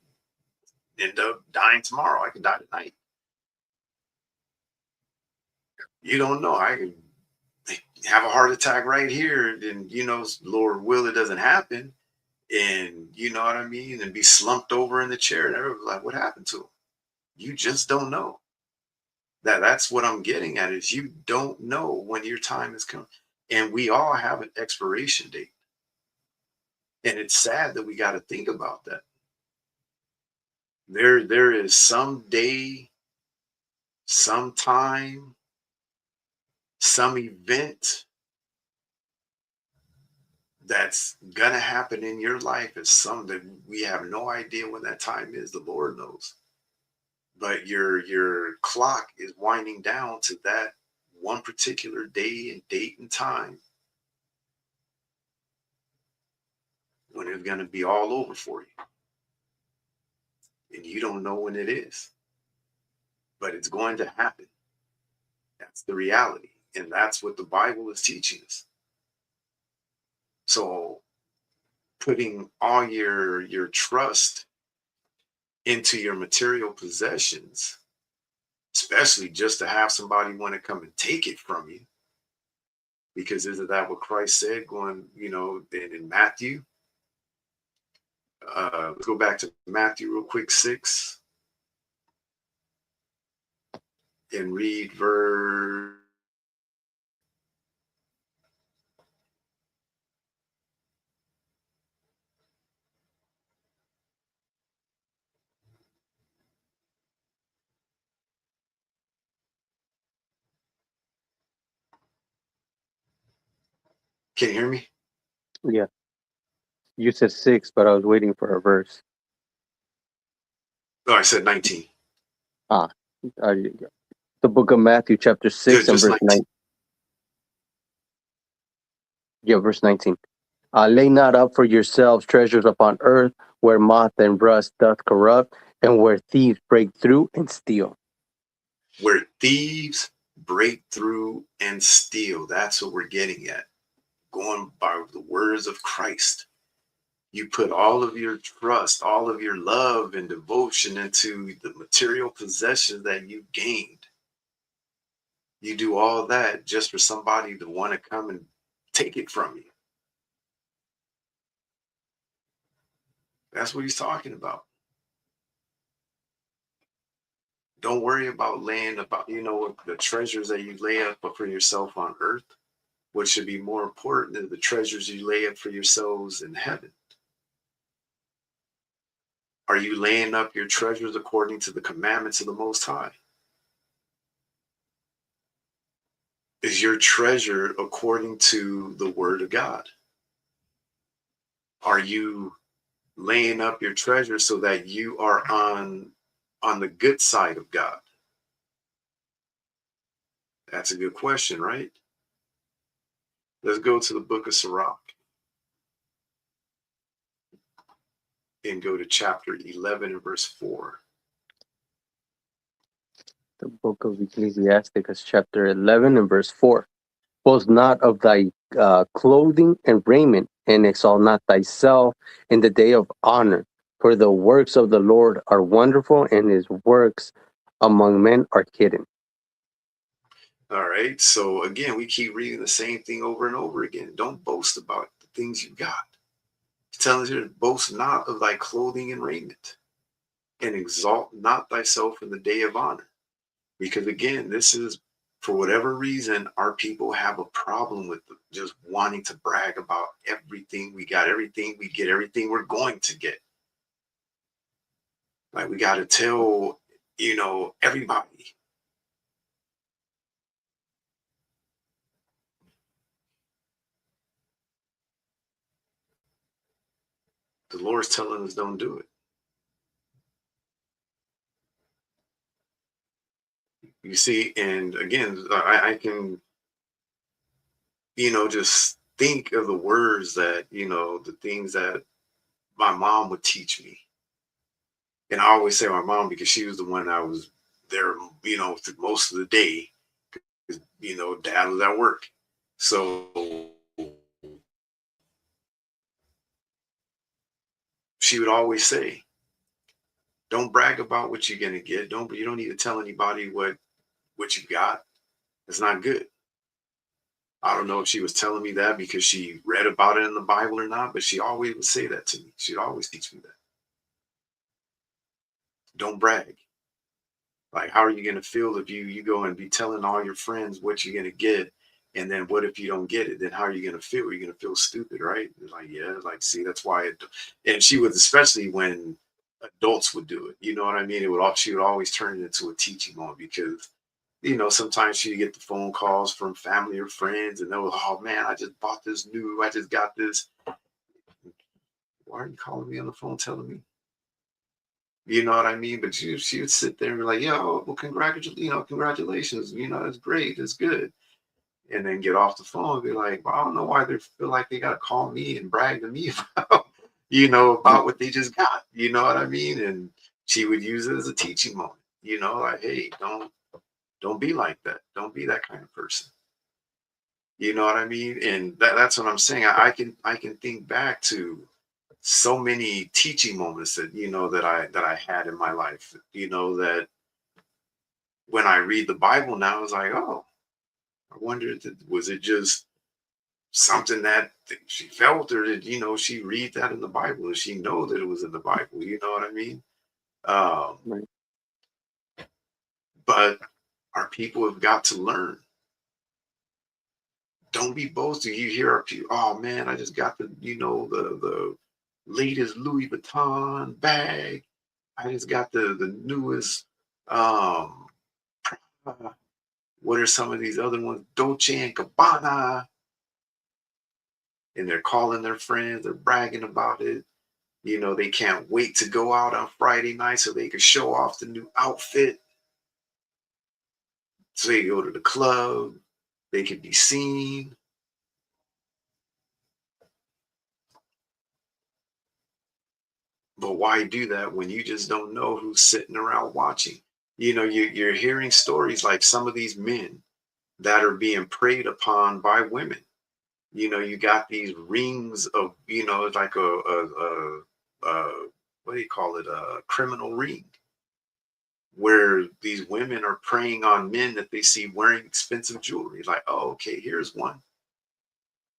Speaker 1: end up dying tomorrow. I could die tonight. You don't know. I could have a heart attack right here, and Lord will, it doesn't happen. And you know what I mean? And be slumped over in the chair, and everyone's like, what happened to him? You just don't know. That's what I'm getting at, is you don't know when your time is coming. And we all have an expiration date. And it's sad that we got to think about that. There is some day, some time, some event that's gonna happen in your life. Is some that we have no idea when that time is. The Lord knows. But your clock is winding down to that one particular day and date and time when it's going to be all over for you. And you don't know when it is. But it's going to happen. That's the reality. And that's what the Bible is teaching us. So putting all your trust into your material possessions, especially just to have somebody want to come and take it from you, because isn't that what Christ said going, in Matthew? Let's go back to Matthew real quick, 6, and read verse. Can you hear me?
Speaker 2: Yeah. You said 6, but I was waiting for a verse.
Speaker 1: Oh, I said 19.
Speaker 2: The book of Matthew, chapter 6 and verse 19. Yeah, verse 19. Lay not up for yourselves treasures upon earth, where moth and rust doth corrupt, and where thieves break through and steal.
Speaker 1: Where thieves break through and steal. That's what we're getting at. Going by the words of Christ. You put all of your trust, all of your love and devotion into the material possessions that you gained. You do all that just for somebody to want to come and take it from you. That's what he's talking about. Don't worry about laying about, the treasures that you lay up for yourself on earth. What should be more important is the treasures you lay up for yourselves in heaven. Are you laying up your treasures according to the commandments of the Most High? Is your treasure according to the Word of God? Are you laying up your treasure so that you are on the good side of God? That's a good question, right? Let's go to the book of Sirach and go to chapter 11 and verse 4.
Speaker 2: The book of Ecclesiasticus, chapter 11 and verse 4. Boast not of thy clothing and raiment, and exalt not thyself in the day of honor. For the works of the Lord are wonderful, and his works among men are hidden.
Speaker 1: All right. So again, we keep reading the same thing over and over again. Don't boast about the things you got. It's telling us here to boast not of thy clothing and raiment, and exalt not thyself in the day of honor. Because again, this is, for whatever reason, our people have a problem with just wanting to brag about everything we got, everything we get, everything we're going to get. Like we got to tell, everybody. The Lord's telling us don't do it. You see, and again, I can, just think of the words that, the things that my mom would teach me. And I always say my mom because she was the one that was there, through most of the day. Because, dad was at work. So she would always say, don't brag about what you're gonna get. You don't need to tell anybody what you got. It's not good. I don't know if she was telling me that because she read about it in the Bible or not, but she always would say that to me. She'd always teach me that. Don't brag. Like, how are you going to feel if you go and be telling all your friends what you're going to get, and then what if you don't get it? Then how are you going to feel? You're going to feel stupid, right? It's like, yeah, like, see, that's why. And she would, especially when adults would do it. You know what I mean? She would always turn it into a teaching moment because, sometimes she'd get the phone calls from family or friends, and they were, oh man, I just bought this new, I just got this. Why are you calling me on the phone telling me? You know what I mean? But she would sit there and be like, yo, well, congratulations. It's great. It's good. And then get off the phone and be like, well, I don't know why they feel like they got to call me and brag to me about, about what they just got. You know what I mean? And she would use it as a teaching moment, like, hey, don't be like that. Don't be that kind of person. You know what I mean? And that's what I'm saying. I can think back to so many teaching moments that that I had in my life, that when I read the Bible now, it's like, oh, I wonder, was it just something that she felt, or did she read that in the Bible and she know that it was in the Bible? You know what I mean?
Speaker 2: Right.
Speaker 1: But our people have got to learn. Don't be boasting. You hear our people, oh man, I just got the the latest Louis Vuitton bag. I just got the newest what are some of these other ones? Dolce and Gabbana. And they're calling their friends, they're bragging about it. They can't wait to go out on Friday night so they can show off the new outfit. So they go to the club, they can be seen. But why do that when you just don't know who's sitting around watching? You're hearing stories like some of these men that are being preyed upon by women. You got these rings of, it's like a what do you call it? A criminal ring, where these women are preying on men that they see wearing expensive jewelry. Like, oh, okay, here's one.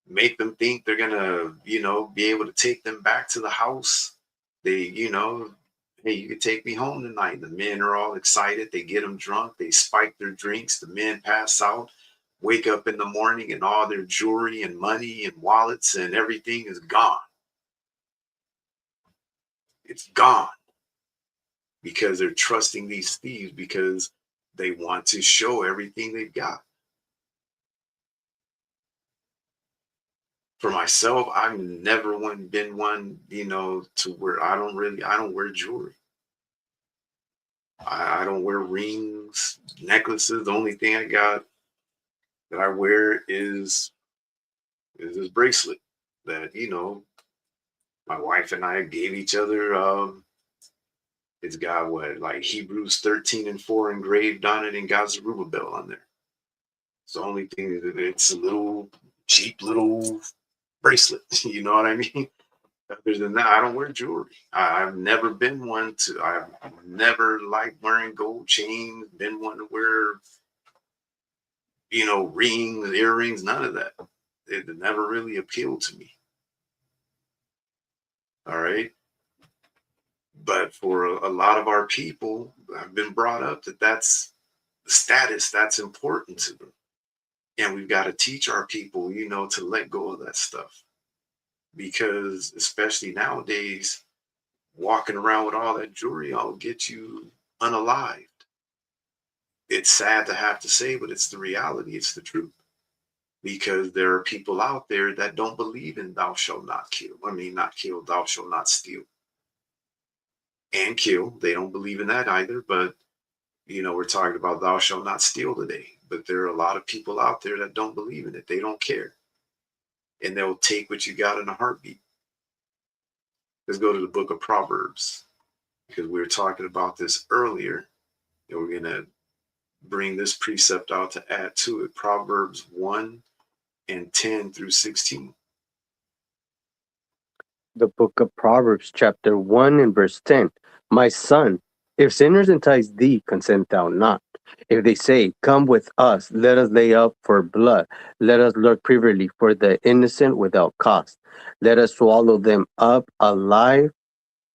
Speaker 1: Make them think they're gonna, be able to take them back to the house. They, hey, you can take me home tonight. The men are all excited. They get them drunk. They spike their drinks. The men pass out, wake up in the morning, and all their jewelry and money and wallets and everything is gone. It's gone because they're trusting these thieves because they want to show everything they've got. For myself, I've never been one, to where I don't wear jewelry. I don't wear rings, necklaces. The only thing I got that I wear is this bracelet that, my wife and I gave each other. It's got like Hebrews 13:4 engraved on it and got Zerubbabel on there. It's the only thing that it's a little cheap little bracelet. You know what I mean? Other than that, I don't wear jewelry. I've never been one to, I've never liked wearing gold chains, been one to wear, rings, earrings, none of that. It never really appealed to me. All right. But for a lot of our people, I've been brought up that that's the status that's important to them. And we've got to teach our people, to let go of that stuff. Because especially nowadays, walking around with all that jewelry will get you unalived. It's sad to have to say, but it's the reality. It's the truth. Because there are people out there that don't believe in thou shalt not kill. I mean, not kill, thou shalt not steal. And kill. They don't believe in that either. But, we're talking about thou shalt not steal today. But there are a lot of people out there that don't believe in it. They don't care. And they'll take what you got in a heartbeat. Let's go to the book of Proverbs, because we were talking about this earlier, and we're going to bring this precept out to add to it. Proverbs 1:10 through 16.
Speaker 2: The book of Proverbs, chapter 1 and verse 10. My son, if sinners entice thee, consent thou not. If they say, come with us, let us lay up for blood. Let us lurk privily for the innocent without cost. Let us swallow them up alive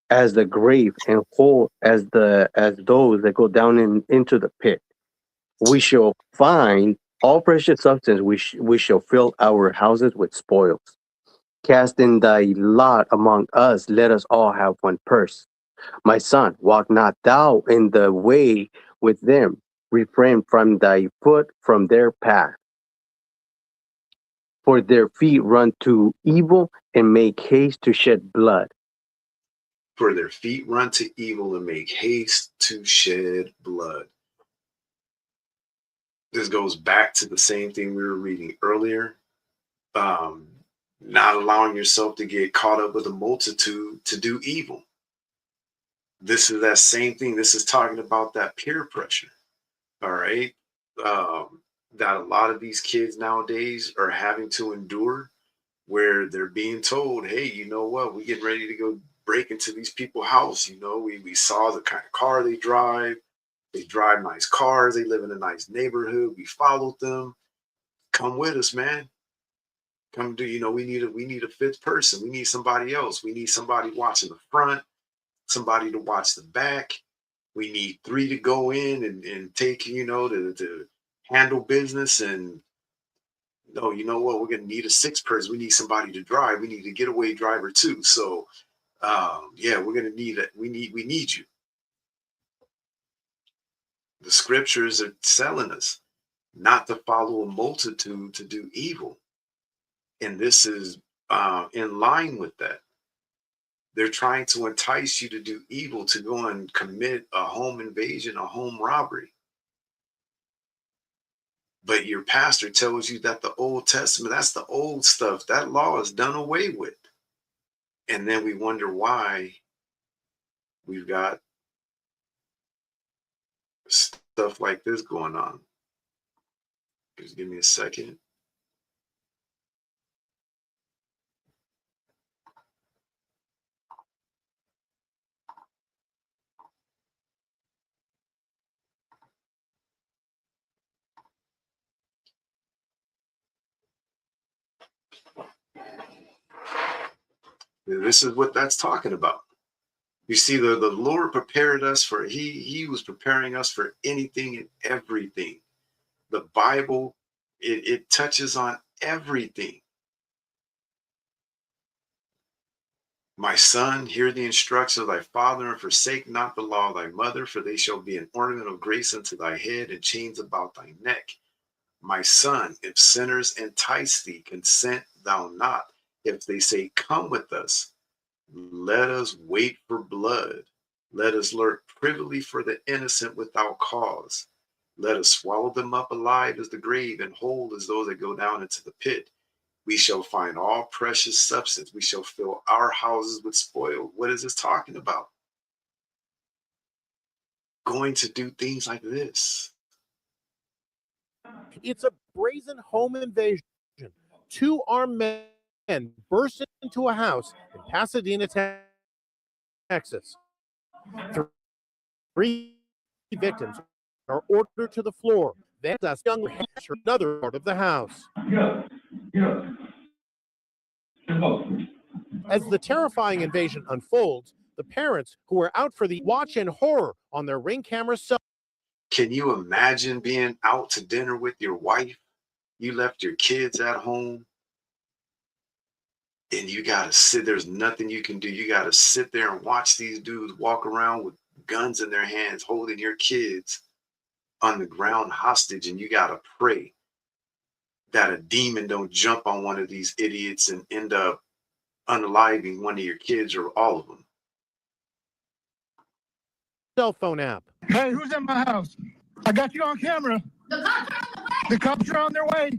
Speaker 2: as the grave and whole as those that go down into the pit. We shall find all precious substance. We shall fill our houses with spoils. Cast in thy lot among us. Let us all have one purse. My son, walk not thou in the way with them. Refrain from thy foot from their path. For their feet run to evil and make haste to shed blood.
Speaker 1: For their feet run to evil and make haste to shed blood. This goes back to the same thing we were reading earlier. Not allowing yourself to get caught up with a multitude to do evil. This is that same thing. This is talking about that peer pressure. All right. That a lot of these kids nowadays are having to endure, where they're being told, hey, you know what? We're getting ready to go break into these people's house. We saw the kind of car they drive. They drive nice cars. They live in a nice neighborhood. We followed them. Come with us, man. Come do, we need a fifth person. We need somebody else. We need somebody watching the front, somebody to watch the back. We need 3 to go in and take, to handle business. And no, you know what? We're going to need a 6th person. We need somebody to drive. We need a getaway driver too. So, yeah, we're going to need it. We need you. The scriptures are telling us not to follow a multitude to do evil. And this is in line with that. They're trying to entice you to do evil, to go and commit a home invasion, a home robbery. But your pastor tells you that the Old Testament, that's the old stuff. That law is done away with. And then we wonder why we've got stuff like this going on. Just give me a second. This is what that's talking about. You see, the Lord prepared us for, he was preparing us for anything and everything. The Bible, it touches on everything. My son, hear the instruction of thy father, and forsake not the law of thy mother, for they shall be an ornament of grace unto thy head and chains about thy neck. My son, if sinners entice thee, consent thou not. If they say, come with us, let us wait for blood. Let us lurk privily for the innocent without cause. Let us swallow them up alive as the grave and whole as those that go down into the pit. We shall find all precious substance. We shall fill our houses with spoil. What is this talking about? Going to do things like this.
Speaker 18: It's a brazen home invasion. 2 armed men burst into a house in Pasadena, Texas. 3 victims are ordered to the floor. Then a young man to another part of the house. As the terrifying invasion unfolds, the parents who are out for the watch in horror on their Ring camera cell.
Speaker 1: Can you imagine being out to dinner with your wife? You left your kids at home and you got to sit. There's nothing you can do. You got to sit there and watch these dudes walk around with guns in their hands, holding your kids on the ground hostage. And you got to pray that a demon don't jump on one of these idiots and end up unaliving one of your kids or all of them.
Speaker 18: Cell phone app.
Speaker 19: Hey, who's in my house? I got you on camera. The cops are on their way.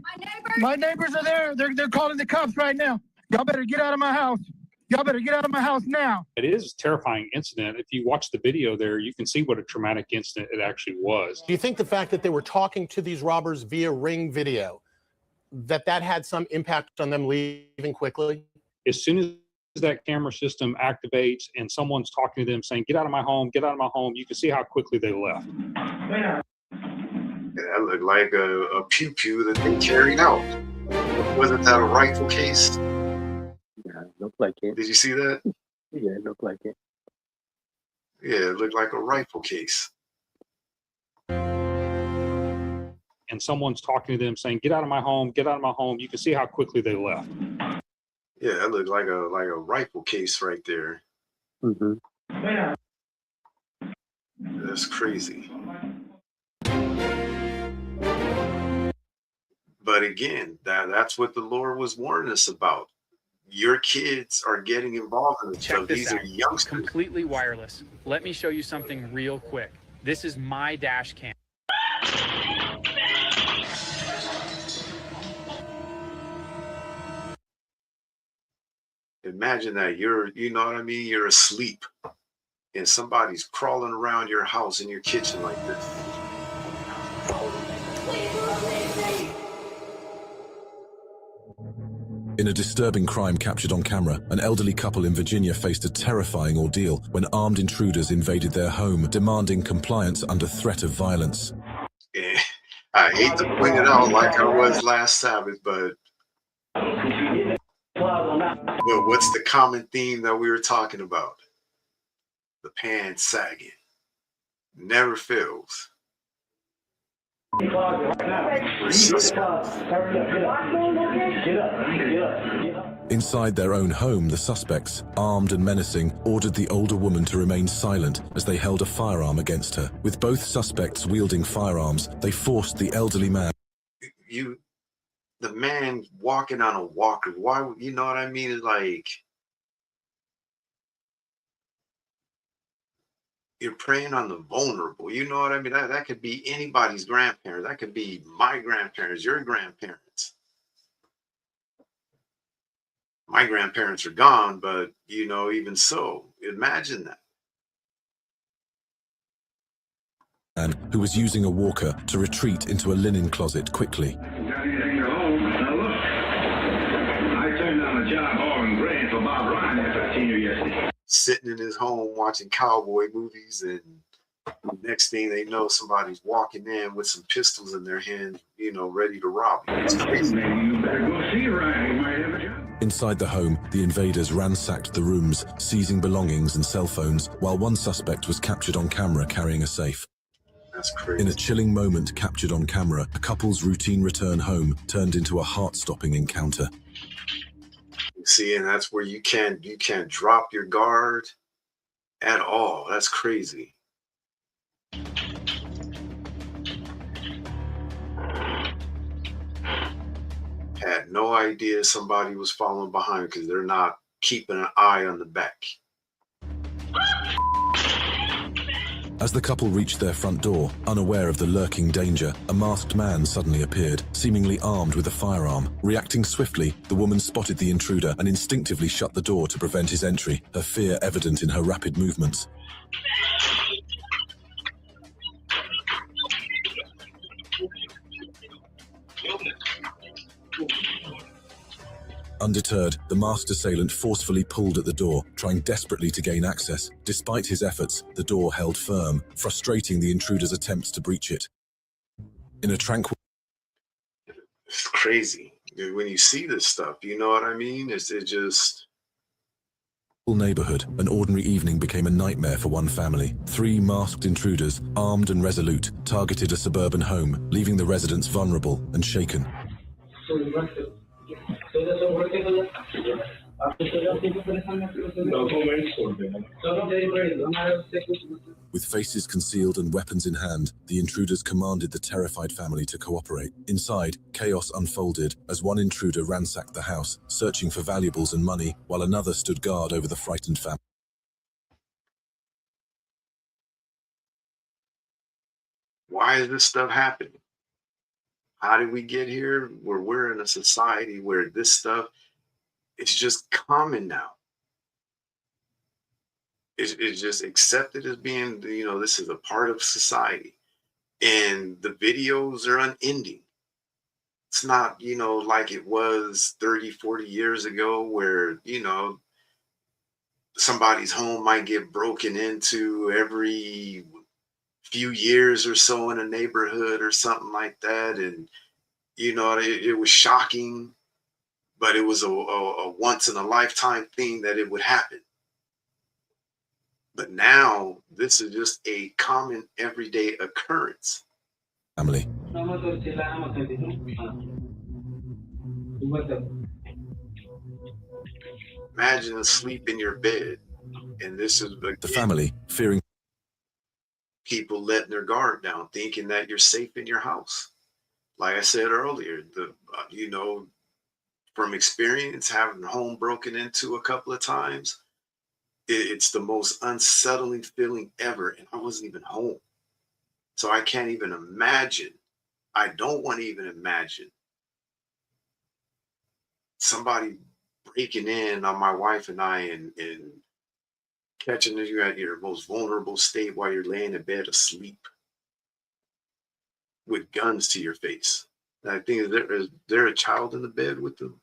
Speaker 19: My neighbors are there. They're calling the cops right now. Y'all better get out of my house. Y'all better get out of my house now.
Speaker 20: It is a terrifying incident. If you watch the video there, you can see what a traumatic incident it actually was.
Speaker 18: Do you think the fact that they were talking to these robbers via Ring video, that had some impact on them leaving quickly?
Speaker 20: As soon as that camera system activates and someone's talking to them saying, get out of my home, get out of my home, you can see how quickly they left.
Speaker 1: Yeah, that looked like a pew-pew that they carried out. Wasn't that a rifle case?
Speaker 2: Yeah, it looked like it.
Speaker 1: Did you see that?
Speaker 2: Yeah, it looked like it.
Speaker 1: Yeah, it looked like a rifle case.
Speaker 20: And someone's talking to them saying, get out of my home, get out of my home, you can see how quickly they left.
Speaker 1: Yeah, that looked like a rifle case right there.
Speaker 2: Mm-hmm.
Speaker 1: That's crazy. But again, that's what the Lord was warning us about. Your kids are getting involved in this stuff. These are youngsters.
Speaker 21: Completely wireless. Let me show you something real quick. This is my dash cam.
Speaker 1: Imagine that you know what I mean? You're asleep and somebody's crawling around your house in your kitchen like this.
Speaker 22: In a disturbing crime captured on camera, an elderly couple in Virginia faced a terrifying ordeal when armed intruders invaded their home, demanding compliance under threat of violence.
Speaker 1: Yeah, I hate to point it out like I was last Sabbath, but what's the common theme that we were talking about? The pants sagging. Never fails.
Speaker 22: Inside their own home, the suspects, armed and menacing, ordered the older woman to remain silent as they held a firearm against her. With both suspects wielding firearms, they forced the elderly man.
Speaker 1: The man walking on a walker, why, you know what I mean? It's like, you're preying on the vulnerable. You know what I mean? That could be anybody's grandparents. That could be my grandparents, your grandparents. My grandparents are gone, but, you know, even so, imagine that.
Speaker 22: Man who was using a walker to retreat into a linen closet quickly.
Speaker 1: Sitting in his home watching cowboy movies, and next thing they know, somebody's walking in with some pistols in their hand, you know, ready to rob him. It's crazy.
Speaker 22: Inside the home, the invaders ransacked the rooms, seizing belongings and cell phones, while one suspect was captured on camera carrying a safe.
Speaker 1: That's crazy.
Speaker 22: In a chilling moment captured on camera, a couple's routine return home turned into a heart-stopping encounter.
Speaker 1: See, and that's where you can't drop your guard at all. That's crazy. Had had no idea somebody was following behind because they're not keeping an eye on the back.
Speaker 22: As the couple reached their front door, unaware of the lurking danger, a masked man suddenly appeared, seemingly armed with a firearm. Reacting swiftly, the woman spotted the intruder and instinctively shut the door to prevent his entry, her fear evident in her rapid movements. Undeterred, the masked assailant forcefully pulled at the door, trying desperately to gain access. Despite his efforts, the door held firm, frustrating the intruder's attempts to breach it. In a tranquil...
Speaker 1: It's crazy. When you see this stuff, you know what I mean? It just...
Speaker 22: neighborhood, an ordinary evening became a nightmare for one family. 3 masked intruders, armed and resolute, targeted a suburban home, leaving the residents vulnerable and shaken. With faces concealed and weapons in hand, the intruders commanded the terrified family to cooperate. Inside, chaos unfolded as one intruder ransacked the house, searching for valuables and money, while another stood guard over the frightened family.
Speaker 1: Why is this stuff happening? How did we get here where we're in a society where this stuff is just common now? It's just accepted as being, you know, this is a part of society. And the videos are unending. It's not, you know, like it was 30, 40 years ago where, you know, somebody's home might get broken into every few years or so in a neighborhood or something like that. And, you know, it was shocking, but it was a once in a lifetime thing that it would happen. But now this is just a common everyday occurrence.
Speaker 22: Family.
Speaker 1: Imagine asleep in your bed, and this is
Speaker 22: the family, fearing
Speaker 1: people letting their guard down, thinking that you're safe in your house. Like I said earlier, you know, from experience, having the home broken into a couple of times, it's the most unsettling feeling ever. And I wasn't even home. So I can't even imagine. I don't want to even imagine somebody breaking in on my wife and I and catching you at your most vulnerable state while you're laying in bed asleep with guns to your face. And I think, is there a child in the bed with them?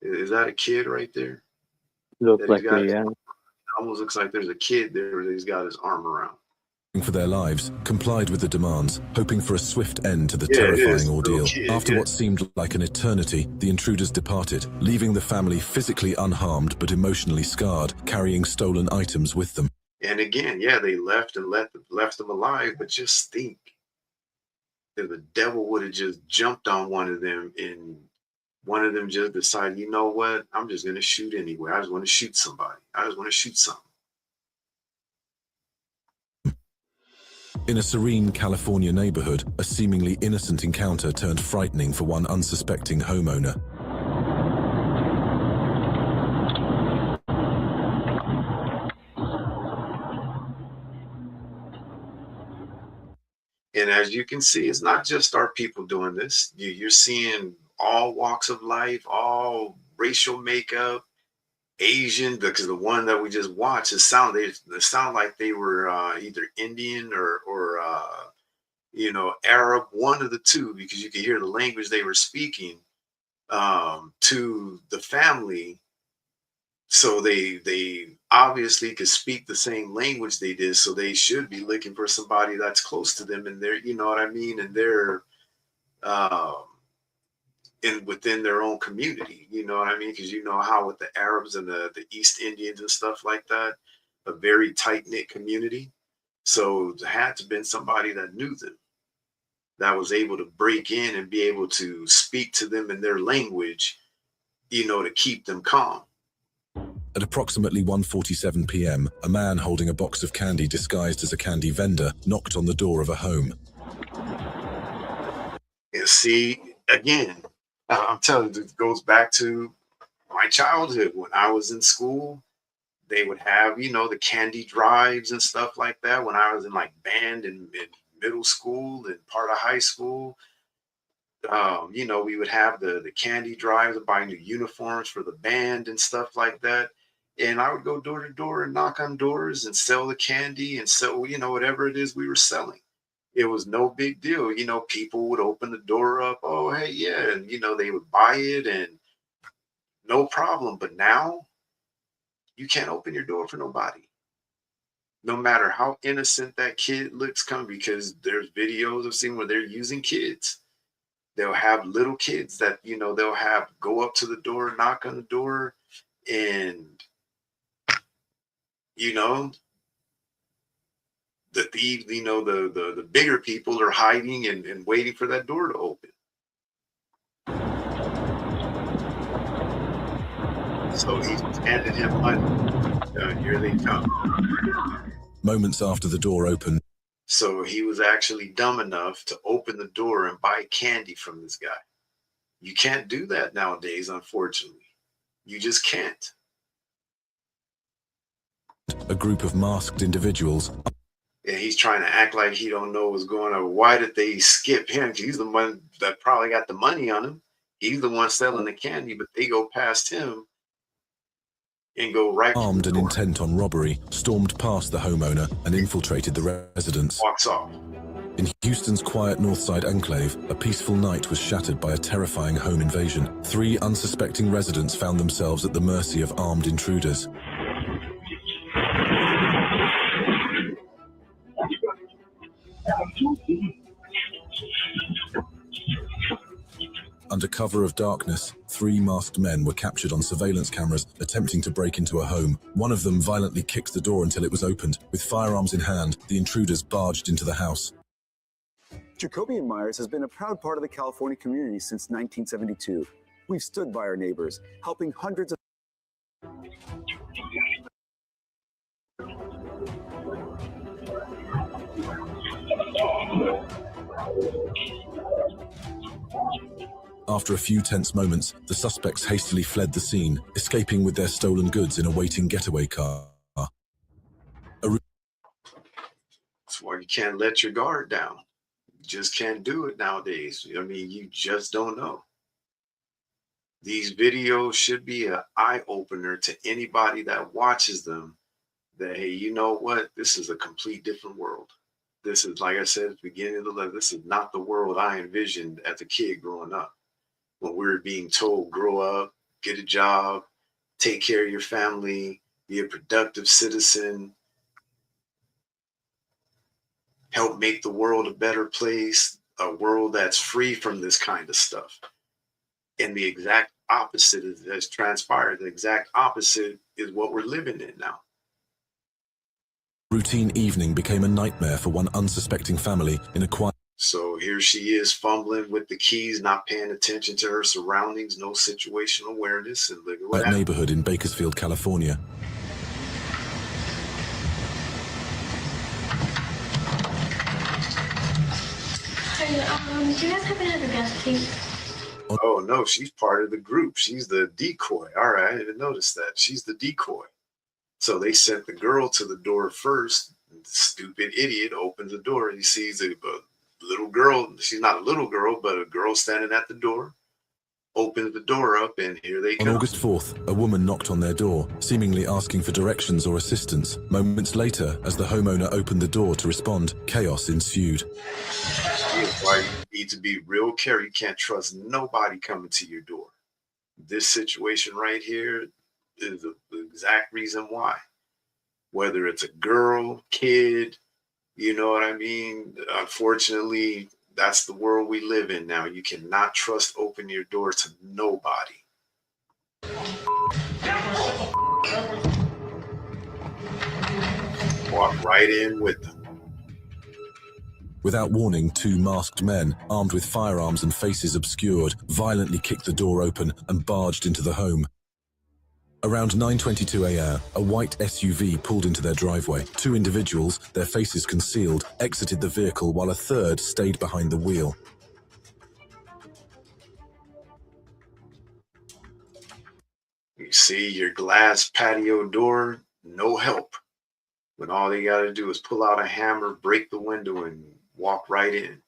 Speaker 1: Is that a kid right there?
Speaker 2: Looks like it, yeah.
Speaker 1: It almost looks like there's a kid there that he's got his arm around.
Speaker 22: for their lives, complied with the demands, hoping for a swift end to the terrifying ordeal. After what seemed like an eternity, the intruders departed, leaving the family physically unharmed but emotionally scarred, carrying stolen items with them.
Speaker 1: And again, yeah, they left and left them alive, but just think if the devil would have just jumped on one of them and one of them just decided, you know what, I'm just going to shoot anyway. I just want to shoot somebody. I just want to shoot something.
Speaker 22: In a serene California neighborhood, a seemingly innocent encounter turned frightening for one unsuspecting homeowner.
Speaker 1: And as you can see, it's not just our people doing this. You're seeing all walks of life, all racial makeup, Asian, because the one that we just watched, they sound like they were either Indian or you know, Arab, one of the two, because you can hear the language they were speaking to the family. So they obviously could speak the same language they did. So they should be looking for somebody that's close to them, and they're, you know what I mean, and they're within their own community, you know what I mean? Because you know how with the Arabs and the East Indians and stuff like that, a very tight-knit community. So there had to have been somebody that knew them, that was able to break in and be able to speak to them in their language, you know, to keep them calm.
Speaker 22: At approximately 1:47 p.m., a man holding a box of candy disguised as a candy vendor knocked on the door of a home.
Speaker 1: And see, again, I'm telling you, it goes back to my childhood. When I was in school, they would have, the candy drives and stuff like that. When I was in like band in middle school and part of high school, we would have the candy drives and buy new uniforms for the band and stuff like that. And I would go door to door and knock on doors and sell the candy and sell, whatever it is we were selling. It was no big deal. People would open the door up. Oh, hey, yeah. And, they would buy it and no problem. But now you can't open your door for nobody. No matter how innocent that kid looks, because there's videos I've seen where they're using kids. They'll have little kids that, they'll have go up to the door, knock on the door, and, the thieves, the bigger people are hiding and waiting for that door to open. So he's handed him money. Here they come.
Speaker 22: Moments after the door opened.
Speaker 1: So he was actually dumb enough to open the door and buy candy from this guy. You can't do that nowadays, unfortunately. You just can't.
Speaker 22: A group of masked individuals.
Speaker 1: And he's trying to act like he don't know what's going on. Why did they skip him? He's the one that probably got the money on him. He's the one selling the candy, but they go past him and go right.
Speaker 22: Armed and intent on robbery, stormed past the homeowner and infiltrated the residence.
Speaker 1: Walks off.
Speaker 22: In Houston's quiet Northside enclave, a peaceful night was shattered by a terrifying home invasion. 3 unsuspecting residents found themselves at the mercy of armed intruders. Under cover of darkness, 3 masked men were captured on surveillance cameras attempting to break into a home. One of them violently kicked the door until it was opened. With firearms in hand, the intruders barged into the house.
Speaker 3: Jacoby & Myers has been a proud part of the California community since 1972. We've stood by our neighbors, helping hundreds of
Speaker 22: After a few tense moments, the suspects hastily fled the scene, escaping with their stolen goods in a waiting getaway car.
Speaker 1: That's why you can't let your guard down. You just can't do it nowadays. You just don't know. These videos should be an eye-opener to anybody that watches them that, hey, you know what? This is a complete different world. This is, like I said at the beginning of the letter, this is not the world I envisioned as a kid growing up. When we were being told, grow up, get a job, take care of your family, be a productive citizen, help make the world a better place, a world that's free from this kind of stuff. And the exact opposite has transpired. The exact opposite is what we're living in now.
Speaker 22: Routine evening became a nightmare for one unsuspecting family in a quiet.
Speaker 1: So here she is fumbling with the keys, not paying attention to her surroundings, no situational awareness, and look at what happened.
Speaker 22: Neighborhood in Bakersfield, California.
Speaker 4: Do you guys happen to have a guest, please?
Speaker 1: Oh no, she's part of the group. She's the decoy. All right, I didn't notice that. She's the decoy. So they sent the girl to the door first. The stupid idiot opens the door and he sees a little girl. She's not a little girl, but a girl standing at the door. Opens the door up and here they come.
Speaker 22: On August 4th, a woman knocked on their door, seemingly asking for directions or assistance. Moments later, as the homeowner opened the door to respond, chaos ensued.
Speaker 1: That's why you need to be real careful. You can't trust nobody coming to your door. This situation right here is the exact reason why. Whether it's a girl, kid, you know what I mean? Unfortunately, that's the world we live in now. You cannot trust open your door to nobody. Walk right in with them.
Speaker 22: Without warning, 2 masked men, armed with firearms and faces obscured, violently kicked the door open and barged into the home. Around 9:22 a.m., a white SUV pulled into their driveway. 2 individuals, their faces concealed, exited the vehicle while a third stayed behind the wheel.
Speaker 1: See, your glass patio door, no help. When all they got to do is pull out a hammer, break the window, and walk right in.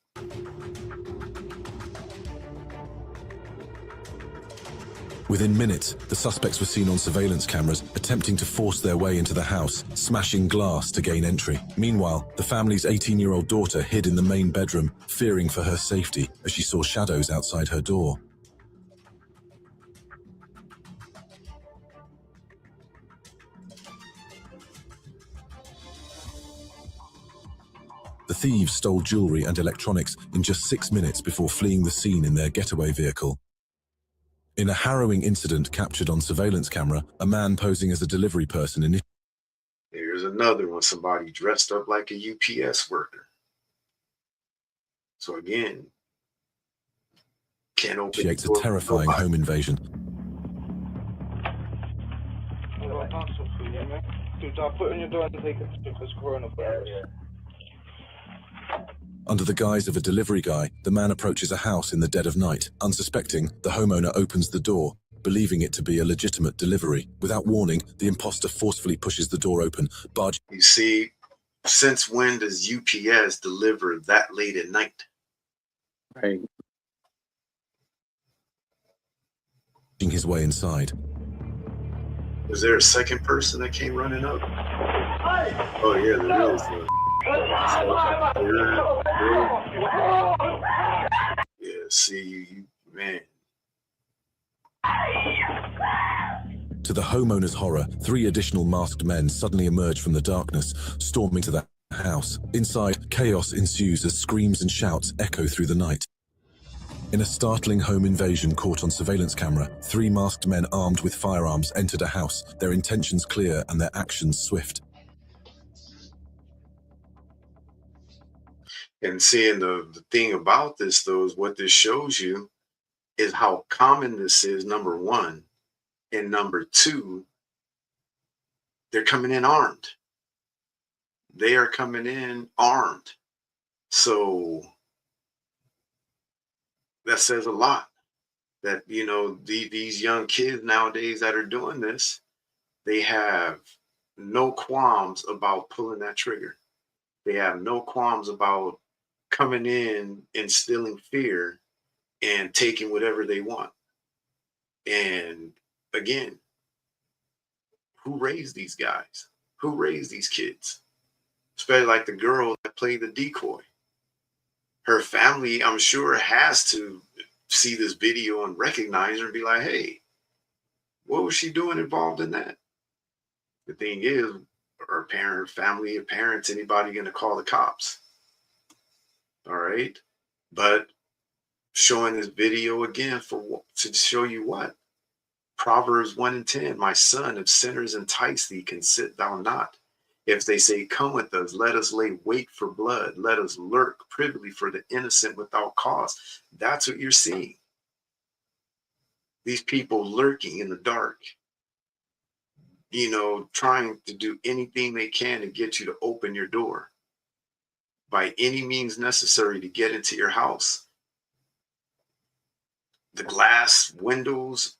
Speaker 22: Within minutes, the suspects were seen on surveillance cameras attempting to force their way into the house, smashing glass to gain entry. Meanwhile, the family's 18-year-old daughter hid in the main bedroom, fearing for her safety as she saw shadows outside her door. The thieves stole jewelry and electronics in just 6 minutes before fleeing the scene in their getaway vehicle. In a harrowing incident captured on surveillance camera, a man posing as a delivery person
Speaker 1: Here's another one, somebody dressed up like a UPS worker. So again, can't open
Speaker 22: initiates
Speaker 1: the
Speaker 22: a
Speaker 1: door for
Speaker 22: terrifying
Speaker 1: nobody.
Speaker 22: home invasion. Under the guise of a delivery guy, the man approaches a house in the dead of night. Unsuspecting, the homeowner opens the door, believing it to be a legitimate delivery. Without warning, the imposter forcefully pushes the door open, barging
Speaker 1: You see, since when does UPS deliver that late at night?
Speaker 2: Right.
Speaker 22: his way inside.
Speaker 1: Was there a second person that came running up? Oh yeah, there is. Yeah, see, you man.
Speaker 22: To the homeowner's horror, 3 additional masked men suddenly emerge from the darkness, storming to the house. Inside, chaos ensues as screams and shouts echo through the night. In a startling home invasion caught on surveillance camera, 3 masked men armed with firearms entered a house, their intentions clear and their actions swift.
Speaker 1: And seeing the thing about this, though, is what this shows you is how common this is, number one. And number two, they're coming in armed. They are coming in armed. So that says a lot that, you know, these young kids nowadays that are doing this, they have no qualms about pulling that trigger. They have no qualms about coming in, instilling fear, and taking whatever they want. And again, who raised these guys? Who raised these kids? Especially like the girl that played the decoy. Her family, I'm sure, has to see this video and recognize her and be like, hey, what was she doing involved in that? The thing is, her parent, her family, her parents, anybody going to call the cops? All right. But showing this video again to show you what? Proverbs 1:10, my son, if sinners entice thee, consent thou not. If they say, come with us, let us lay wait for blood. Let us lurk privily for the innocent without cause. That's what you're seeing. These people lurking in the dark, you know, trying to do anything they can to get you to open your door by any means necessary to get into your house. The glass windows,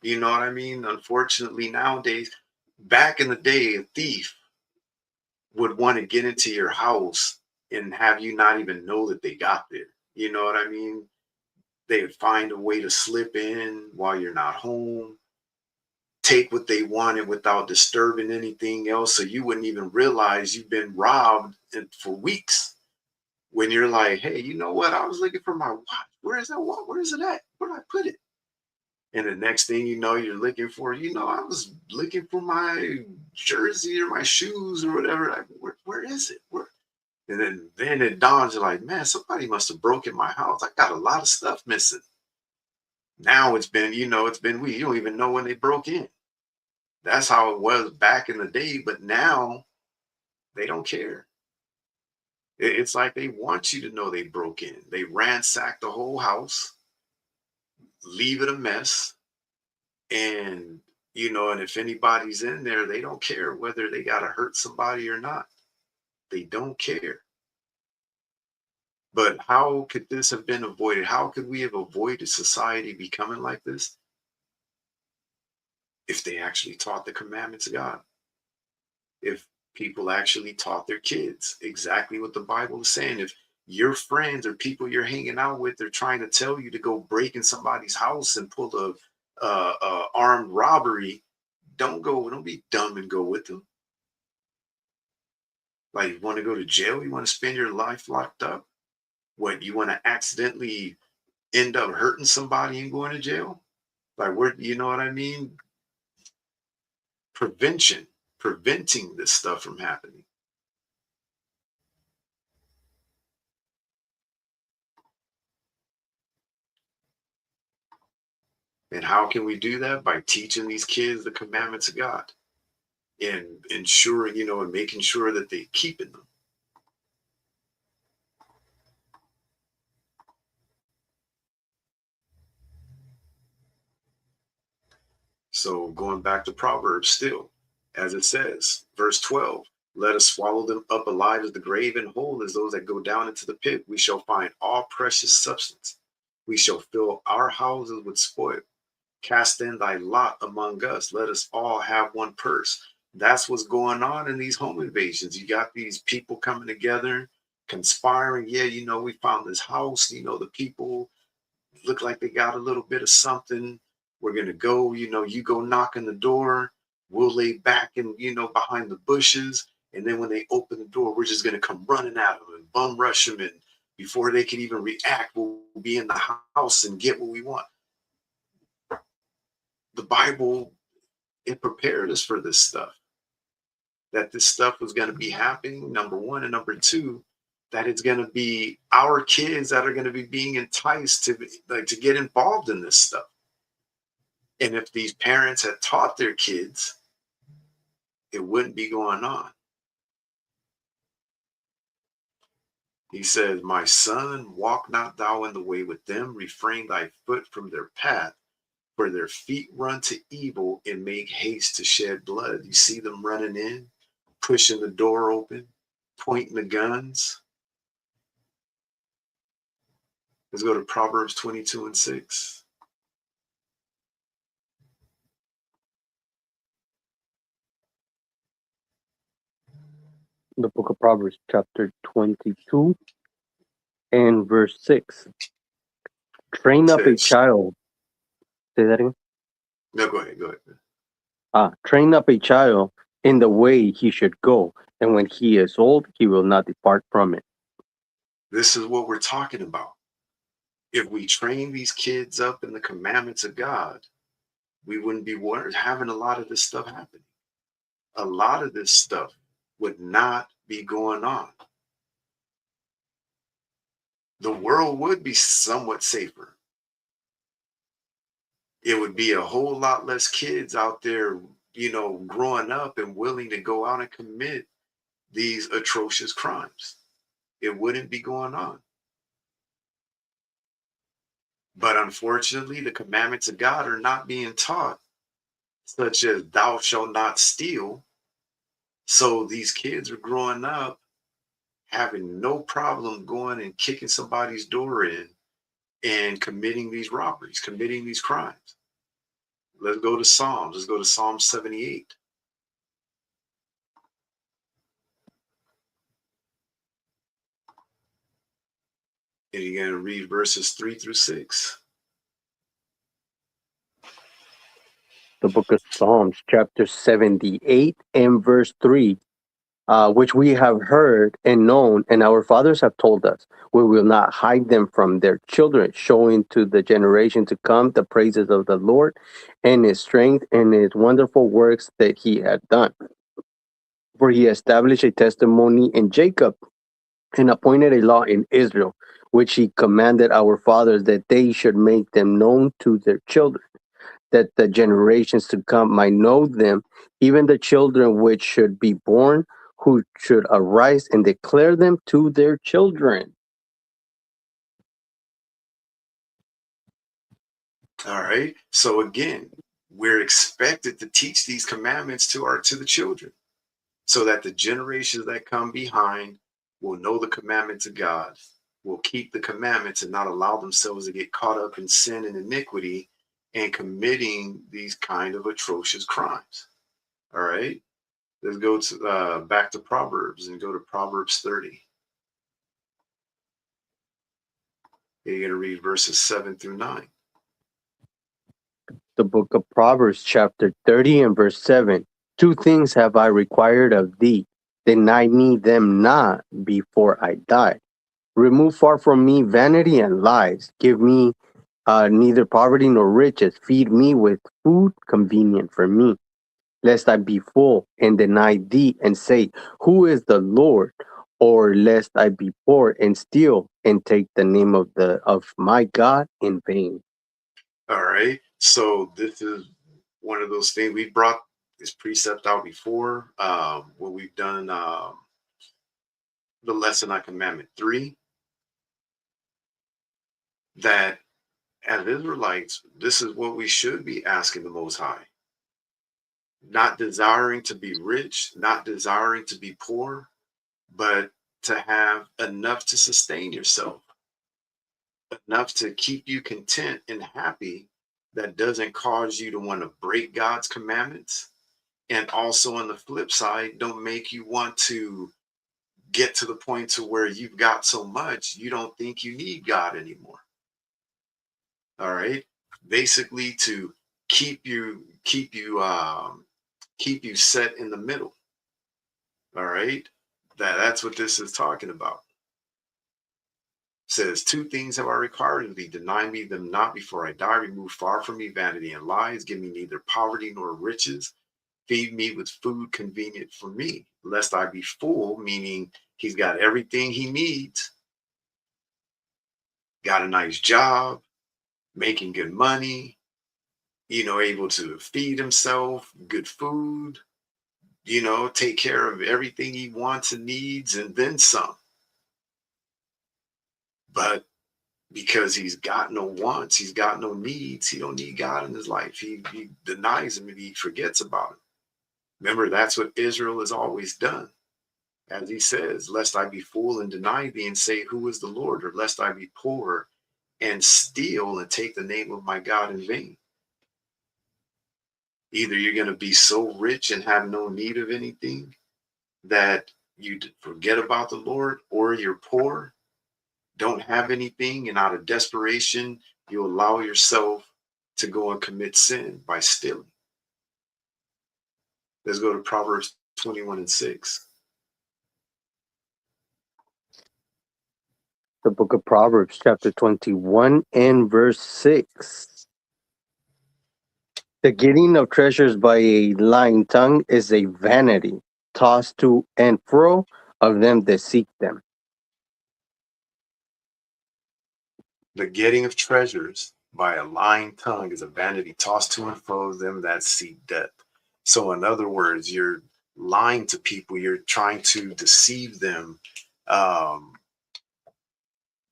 Speaker 1: you know what I mean? Unfortunately, nowadays, back in the day, a thief would want to get into your house and have you not even know that they got there. You know what I mean? They would find a way to slip in while you're not home, take what they wanted without disturbing anything else, so you wouldn't even realize you've been robbed for weeks. When you're like, hey, you know what? I was looking for my watch. Where is that watch? Where is it at? Where did I put it? And the next thing you know, you're looking for, you know, I was looking for my jersey or my shoes or whatever. Like, where is it? Where? And then it dawns, you're like, man, somebody must have broken my house. I got a lot of stuff missing. Now it's been, you know, you don't even know when they broke in. That's how it was back in the day. But now they don't care. It's like they want you to know they broke in. They ransacked the whole house, leave it a mess. And, you know, and if anybody's in there, they don't care whether they got to hurt somebody or not. They don't care. But how could this have been avoided? How could we have avoided society becoming like this? if they actually taught the commandments of God. If people actually taught their kids exactly what the Bible is saying. If your friends or people you're hanging out with are trying to tell you to go break in somebody's house and pull a armed robbery, don't be dumb and go with them. Like, you want to go to jail? You want to spend your life locked up? What, you want to accidentally end up hurting somebody and going to jail? Like, you know what I mean? Preventing this stuff from happening. And how can we do that? By teaching these kids the commandments of God and ensuring, and making sure that they keeping them. So going back to Proverbs still, as it says, verse 12, let us swallow them up alive as the grave and whole as those that go down into the pit. We shall find all precious substance. We shall fill our houses with spoil. Cast in thy lot among us. Let us all have one purse. That's what's going on in these home invasions. You got these people coming together, conspiring. Yeah, we found this house. The people look like they got a little bit of something. We're going to go, you go knock on the door. We'll lay back and, behind the bushes. And then when they open the door, we're just going to come running at them and bum rush them. And before they can even react, we'll be in the house and get what we want. The Bible, it prepared us for this stuff, that this stuff was going to be happening, number one. And number two, that it's going to be our kids that are going to be being enticed to get involved in this stuff. And if these parents had taught their kids, it wouldn't be going on. He says, my son, walk not thou in the way with them, refrain thy foot from their path, for their feet run to evil and make haste to shed blood. You see them running in, pushing the door open, pointing the guns. Let's go to Proverbs 22:6.
Speaker 2: The book of Proverbs, chapter 22 and verse 6. Train up a child. Say that again?
Speaker 1: No, go ahead.
Speaker 2: Train up a child in the way he should go, and when he is old, he will not depart from it.
Speaker 1: This is what we're talking about. If we train these kids up in the commandments of God, we wouldn't be having a lot of this stuff happening. A lot of this stuff would not be going on. The world would be somewhat safer. It would be a whole lot less kids out there, growing up and willing to go out and commit these atrocious crimes. It wouldn't be going on. But unfortunately, the commandments of God are not being taught, such as thou shalt not steal. So these kids are growing up having no problem going and kicking somebody's door in and committing these robberies, committing these crimes. Let's go to Psalms. Let's go to Psalm 78. And you're going to read verses 3-6.
Speaker 2: The book of Psalms, chapter 78 and verse 3, which we have heard and known, and our fathers have told us, we will not hide them from their children, showing to the generation to come the praises of the Lord and his strength and his wonderful works that he had done. For he established a testimony in Jacob and appointed a law in Israel, which he commanded our fathers that they should make them known to their children, that the generations to come might know them, even the children which should be born, who should arise and declare them to their children.
Speaker 1: All right. So again, we're expected to teach these commandments to the children, so that the generations that come behind will know the commandments of God, will keep the commandments and not allow themselves to get caught up in sin and iniquity and committing these kind of atrocious crimes. All right, let's go to back to Proverbs and go to Proverbs 30. You're going to read verses 7 through 9.
Speaker 2: The book of Proverbs, chapter 30 and verse 7. 2 things have I required of thee. Deny me them not before I die. Remove far from me vanity and lies. Give me neither poverty nor riches. Feed me with food convenient for me. Lest I be full and deny thee and say, who is the Lord? Or lest I be poor and steal and take the name of my God in vain.
Speaker 1: All right. So this is one of those things we brought this precept out before when we've done the lesson on Commandment 3. That as Israelites, this is what we should be asking the Most High. Not desiring to be rich, not desiring to be poor, but to have enough to sustain yourself, enough to keep you content and happy, that doesn't cause you to want to break God's commandments. And also on the flip side, don't make you want to get to the point to where you've got so much you don't think you need God anymore. All right, basically to keep you set in the middle. All right, that's what this is talking about. It says, 2 things have I required of thee. Deny me them not before I die. Remove far from me vanity and lies. Give me neither poverty nor riches. Feed me with food convenient for me, lest I be full, meaning he's got everything he needs. Got a nice job, making good money, able to feed himself, good food, take care of everything he wants and needs, and then some. But because he's got no wants, he's got no needs, he don't need God in his life. He denies him and he forgets about him. Remember, that's what Israel has always done. As he says, lest I be full and deny thee and say, who is the Lord? Or lest I be poor and steal and take the name of my God in vain. Either you're going to be so rich and have no need of anything that you forget about the Lord, or you're poor, don't have anything, and out of desperation, you allow yourself to go and commit sin by stealing. Let's go to Proverbs 21 and 6.
Speaker 2: The book of Proverbs, chapter 21 and verse 6. The getting of treasures by a lying tongue is a vanity, tossed to and fro of them that seek them.
Speaker 1: The getting of treasures by a lying tongue is a vanity, tossed to and fro of them that seek death. So in other words, you're lying to people, you're trying to deceive them.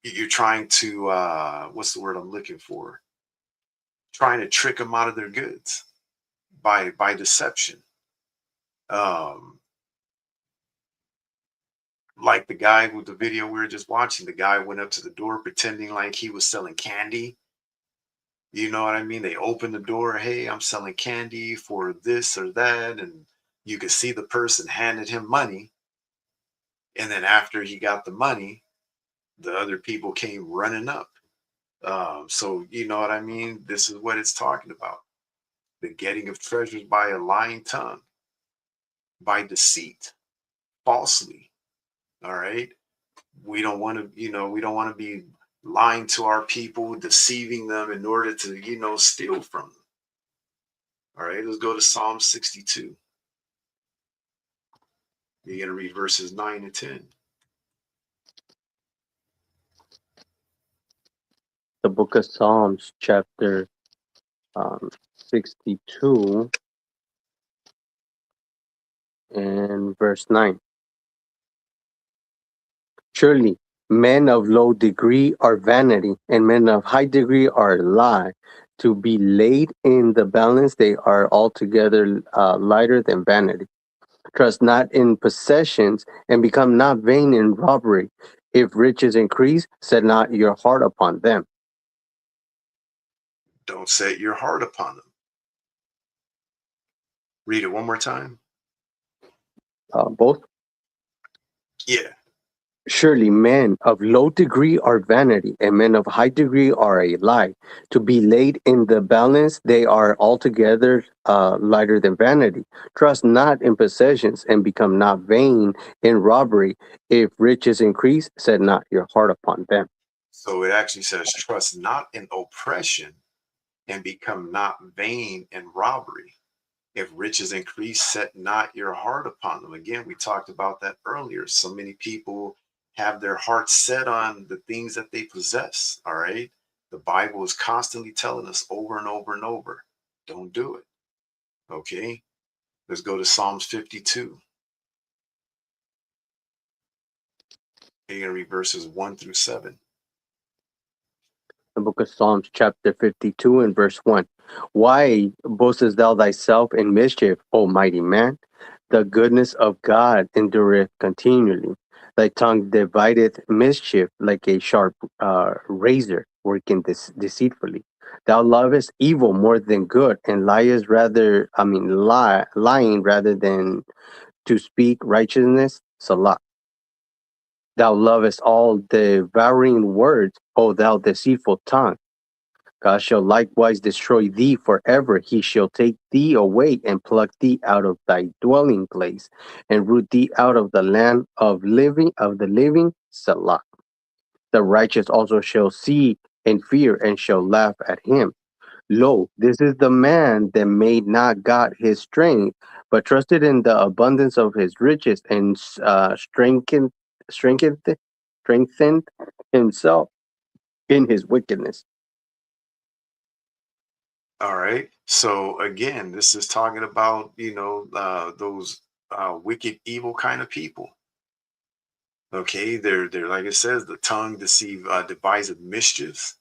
Speaker 1: You're trying to, what's the word I'm looking for? Trying to trick them out of their goods by deception. Like the guy with the video we were just watching, the guy went up to the door pretending like he was selling candy. You know what I mean? They opened the door. Hey, I'm selling candy for this or that. And you could see the person handed him money. And then after he got the money, the other people came running up. So you know what I mean? This is what it's talking about. The getting of treasures by a lying tongue, by deceit, falsely. All right. We don't want to, we don't want to be lying to our people, deceiving them in order to, steal from them. All right, let's go to Psalm 62. You're going to read verses 9 and 10.
Speaker 2: The book of Psalms, chapter 62 and verse 9. Surely men of low degree are vanity, and men of high degree are lie. To be laid in the balance, they are altogether lighter than vanity. Trust not in possessions, and become not vain in robbery. If riches increase, set not your heart upon them.
Speaker 1: Don't set your heart upon them. Read it one more time.
Speaker 2: Both.
Speaker 1: Yeah.
Speaker 2: Surely men of low degree are vanity, and men of high degree are a lie. To be laid in the balance, they are altogether lighter than vanity. Trust not in possessions, and become not vain in robbery. If riches increase, set not your heart upon them.
Speaker 1: So it actually says, trust not in oppression, and become not vain in robbery. If riches increase, set not your heart upon them. Again, we talked about that earlier. So many people have their hearts set on the things that they possess. All right. The Bible is constantly telling us over and over and over, don't do it. Okay. Let's go to Psalms 52. You're going to read verses 1 through 7.
Speaker 2: The book of Psalms, chapter 52, and verse 1. Why boastest thou thyself in mischief, O mighty man? The goodness of God endureth continually. Thy tongue divideth mischief like a sharp razor, working deceitfully. Thou lovest evil more than good, and lying rather than to speak righteousness. Salah. Thou lovest all devouring words, O thou deceitful tongue. God shall likewise destroy thee forever. He shall take thee away and pluck thee out of thy dwelling place, and root thee out of the land of the living. Selah. The righteous also shall see and fear, and shall laugh at him. Lo, this is the man that made not God his strength, but trusted in the abundance of his riches, and strengthened himself in his wickedness.
Speaker 1: All right. So again, this is talking about, those wicked, evil kind of people. Okay. They're like it says, the tongue deviseth mischiefs.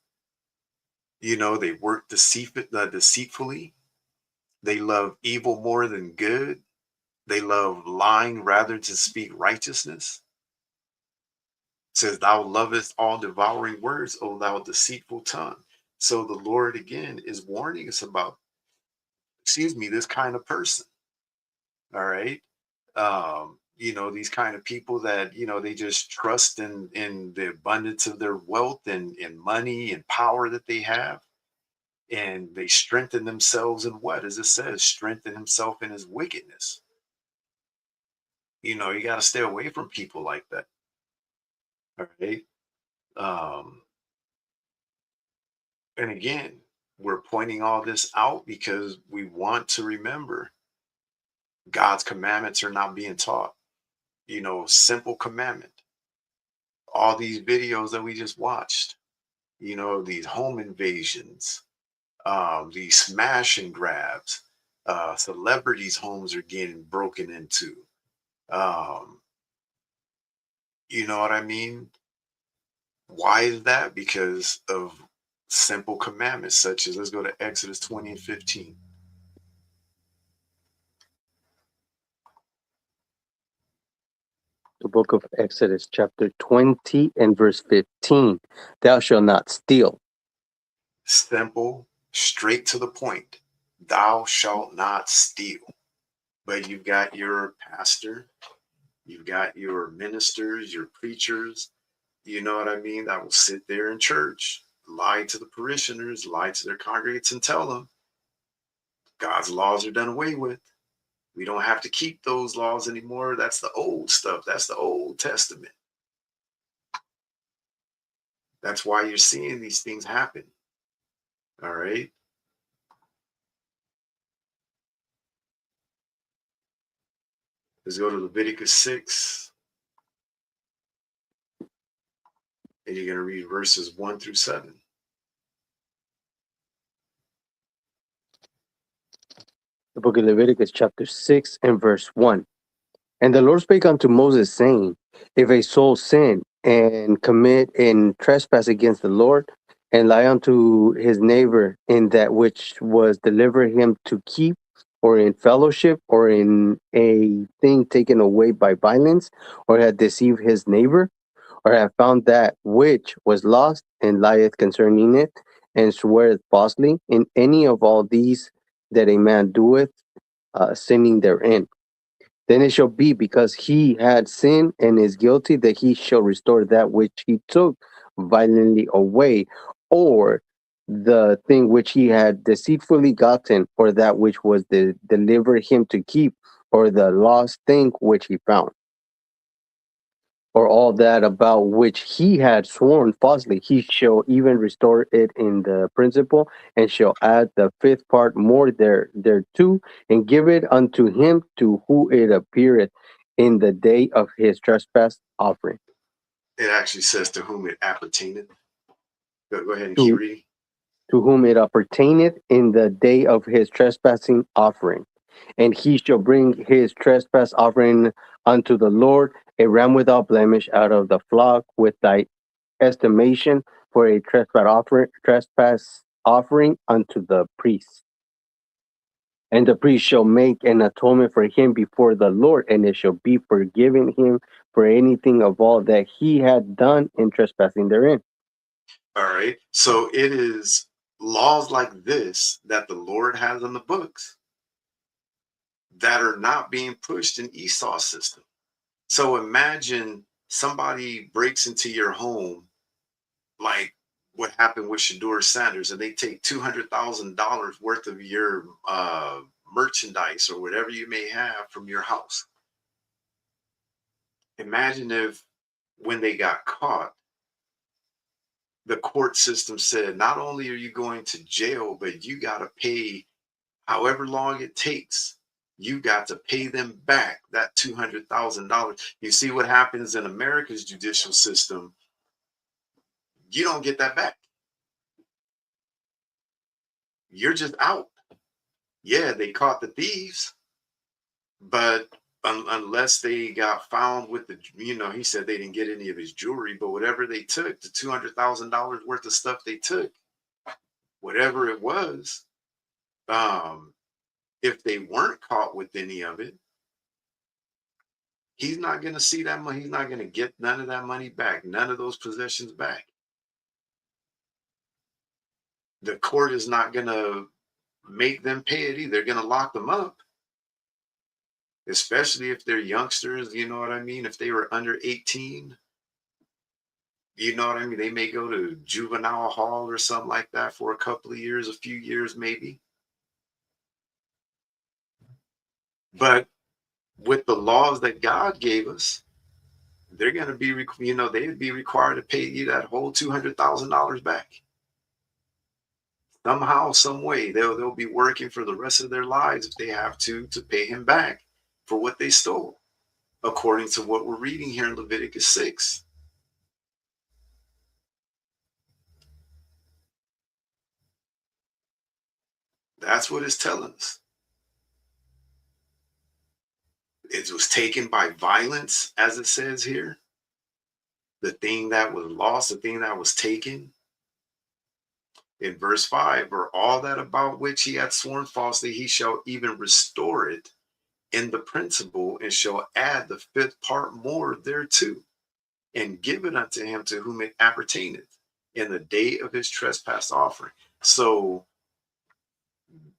Speaker 1: They work deceitfully. They love evil more than good. They love lying rather to speak righteousness. It says, thou lovest all devouring words, O thou deceitful tongue. So the Lord again is warning us about, this kind of person. All right. These kind of people that, they just trust in the abundance of their wealth and money and power that they have. And they strengthen themselves in what? As it says, strengthen himself in his wickedness. You got to stay away from people like that. All right. And again, we're pointing all this out because we want to remember God's commandments are not being taught. Simple commandment. All these videos that we just watched, these home invasions, these smash and grabs, celebrities' homes are getting broken into. You know what I mean? Why is that? Because of simple commandments such as, let's go to Exodus 20 and 15.
Speaker 2: The book of Exodus, chapter 20 and verse 15. Thou shalt not steal.
Speaker 1: Simple, straight to the point. Thou shalt not steal. But you've got your pastor, you've got your ministers, your preachers, you know what I mean, that will sit there in church, lie to the parishioners, lie to their congregates, and tell them God's laws are done away with. We don't have to keep those laws anymore. That's the old stuff. That's the Old Testament. That's why you're seeing these things happen. All right. Let's go to Leviticus 6. And you're going to read verses 1 through 7.
Speaker 2: The book of Leviticus, chapter 6 and verse 1. And the Lord spake unto Moses, saying, if a soul sin and commit and trespass against the Lord, and lie unto his neighbor in that which was delivered him to keep, or in fellowship, or in a thing taken away by violence, or had deceived his neighbor, or have found that which was lost, and lieth concerning it, and sweareth falsely in any of all these that a man doeth, sinning therein. Then it shall be, because he had sinned and is guilty, that he shall restore that which he took violently away, or the thing which he had deceitfully gotten, or that which was delivered him to keep, or the lost thing which he found, or all that about which he had sworn falsely. He shall even restore it in the principal, and shall add the fifth part more thereto, and give it unto him to who it appeareth in the day of his trespass offering.
Speaker 1: It actually says to whom it appertaineth. Go ahead and keep reading.
Speaker 2: To whom it appertaineth in the day of his trespassing offering. And he shall bring his trespass offering unto the Lord, a ram without blemish out of the flock, with thy estimation for a trespass offering unto the priest. And the priest shall make an atonement for him before the Lord, and it shall be forgiven him for anything of all that he had done in trespassing therein.
Speaker 1: All right. So it is laws like this that the Lord has on the books that are not being pushed in Esau's system. So imagine somebody breaks into your home, like what happened with Shedeur Sanders, and they take $200,000 worth of your merchandise or whatever you may have from your house. Imagine if, when they got caught, the court system said, not only are you going to jail, but you got to pay however long it takes. You got to pay them back that $200,000. You see what happens in America's judicial system. You don't get that back. You're just out. Yeah, they caught the thieves, but unless they got found with the, he said they didn't get any of his jewelry, but whatever they took, the $200,000 worth of stuff they took, whatever it was, if they weren't caught with any of it, he's not going to see that money. He's not going to get none of that money back, none of those possessions back. The court is not going to make them pay it either. They're going to lock them up, especially if they're youngsters. You know what I mean? If they were under 18, you know what I mean? They may go to juvenile hall or something like that for a couple of years, a few years maybe. But with the laws that God gave us, they're going to be, they'd be required to pay you that whole $200,000 back. Somehow, some way, they'll be working for the rest of their lives if they have to pay him back for what they stole, according to what we're reading here in Leviticus 6. That's what it's telling us. It was taken by violence, as it says here. The thing that was lost, the thing that was taken. In verse 5, or all that about which he had sworn falsely, he shall even restore it in the principal, and shall add the fifth part more thereto, and give it unto him to whom it appertaineth in the day of his trespass offering. So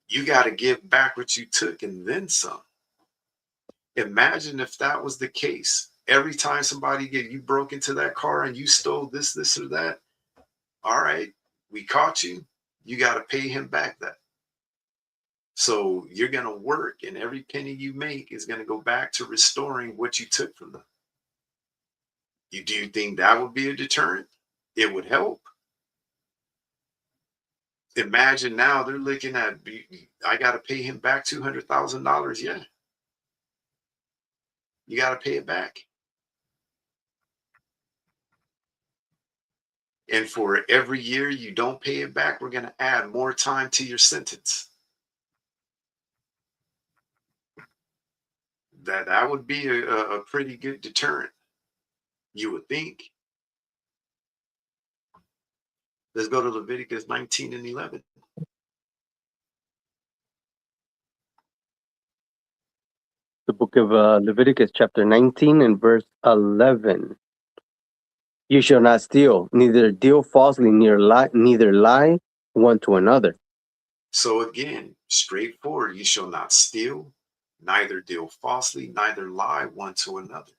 Speaker 1: you got to give back what you took and then some. Imagine if that was the case. Every time you broke into that car and you stole this or that. All right, we caught you. You got to pay him back that. So you're going to work, and every penny you make is going to go back to restoring what you took from them. Do you think that would be a deterrent? It would help. Imagine now they're looking at, I got to pay him back $200,000. Yeah. You got to pay it back. And for every year you don't pay it back, we're going to add more time to your sentence. That would be a pretty good deterrent, you would think. Let's go to Leviticus 19 and 11.
Speaker 2: The book of Leviticus chapter 19 and verse 11. You shall not steal, neither deal falsely, neither lie, one to another.
Speaker 1: So again, straightforward, you shall not steal, neither deal falsely, neither lie one to another.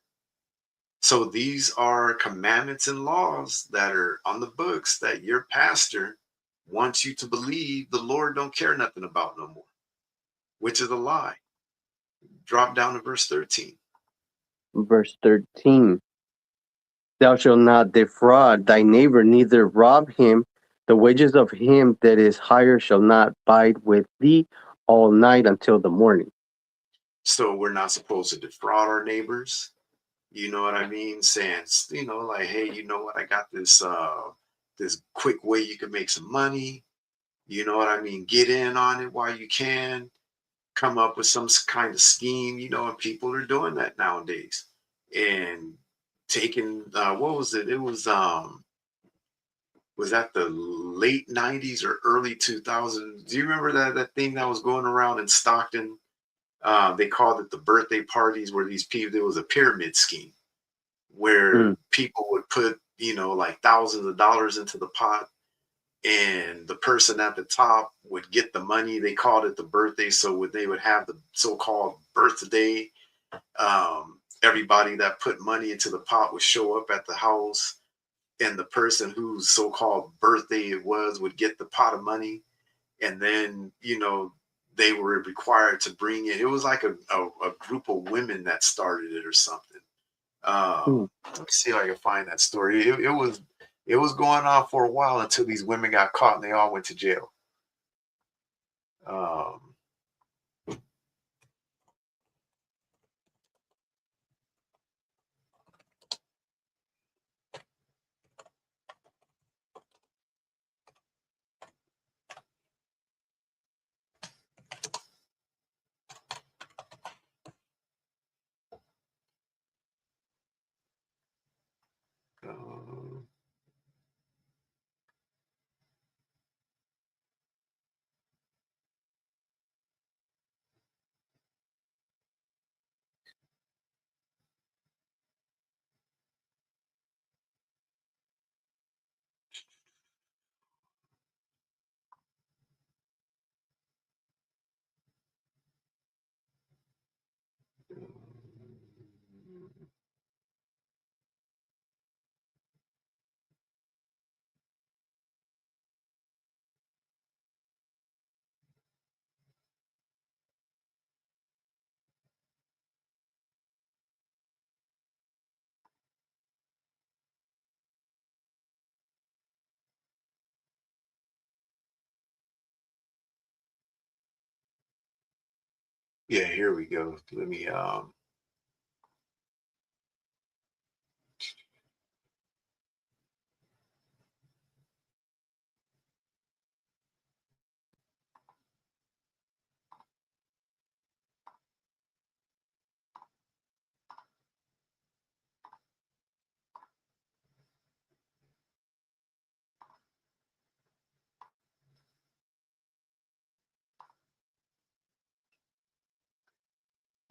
Speaker 1: So these are commandments and laws that are on the books that your pastor wants you to believe the Lord don't care nothing about no more, which is a lie. Drop down to verse 13.
Speaker 2: Verse 13. Thou shalt not defraud thy neighbor, neither rob him. The wages of him that is hired shall not bide with thee all night until the morning.
Speaker 1: So we're not supposed to defraud our neighbors. You know what I mean? Saying, you know, like, hey, you know what? I got this this quick way you can make some money. You know what I mean? Get in on it while you can. Come up with some kind of scheme, you know, and people are doing that nowadays. And taking what was it? It was that the late 90s or early 2000s? Do you remember that thing that was going around in Stockton? They called it the birthday parties, where these people, there was a pyramid scheme where people would put, you know, like thousands of dollars into the pot, and the person at the top would get the money. They called it the birthday. So they would have the so-called birthday. Everybody that put money into the pot would show up at the house, and the person whose so-called birthday it was would get the pot of money. And then, you know, they were required to bring it. It was like a group of women that started it or something. Let me see if I can find that story. It was going on for a while until these women got caught and they all went to jail. Yeah, here we go. Let me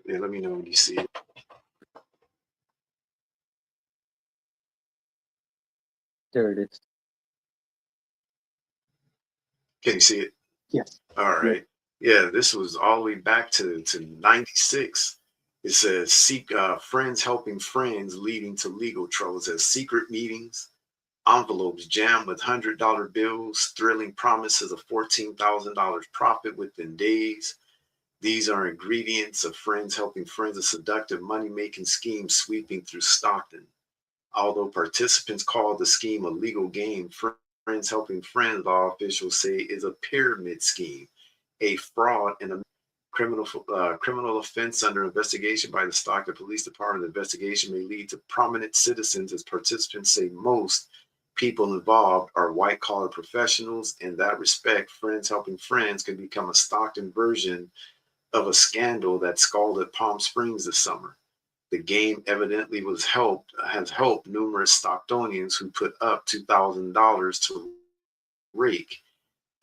Speaker 1: yeah, let me know when you see it.
Speaker 2: There it is.
Speaker 1: Can you see it?
Speaker 2: Yes.
Speaker 1: All right. Yeah, this was all the way back to 96. It says friends helping friends leading to legal troubles. It says secret meetings, envelopes jammed with $100 bills, thrilling promises of $14,000 profit within days. These are ingredients of friends helping friends, a seductive money-making scheme sweeping through Stockton. Although participants call the scheme a legal game, Friends Helping Friends law officials say is a pyramid scheme, a fraud, and a criminal offense under investigation by the Stockton Police Department. The investigation may lead to prominent citizens, as participants say most people involved are white-collar professionals. In that respect, Friends Helping Friends can become a Stockton version of a scandal that scalded Palm Springs this summer. The game evidently has helped numerous Stocktonians who put up $2,000 to rake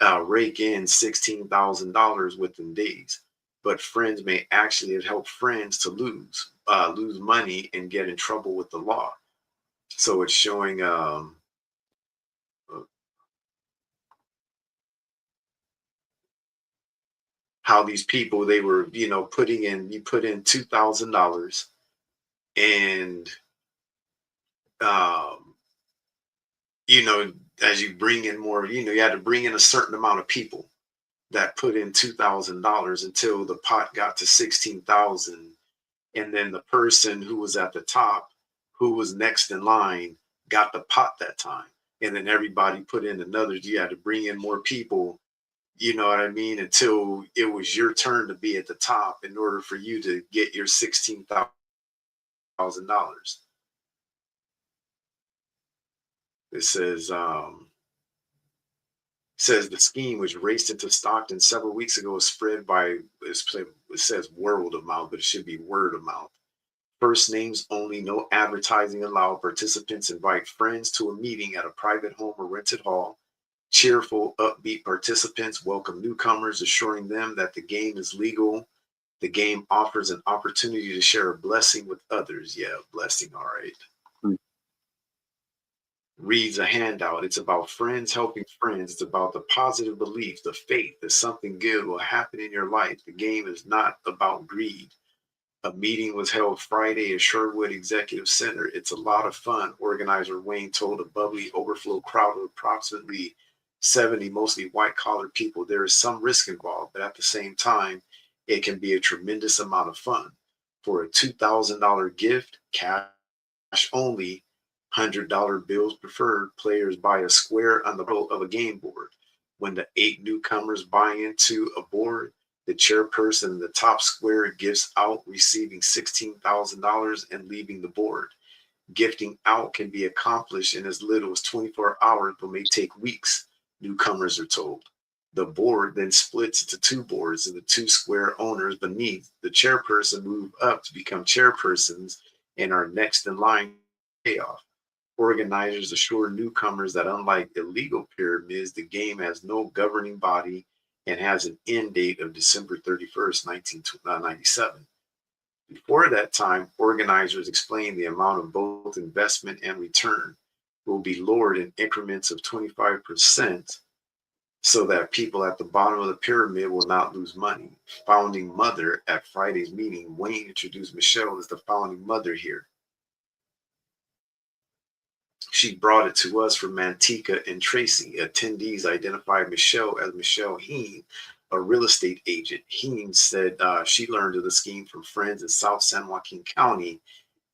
Speaker 1: in $16,000 within days. But friends may actually have helped friends to lose money and get in trouble with the law. So it's showing how these people, they were, you know, you put in $2,000 and, you know, as you bring in more, you know, you had to bring in a certain amount of people that put in $2,000 until the pot got to 16,000. And then the person who was at the top, who was next in line, got the pot that time. And then everybody put in another, you had to bring in more people, you know what I mean, until it was your turn to be at the top in order for you to get your $16,000. It says the scheme, which raced into Stockton several weeks ago, was spread by, it says word of mouth, but it should be word of mouth. First names only, no advertising allowed. Participants invite friends to a meeting at a private home or rented hall. Cheerful, upbeat participants welcome newcomers, assuring them that the game is legal. The game offers an opportunity to share a blessing with others. Yeah, blessing, all right. Reads a handout. It's about friends helping friends. It's about the positive belief, the faith that something good will happen in your life. The game is not about greed. A meeting was held Friday at Sherwood Executive Center. It's a lot of fun. Organizer Wayne told a bubbly overflow crowd of approximately 70, mostly white-collar people. There is some risk involved, but at the same time, it can be a tremendous amount of fun. For a $2,000 gift, cash only, $100 bills preferred, players buy a square on the boat of a game board. When the 8 newcomers buy into a board, the chairperson in the top square gives out, receiving $16,000 and leaving the board. Gifting out can be accomplished in as little as 24 hours, but may take weeks, newcomers are told. The board then splits into 2 boards, and the 2 square owners beneath the chairperson move up to become chairpersons and are next in line to pay off. Organizers assure newcomers that unlike illegal pyramids, the game has no governing body and has an end date of December 31st, 1997. Before that time, organizers explained the amount of both investment and return will be lowered in increments of 25% so that people at the bottom of the pyramid will not lose money. Founding mother at Friday's meeting, Wayne introduced Michelle as the founding mother here. She brought it to us from Manteca and Tracy. Attendees identified Michelle as Michelle Heen, a real estate agent. Heen said she learned of the scheme from friends in South San Joaquin County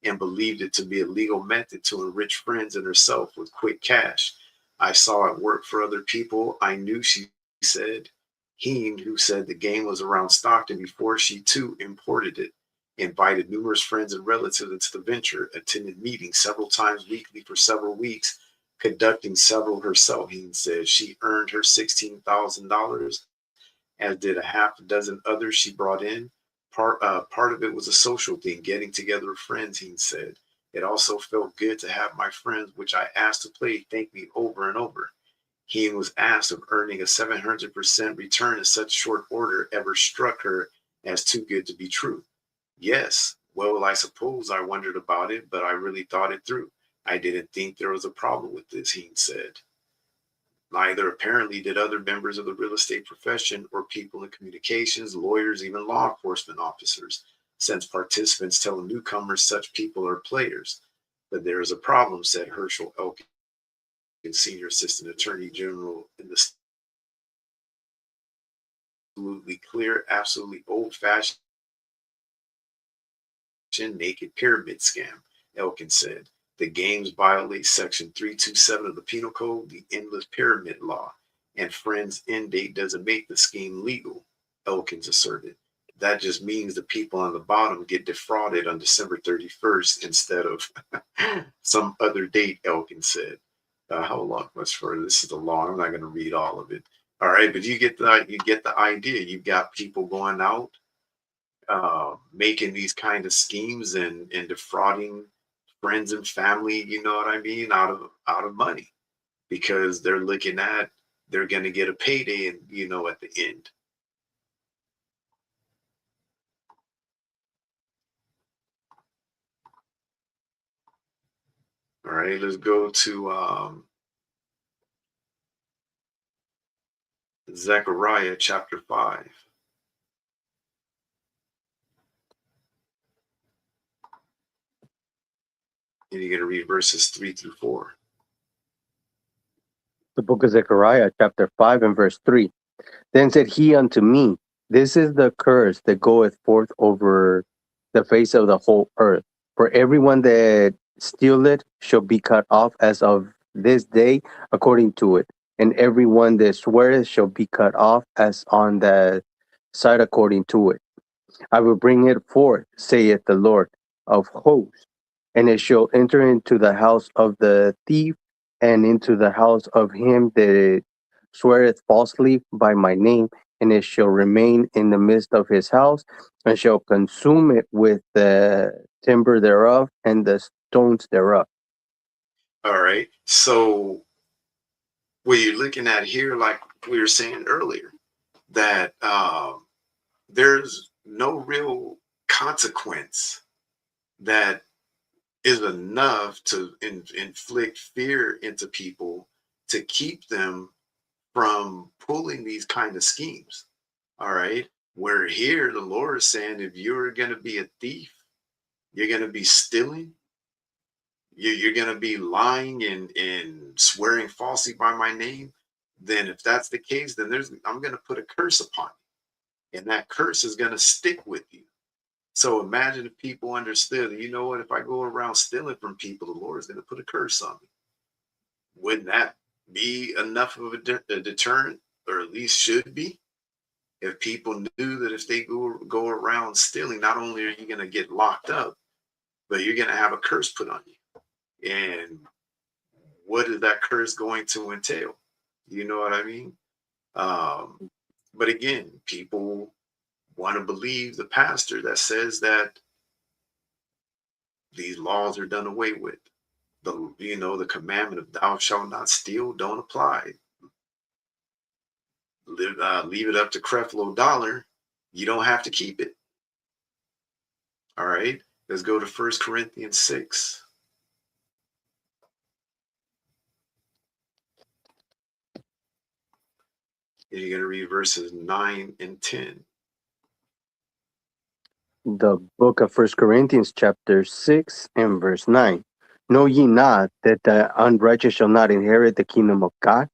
Speaker 1: and believed it to be a legal method to enrich friends and herself with quick cash. I saw it work for other people. I knew, she said. Heen, who said the game was around Stockton before she too imported it, invited numerous friends and relatives into the venture, attended meetings several times weekly for several weeks, conducting several herself. Heen said she earned her $16,000, as did a half a dozen others she brought in. Part of it was a social thing, getting together with friends, Heen said. It also felt good to have my friends, which I asked to play, thank me over and over. Heen was asked if earning a 700% return in such short order ever struck her as too good to be true. Yes, well, I suppose I wondered about it, but I really thought it through. I didn't think there was a problem with this, Heen said. Neither apparently did other members of the real estate profession or people in communications, lawyers, even law enforcement officers, since participants tell newcomers such people are players. But there is a problem, said Herschel Elkin, Senior Assistant Attorney General in the absolutely clear, absolutely old-fashioned naked pyramid scam. Elkin said the games violate Section 327 of the Penal Code, the endless pyramid law, and friends' end date doesn't make the scheme legal, Elkins asserted. That just means the people on the bottom get defrauded on December 31st instead of some other date, Elkins said. How long? Much further? This is a long. I'm not going to read all of it. All right, but you get the idea. You've got people going out, making these kind of schemes and defrauding friends and family, you know what I mean, out of money, because they're looking at, they're going to get a payday, and you know, at the end. All right, let's go to Zechariah chapter 5. And you're going to read verses 3 through 4.
Speaker 2: The book of Zechariah, chapter 5 and verse 3. Then said he unto me, this is the curse that goeth forth over the face of the whole earth. For everyone that stealeth shall be cut off as of this day according to it. And everyone that sweareth shall be cut off as on the side according to it. I will bring it forth, saith the Lord of hosts, and it shall enter into the house of the thief and into the house of him that sweareth falsely by my name, and it shall remain in the midst of his house, and shall consume it with the timber thereof and the stones thereof.
Speaker 1: All right. So what you're looking at here, like we were saying earlier, that there's no real consequence that is enough to inflict fear into people to keep them from pulling these kind of schemes. All right. Where here the Lord is saying, if you're going to be a thief, you're going to be stealing, you're going to be lying and swearing falsely by my name, then if that's the case, then I'm going to put a curse upon you. And that curse is going to stick with you. So imagine if people understood that, you know what, if I go around stealing from people, the Lord is going to put a curse on me. Wouldn't that be enough of a deterrent, or at least should be? If people knew that if they go around stealing, not only are you going to get locked up, but you're going to have a curse put on you. And what is that curse going to entail? You know what I mean? But again, people want to believe the pastor that says that these laws are done away with. The commandment of thou shalt not steal don't apply. Leave it up to Creflo Dollar. You don't have to keep it. All right, let's go to 1 Corinthians 6. And you're going to read verses 9 and 10.
Speaker 2: The book of 1 Corinthians, chapter 6 and verse 9. Know ye not that the unrighteous shall not inherit the kingdom of God?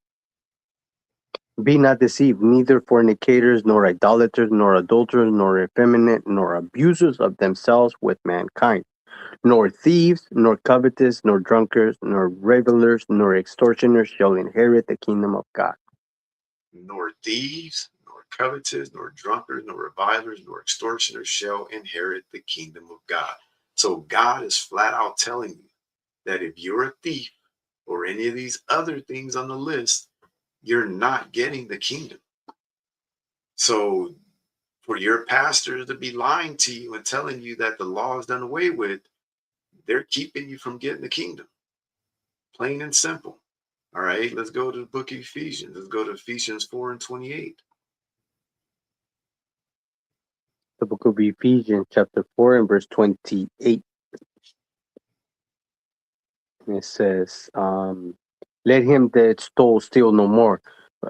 Speaker 2: Be not deceived, neither fornicators, nor idolaters, nor adulterers, nor effeminate, nor abusers of themselves with mankind, nor thieves, nor covetous, nor drunkards, nor revelers, nor extortioners shall inherit the kingdom of God.
Speaker 1: Nor thieves, nor covetous, nor drunkards, nor revilers, nor extortioners shall inherit the kingdom of God. So God is flat out telling you that if you're a thief or any of these other things on the list, you're not getting the kingdom. So for your pastors to be lying to you and telling you that the law is done away with, they're keeping you from getting the kingdom. Plain and simple. All right, let's go to the book of Ephesians. Let's go to Ephesians 4 and 28.
Speaker 2: The book of Ephesians, chapter 4 and verse 28. It says, let him that stole steal no more,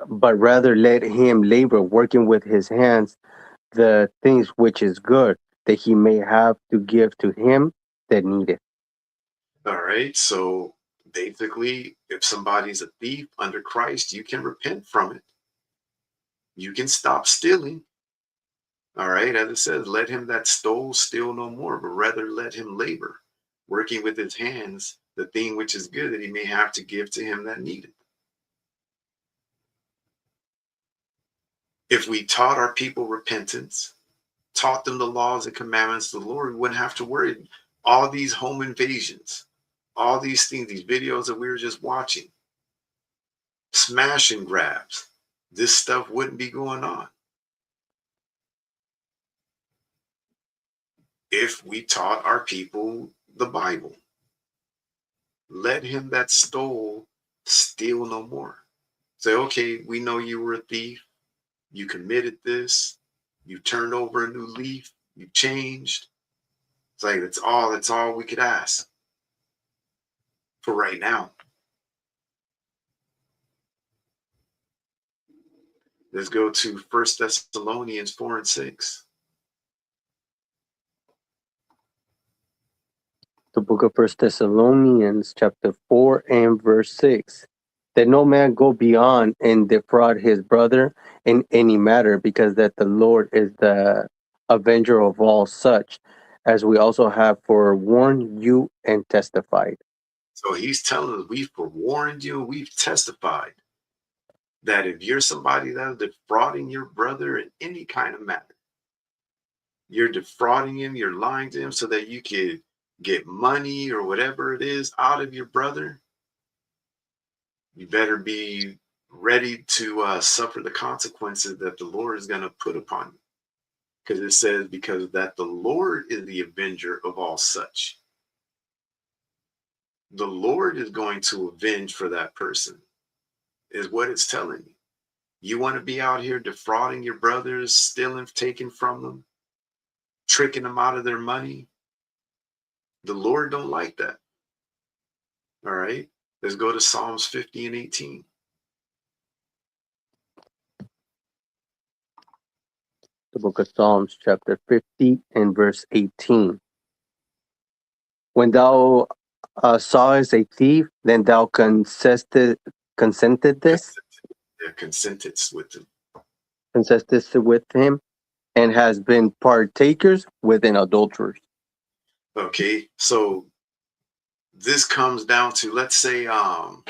Speaker 2: but rather let him labor, working with his hands the things which is good, that he may have to give to him that needeth.
Speaker 1: All right, so basically, if somebody's a thief under Christ, you can repent from it. You can stop stealing. All right, as it says, let him that stole steal no more, but rather let him labor, working with his hands the thing which is good, that he may have to give to him that needeth. If we taught our people repentance, taught them the laws and commandments of the Lord, we wouldn't have to worry. All these home invasions, all these things, these videos that we were just watching, smash and grabs, this stuff wouldn't be going on. If we taught our people the Bible, let him that stole steal no more. Say, okay, we know you were a thief. You committed this. You turned over a new leaf. You changed. It's like, that's all we could ask for right now. Let's go to 1 Thessalonians 4 and 6.
Speaker 2: The book of First Thessalonians, chapter 4 and verse 6. That no man go beyond and defraud his brother in any matter, because that the Lord is the avenger of all such, as we also have forewarned you and testified.
Speaker 1: So he's telling us, we've forewarned you, we've testified that if you're somebody that's defrauding your brother in any kind of matter, you're defrauding him, you're lying to him so that you could get money or whatever it is out of your brother, you better be ready to suffer the consequences that the Lord is going to put upon you. Because it says, because that the Lord is the avenger of all such. The Lord is going to avenge for that person, is what it's telling you. You want to be out here defrauding your brothers, stealing, taking from them, tricking them out of their money? The Lord don't like that. All right, let's go to Psalms 50 and 18.
Speaker 2: The book of Psalms, chapter 50 and verse 18. When thou sawest a thief, then thou consented this?
Speaker 1: Yeah, consented with him.
Speaker 2: Consentest with him, and has been partakers with an adulterer.
Speaker 1: Okay, so this comes down to, let's say, some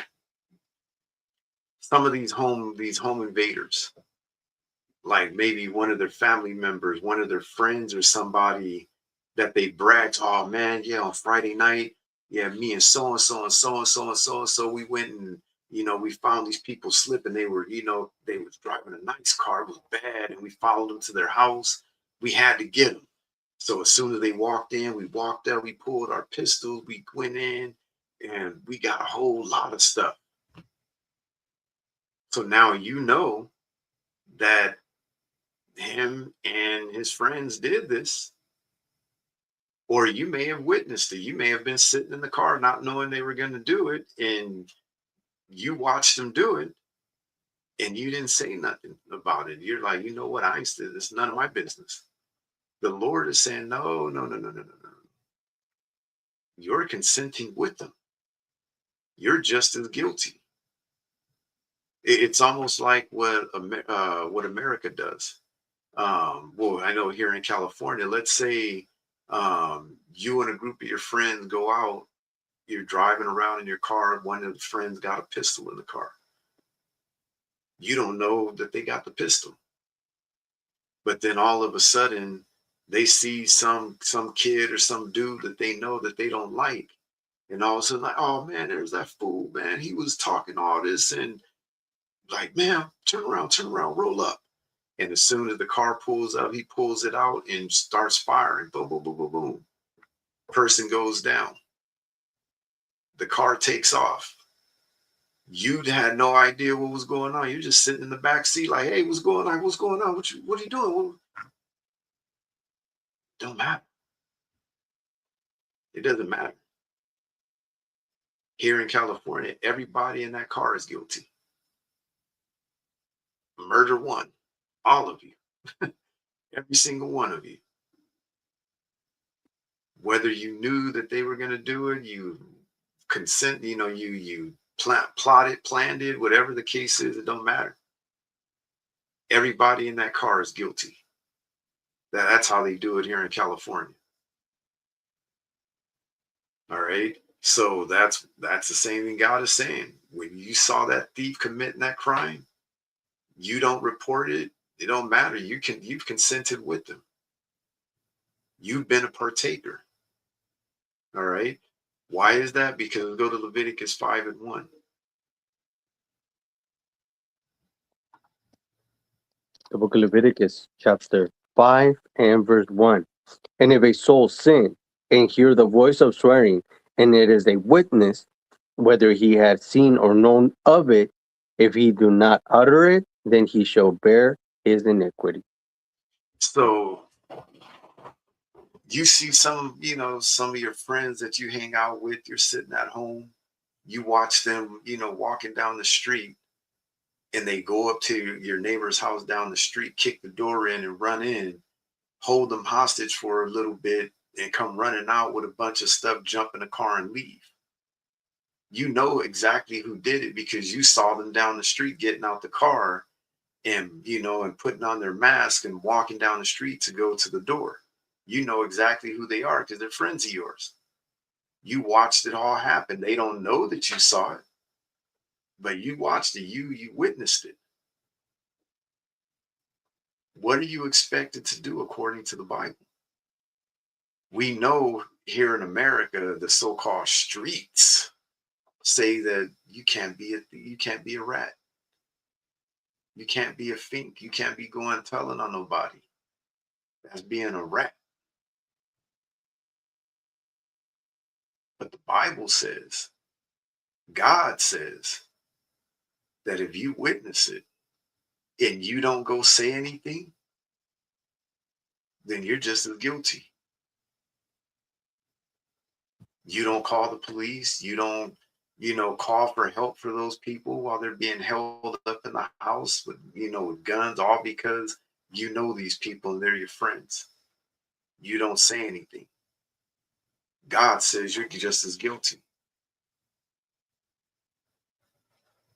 Speaker 1: of these home invaders, like maybe one of their family members, one of their friends, or somebody that they bragged, oh man, yeah, on Friday night, yeah, me and so and so and so and so and so and so, we went and we found these people slipping. They were, they was driving a nice car, it was bad, and we followed them to their house. We had to get them. So as soon as they walked in, we walked up, we pulled our pistols, we went in, and we got a whole lot of stuff. So now you know that him and his friends did this, or you may have witnessed it. You may have been sitting in the car not knowing they were going to do it, and you watched them do it, and you didn't say nothing about it. You're like, you know what? I ain't still, it's none of my business. The Lord is saying, no. You're consenting with them. You're just as guilty. It's almost like what America does. Well, I know here in California, let's say you and a group of your friends go out, you're driving around in your car, one of the friends got a pistol in the car. You don't know that they got the pistol. But then all of a sudden, they see some kid or some dude that they know that they don't like. And all of a sudden, like, oh man, there's that fool, man. He was talking all this, and like, man, turn around, roll up. And as soon as the car pulls up, he pulls it out and starts firing. Boom, boom, boom, boom, boom. Person goes down. The car takes off. You had no idea what was going on. You're just sitting in the back seat like, hey, what's going on? What's going on? What are you doing? Don't matter. It doesn't matter. Here in California, everybody in that car is guilty. Murder one. All of you. Every single one of you. Whether you knew that they were going to do it, you consent, you plotted, planned it, whatever the case is, it don't matter. Everybody in that car is guilty. That's how they do it here in California. All right. So that's the same thing God is saying. When you saw that thief committing that crime, you don't report it. It don't matter. You've consented with them. You've been a partaker. All right. Why is that? Because go to Leviticus 5 and 1.
Speaker 2: The book of Leviticus, chapter 5 and verse 1. And if a soul sin and hear the voice of swearing, and it is a witness, whether he had seen or known of it, if he do not utter it, then he shall bear his iniquity.
Speaker 1: So you see some of your friends that you hang out with, you're sitting at home, you watch them, walking down the street, and they go up to your neighbor's house down the street, kick the door in and run in, hold them hostage for a little bit, and come running out with a bunch of stuff, jump in the car and leave. You know exactly who did it because you saw them down the street getting out the car and, and putting on their mask and walking down the street to go to the door. You know exactly who they are because they're friends of yours. You watched it all happen. They don't know that you saw it, but you watched it. You witnessed it. What are you expected to do according to the Bible? We know here in America, the so-called streets say that you can't be a rat. You can't be a fink. You can't be going telling on nobody. That's being a rat. But the Bible says, God says that if you witness it and you don't go say anything, then you're just as guilty. You don't call the police. You don't, call for help for those people while they're being held up in the house with, with guns, all because you know these people and they're your friends. You don't say anything. God says you're just as guilty.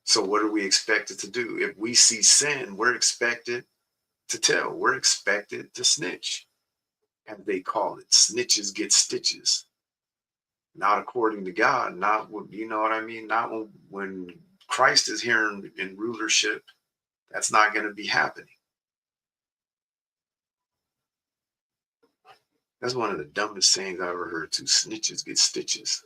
Speaker 1: So what are we expected to do? If we see sin, we're expected to tell. We're expected to snitch. As they call it, snitches get stitches. Not according to God, not when, you know what I mean? Not when Christ is here in rulership. That's not going to be happening. That's one of the dumbest sayings I ever heard too. Snitches get stitches.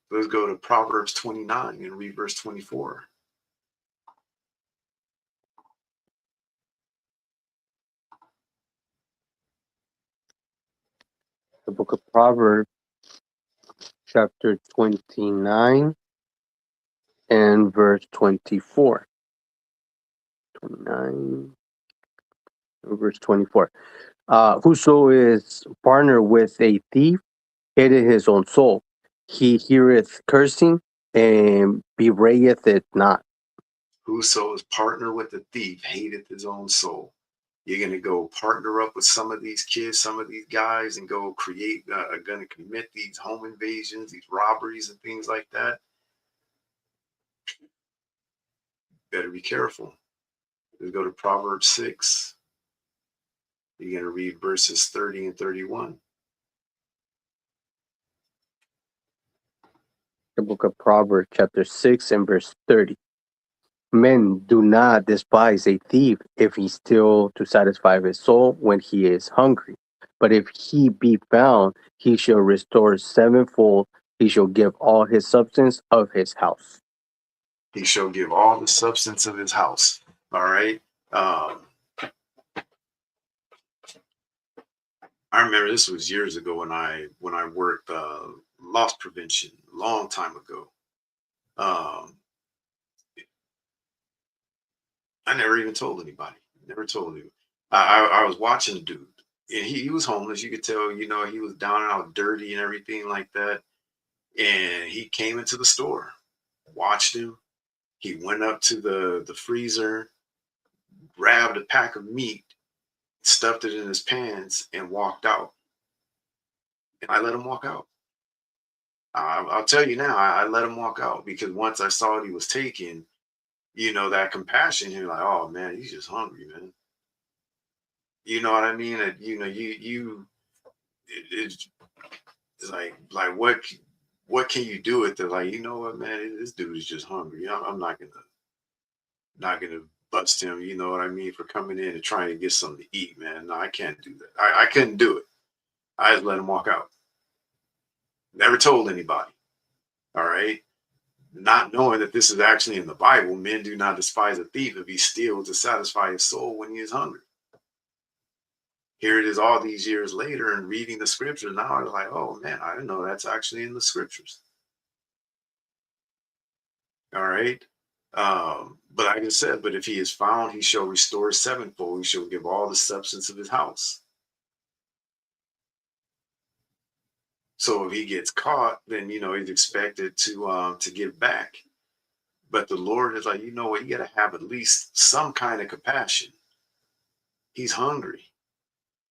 Speaker 1: Let's go to Proverbs 29 and read verse 24.
Speaker 2: The book of Proverbs, chapter 29 and verse 24. 29 and verse 24. Whoso is partner with a thief hateth his own soul. He heareth cursing and bewrayeth it not.
Speaker 1: Whoso is partner with a thief hateth his own soul. You're going to go partner up with some of these kids, some of these guys, and go create, going to commit these home invasions, these robberies and things like that. Better be careful. Let's go to Proverbs 6. You're going to read verses 30 and 31.
Speaker 2: The book of Proverbs, chapter 6 and verse 30. Men do not despise a thief if he steal to satisfy his soul when he is hungry. But if he be found, he shall restore sevenfold. He shall give all his substance of his house.
Speaker 1: He shall give all the substance of his house. All right. I remember this was years ago when I worked loss prevention, a long time ago. I never even told anybody. Never told him. I was watching a dude, and he was homeless. You could tell, he was down and out, dirty and everything like that. And he came into the store, watched him. He went up to the freezer, grabbed a pack of meat, stuffed it in his pants, and walked out. And I let him walk out. I'll tell you now, I let him walk out because once I saw what he was taking, that compassion, you're like, oh man, he's just hungry, man. You know what I mean? It's like what can you do with it? Like, you know what, man, this dude is just hungry. I'm not gonna bust him, you know what I mean, for coming in and trying to get something to eat, man. No, I can't do that. I couldn't do it. I just let him walk out. Never told anybody. All right. Not knowing that this is actually in the Bible, men do not despise a thief if he steals to satisfy his soul when he is hungry. Here it is all these years later and reading the scriptures. Now I'm like, oh man, I didn't know that's actually in the scriptures. All right. But like I said, but if he is found, he shall restore sevenfold. He shall give all the substance of his house. So if he gets caught, then, he's expected to give back. But the Lord is like, you know what? You got to have at least some kind of compassion. He's hungry.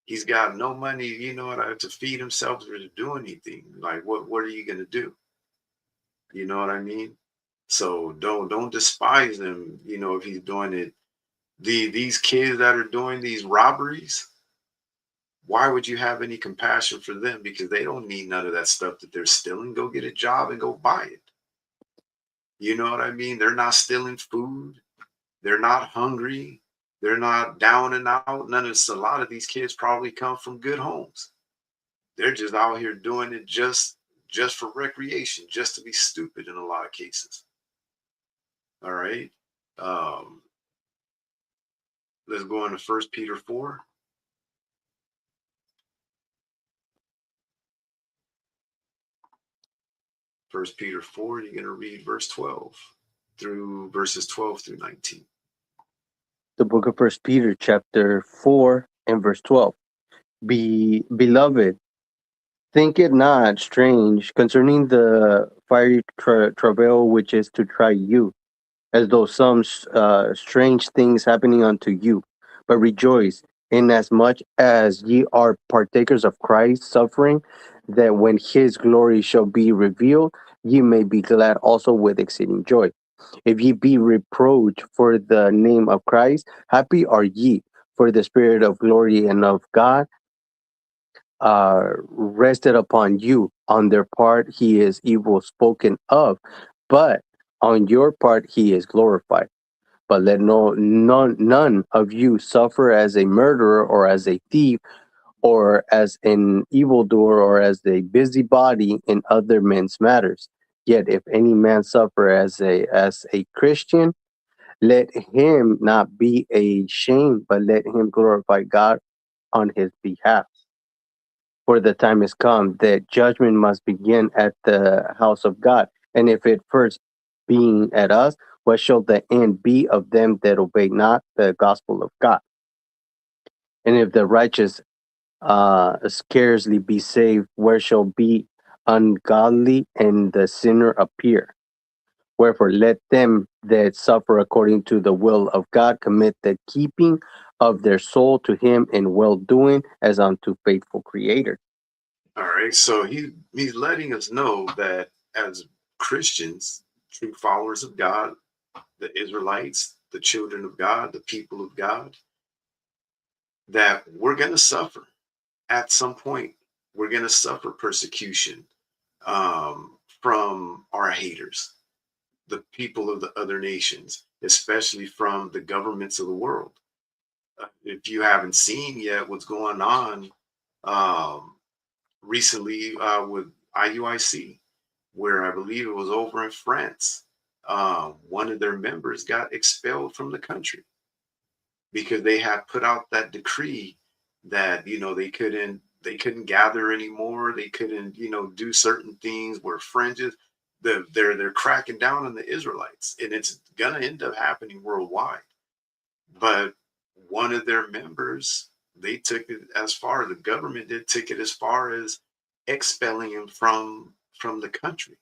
Speaker 1: He's got no money, to feed himself or to do anything. Like, what are you gonna do? You know what I mean? So don't despise him, if he's doing it. These kids that are doing these robberies, why would you have any compassion for them? Because they don't need none of that stuff that they're stealing. Go get a job and go buy it. You know what I mean? They're not stealing food. They're not hungry. They're not down and out. A lot of these kids probably come from good homes. They're just out here doing it just for recreation, just to be stupid in a lot of cases. All right. Let's go on to 1 Peter 4. First Peter 4, you're going to read verses 12 through 19.
Speaker 2: The book of 1 Peter, chapter 4, and verse 12. Beloved, think it not strange concerning the fiery travail which is to try you, as though some strange things happening unto you. But rejoice, inasmuch as ye are partakers of Christ's suffering, that when his glory shall be revealed, ye may be glad also with exceeding joy. If ye be reproached for the name of Christ, happy are ye, for the Spirit of glory and of God rested upon you. On their part he is evil spoken of, but on your part he is glorified. But let none of you suffer as a murderer, or as a thief, or as an evildoer, or as a busybody in other men's matters. Yet if any man suffer as a Christian, let him not be ashamed, but let him glorify God on his behalf. For the time is come that judgment must begin at the house of God. And if it first being at us, what shall the end be of them that obey not the gospel of God? And if the righteous scarcely be saved, where shall be ungodly and the sinner appear? Wherefore let them that suffer according to the will of God commit the keeping of their soul to him in well-doing as unto faithful Creator.
Speaker 1: All right. So he's letting us know that as Christians, true followers of God, the Israelites, the children of God, the people of God, that we're going to suffer at some point. We're going to suffer persecution from our haters, the people of the other nations, especially from the governments of the world. If you haven't seen yet what's going on recently with IUIC, where I believe it was over in France, one of their members got expelled from the country because they had put out that decree that they couldn't gather anymore. They couldn't do certain things where fringes. They're cracking down on the Israelites, and it's gonna end up happening worldwide. But one of their members, they took it as far, the government did take it as far as expelling him from the country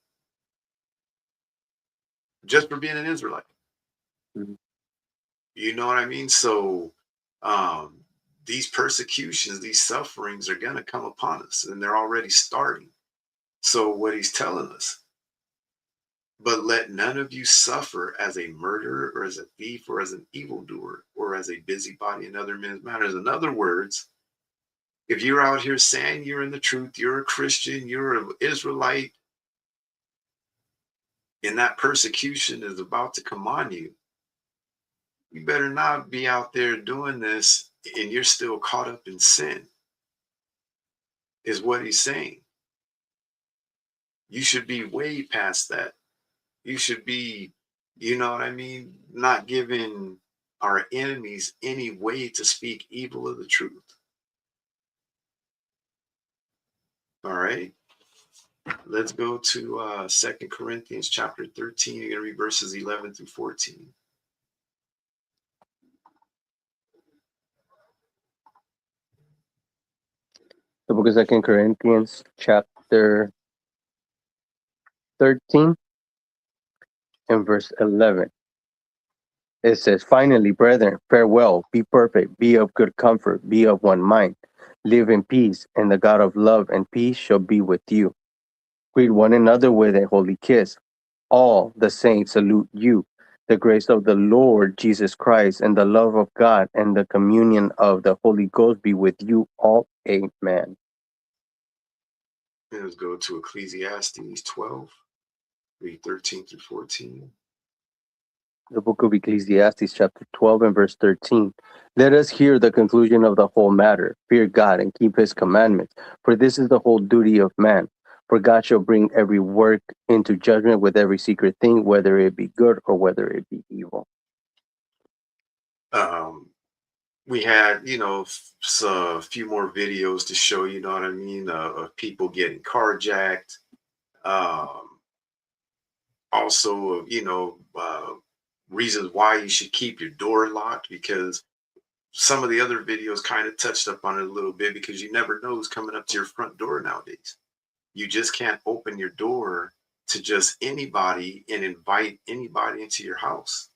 Speaker 1: just for being an Israelite.
Speaker 2: Mm-hmm.
Speaker 1: You know what I mean? So these persecutions, these sufferings are going to come upon us, and they're already starting. So what he's telling us, but let none of you suffer as a murderer, or as a thief, or as an evildoer, or as a busybody in other men's matters. In other words, if you're out here saying you're in the truth, you're a Christian, you're an Israelite, and that persecution is about to come on you, you better not be out there doing this and you're still caught up in sin, is what he's saying. You should be way past that. You should be, you know what I mean, not giving our enemies any way to speak evil of the truth. All right. Let's go to 2 Corinthians chapter 13. You're going to read verses 11 through 14.
Speaker 2: The book of 2 Corinthians chapter 13 and verse 11. It says, finally, brethren, farewell, be perfect, be of good comfort, be of one mind. Live in peace, and the God of love and peace shall be with you. Greet one another with a holy kiss. All the saints salute you. The grace of the Lord Jesus Christ and the love of God and the communion of the Holy Ghost be with you all. Amen.
Speaker 1: Let's go to Ecclesiastes 12, read 13 through 14.
Speaker 2: The book of Ecclesiastes, chapter 12 and verse 13. Let us hear the conclusion of the whole matter. Fear God and keep his commandments, for this is the whole duty of man. For God shall bring every work into judgment with every secret thing, whether it be good or whether it be evil.
Speaker 1: We had, a few more videos to show, you know what I mean, of people getting carjacked. Also, reasons why you should keep your door locked, because some of the other videos kind of touched up on it a little bit, because you never know who's coming up to your front door nowadays. You just can't open your door to just anybody and invite anybody into your house.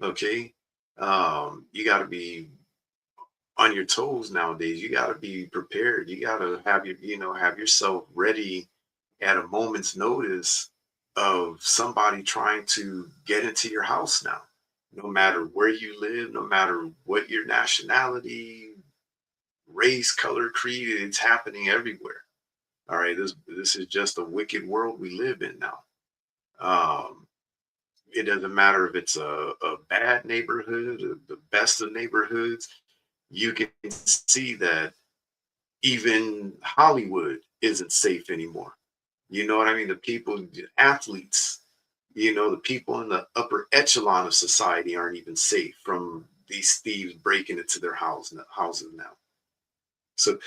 Speaker 1: Okay. You got to be on your toes nowadays. You got to be prepared. You got to have have yourself ready at a moment's notice of somebody trying to get into your house now, no matter where you live, no matter what your nationality, race, color, creed, it's happening everywhere. All right. This is just a wicked world we live in now. It doesn't matter if it's a bad neighborhood, or the best of neighborhoods. You can see that even Hollywood isn't safe anymore. You know what I mean? The people, the athletes, the people in the upper echelon of society aren't even safe from these thieves breaking into their houses now. So,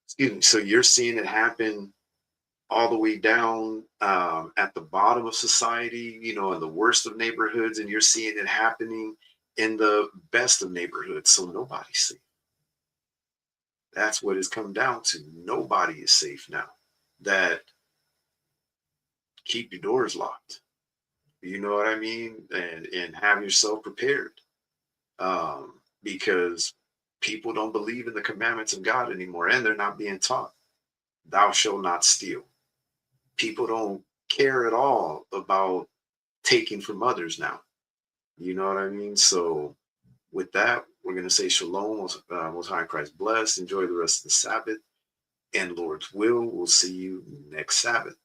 Speaker 1: excuse me. So you're seeing it happen all the way down at the bottom of society, in the worst of neighborhoods, and you're seeing it happening in the best of neighborhoods. So nobody's safe. That's what it's come down to. Nobody is safe now. That keep your doors locked. You know what I mean? And have yourself prepared. Because people don't believe in the commandments of God anymore, and they're not being taught. Thou shalt not steal. People don't care at all about taking from others now. You know what I mean? So with that, we're going to say shalom, most high Christ bless. Enjoy the rest of the Sabbath. And Lord's will, we'll see you next Sabbath.